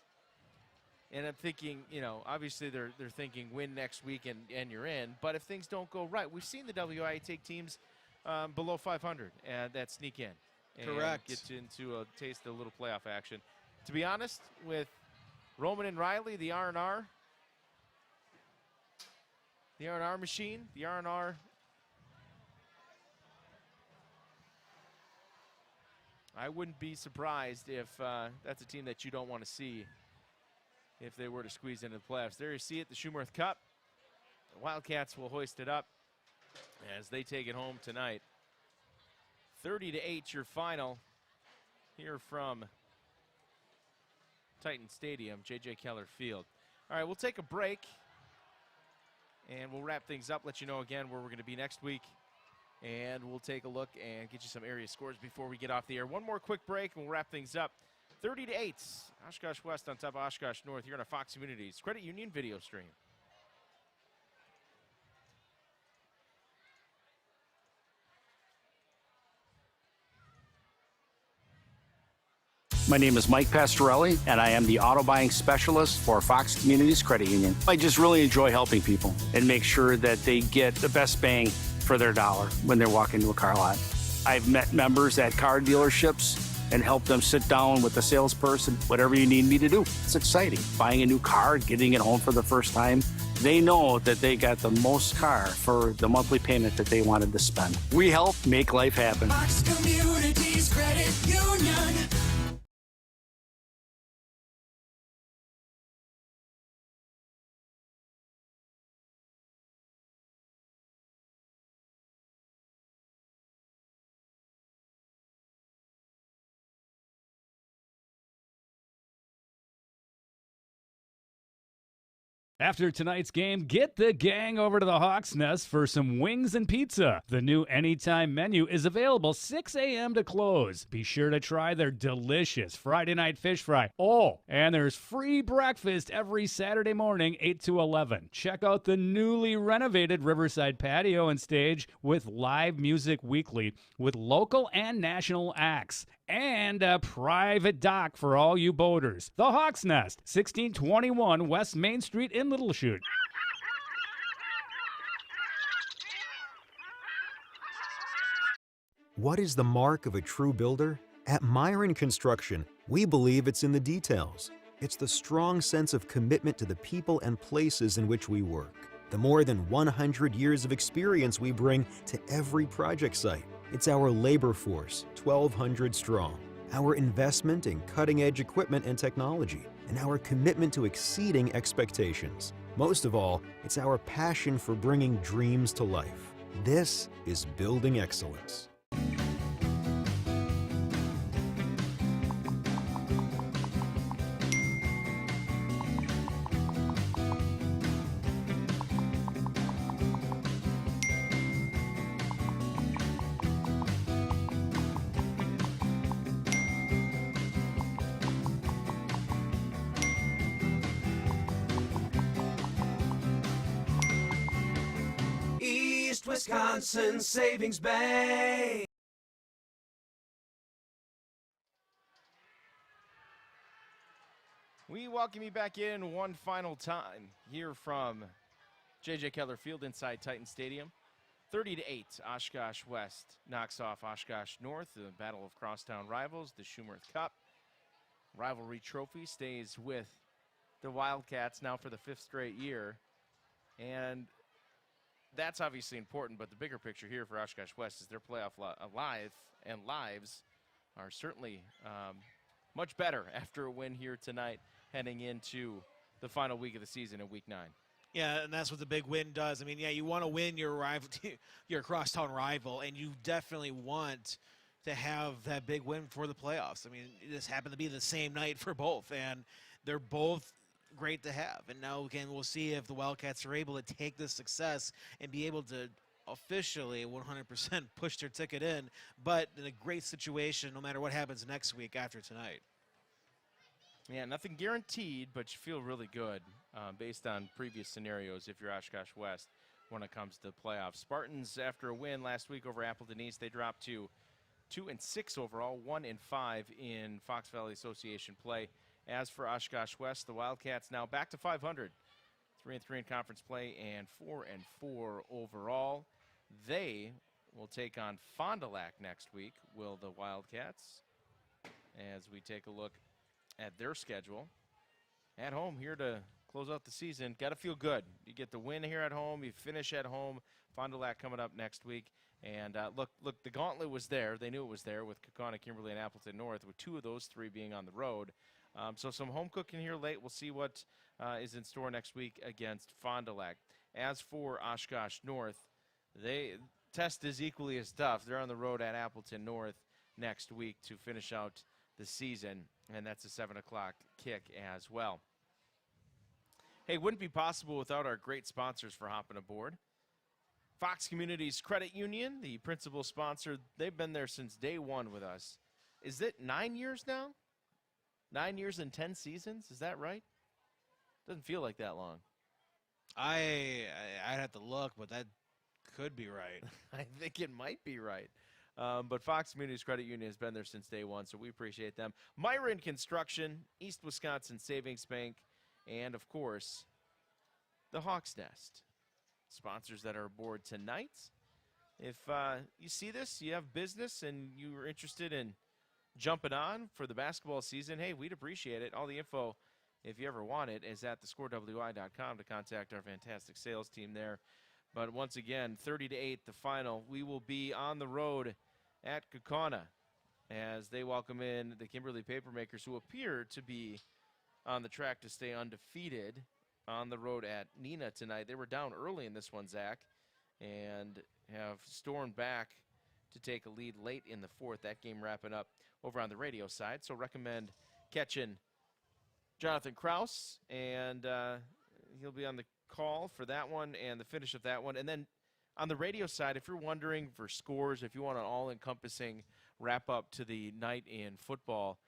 and I'm thinking, you know, obviously they're thinking win next week and you're in. But if things don't go right, we've seen the WIA take teams below 500 and that sneak in. Correct. And get into a taste of a little playoff action. To be honest, with Roman and Riley, the R&R machine, the R&R. I wouldn't be surprised if that's a team that you don't want to see if they were to squeeze into the playoffs. There you see it, the Shumerth Cup. The Wildcats will hoist it up as they take it home tonight. 30-8 your final here from Titan Stadium, J.J. Keller Field. All right, we'll take a break, and we'll wrap things up, let you know again where we're going to be next week, and we'll take a look and get you some area scores before we get off the air. One more quick break, and we'll wrap things up. 30-8, Oshkosh West on top of Oshkosh North here on a Fox Communities Credit Union video stream. My name is Mike Pastorelli, and I am the auto buying specialist for Fox Communities Credit Union. I just really enjoy helping people and make sure that they get the best bang for their dollar when they're walking to a car lot. I've met members at car dealerships and helped them sit down with the salesperson, whatever you need me to do. It's exciting. Buying a new car, getting it home for the first time. They know that they got the most car for the monthly payment that they wanted to spend. We help make life happen. Fox Communities Credit Union. After tonight's game, get the gang over to the Hawks Nest for some wings and pizza. The new Anytime menu is available 6 a.m. to close. Be sure to try their delicious Friday night fish fry. Oh, and there's free breakfast every Saturday morning, 8 to 11. Check out the newly renovated Riverside patio and stage with live music weekly with local and national acts. And a private dock for all you boaters. The Hawks Nest, 1621 West Main Street in Little Chute. What is the mark of a true builder? At Myron Construction, we believe it's in the details. It's the strong sense of commitment to the people and places in which we work. The more than 100 years of experience we bring to every project site. It's our labor force, 1,200 strong, our investment in cutting-edge equipment and technology, and our commitment to exceeding expectations. Most of all, it's our passion for bringing dreams to life. This is building excellence. East Wisconsin Savings Bank. We welcome you back in one final time here from J.J. Keller Field inside Titan Stadium. 30-8, Oshkosh West knocks off Oshkosh North. The battle of crosstown rivals, the Shumerth Cup. Rivalry trophy stays with the Wildcats now for the 5th straight year. And that's obviously important, but the bigger picture here for Oshkosh West is their playoff lives are certainly much better after a win here tonight, heading into the final week of the season in Week 9. Yeah, and that's what the big win does. I mean, yeah, you want to win your rival, your crosstown rival, and you definitely want to have that big win for the playoffs. I mean, this happened to be the same night for both, and they're both great to have. And now, again, we'll see if the Wildcats are able to take this success and be able to officially 100% push their ticket in, but in a great situation no matter what happens next week after tonight. Yeah, nothing guaranteed, but you feel really good based on previous scenarios if you're Oshkosh West when it comes to the playoffs. Spartans, after a win last week over Appleton East, they dropped to 2-6 overall, 1-5 in Fox Valley Association play. As for Oshkosh West, the Wildcats now back to 500, 3-3 in conference play and 4-4 overall. They will take on Fond du Lac next week, will the Wildcats, as we take a look at their schedule. At home here to close out the season. Got to feel good. You get the win here at home. You finish at home. Fond du Lac coming up next week. And look, the gauntlet was there. They knew it was there with Kaukauna, Kimberly, and Appleton North, with 2 of those 3 being on the road. So some home cooking here late. We'll see what is in store next week against Fond du Lac. As for Oshkosh North, they test is equally as tough. They're on the road at Appleton North next week to finish out the season, and that's a 7 o'clock kick as well. Hey, wouldn't be possible without our great sponsors for hopping aboard. Fox Communities Credit Union, the principal sponsor, they've been there since day one with us. Is it 9 years now? 9 years and 10 seasons? Is that right? Doesn't feel like that long. I'd have to look, but that could be right. I think it might be right. But Fox Communities Credit Union has been there since day one, so we appreciate them. Myron Construction, East Wisconsin Savings Bank, and, of course, the Hawk's Nest. Sponsors that are aboard tonight. If you see this, you have business, and you are interested in jumping on for the basketball season, hey, we'd appreciate it. All the info, if you ever want it, is at thescorewi.com to contact our fantastic sales team there. But once again, 30-8, the final. We will be on the road at Kaukauna as they welcome in the Kimberly Papermakers, who appear to be on the track to stay undefeated on the road at Neenah tonight. They were down early in this one, Zach, and have stormed back to take a lead late in the 4th. That game wrapping up over on the radio side. So recommend catching Jonathan Kraus, and he'll be on the call for that one and the finish of that one. And then on the radio side, if you're wondering for scores, if you want an all-encompassing wrap-up to the night in football,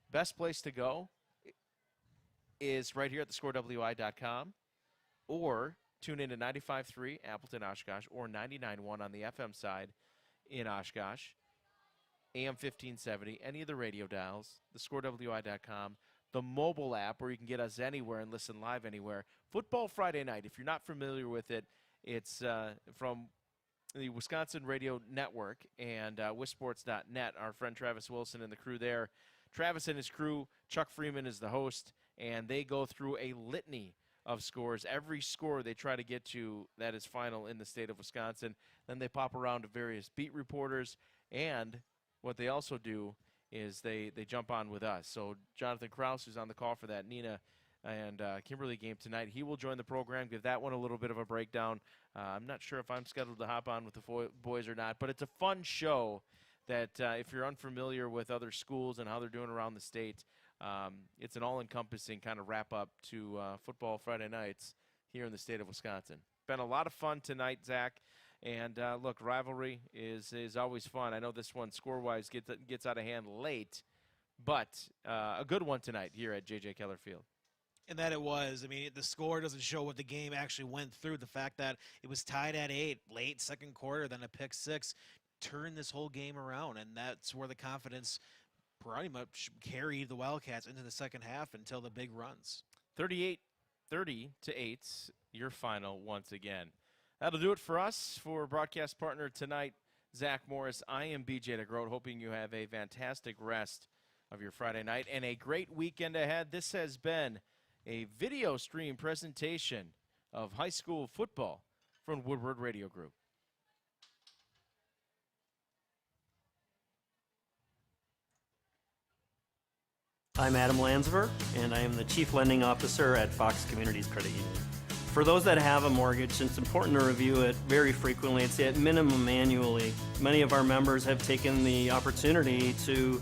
best place to go is right here at thescorewi.com, or tune in to 95.3 Appleton Oshkosh or 99.1 on the FM side in Oshkosh, AM 1570, any of the radio dials, thescorewi.com, the mobile app where you can get us anywhere and listen live anywhere. Football Friday night, if you're not familiar with it, it's from the Wisconsin Radio Network and wisports.net. Our friend Travis Wilson and the crew there. Travis and his crew, Chuck Freeman is the host, and they go through a litany of scores. Every score they try to get to that is final in the state of Wisconsin. Then they pop around to various beat reporters, and what they also do is they jump on with us. So Jonathan Kraus, who's on the call for that Neenah and Kimberly game tonight, he will join the program, give that one a little bit of a breakdown. I'm not sure if I'm scheduled to hop on with the boys or not, but it's a fun show that if you're unfamiliar with other schools and how they're doing around the state, it's an all-encompassing kind of wrap-up to football Friday nights here in the state of Wisconsin. Been a lot of fun tonight, Zach. And, look, rivalry is always fun. I know this one, score-wise, gets out of hand late, but a good one tonight here at J.J. Keller Field. And that it was. I mean, the score doesn't show what the game actually went through. The fact that it was tied at 8, late second quarter, then a pick 6, turned this whole game around. And that's where the confidence pretty much carried the Wildcats into the second half until the big runs. 38-30 to 8, your final once again. That'll do it for us. For broadcast partner tonight, Zach Morris, I am BJ DeGroat, hoping you have a fantastic rest of your Friday night and a great weekend ahead. This has been a video stream presentation of high school football from Woodward Radio Group. I'm Adam Landsver, and I am the Chief Lending Officer at Fox Communities Credit Union. For those that have a mortgage, it's important to review it very frequently. It's at minimum annually. Many of our members have taken the opportunity to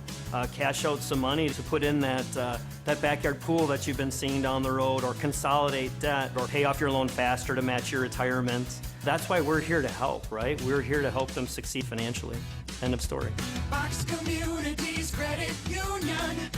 cash out some money to put in that backyard pool that you've been seeing down the road, or consolidate debt, or pay off your loan faster to match your retirement. That's why we're here to help, right? We're here to help them succeed financially. End of story. Fox Communities Credit Union.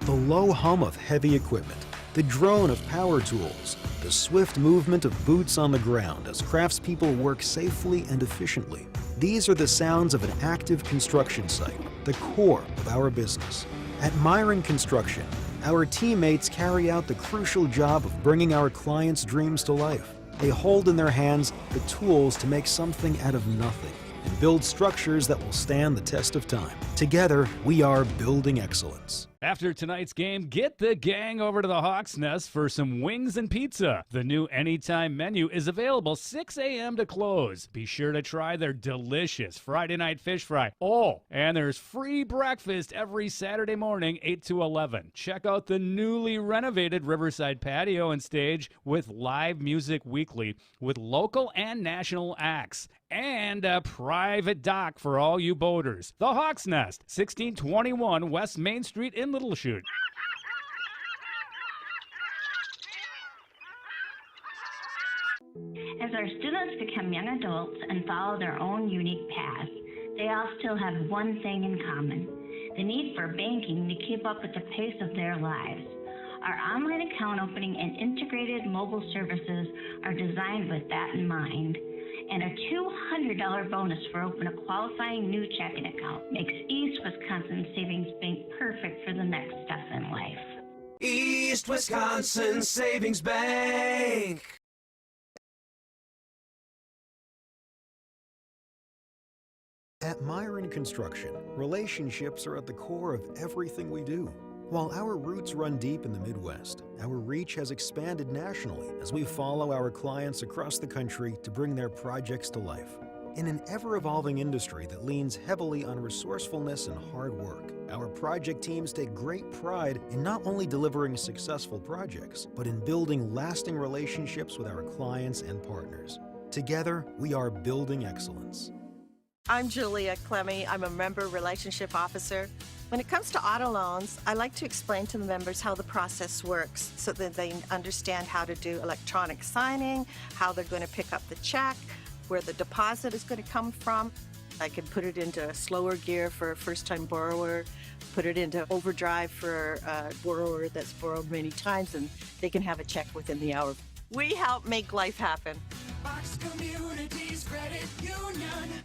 The low hum of heavy equipment, the drone of power tools, the swift movement of boots on the ground as craftspeople work safely and efficiently. These are the sounds of an active construction site, the core of our business. At Myron Construction, our teammates carry out the crucial job of bringing our clients' dreams to life. They hold in their hands the tools to make something out of nothing and build structures that will stand the test of time. Together, we are building excellence. After tonight's game, get the gang over to the Hawks Nest for some wings and pizza. The new Anytime menu is available 6 a.m. to close. Be sure to try their delicious Friday night fish fry. Oh, and there's free breakfast every Saturday morning, 8 to 11. Check out the newly renovated Riverside patio and stage with live music weekly with local and national acts. And a private dock for all you boaters. The Hawks Nest, 1621 West Main Street in Little Chute. As our students become young adults and follow their own unique paths, they all still have one thing in common: the need for banking to keep up with the pace of their lives. Our online account opening and integrated mobile services are designed with that in mind. And a $200 bonus for opening a qualifying new checking account makes East Wisconsin Savings Bank perfect for the next step in life. East Wisconsin Savings Bank. At Myron Construction, relationships are at the core of everything we do. While our roots run deep in the Midwest, our reach has expanded nationally as we follow our clients across the country to bring their projects to life. In an ever-evolving industry that leans heavily on resourcefulness and hard work, our project teams take great pride in not only delivering successful projects, but in building lasting relationships with our clients and partners. Together, we are building excellence. I'm Julia Clemmy. I'm a member relationship officer. When it comes to auto loans, I like to explain to the members how the process works so that they understand how to do electronic signing, how they're going to pick up the check, where the deposit is going to come from. I can put it into slower gear for a first-time borrower, put it into overdrive for a borrower that's borrowed many times, and they can have a check within the hour. We help make life happen. Fox Communities Credit Union.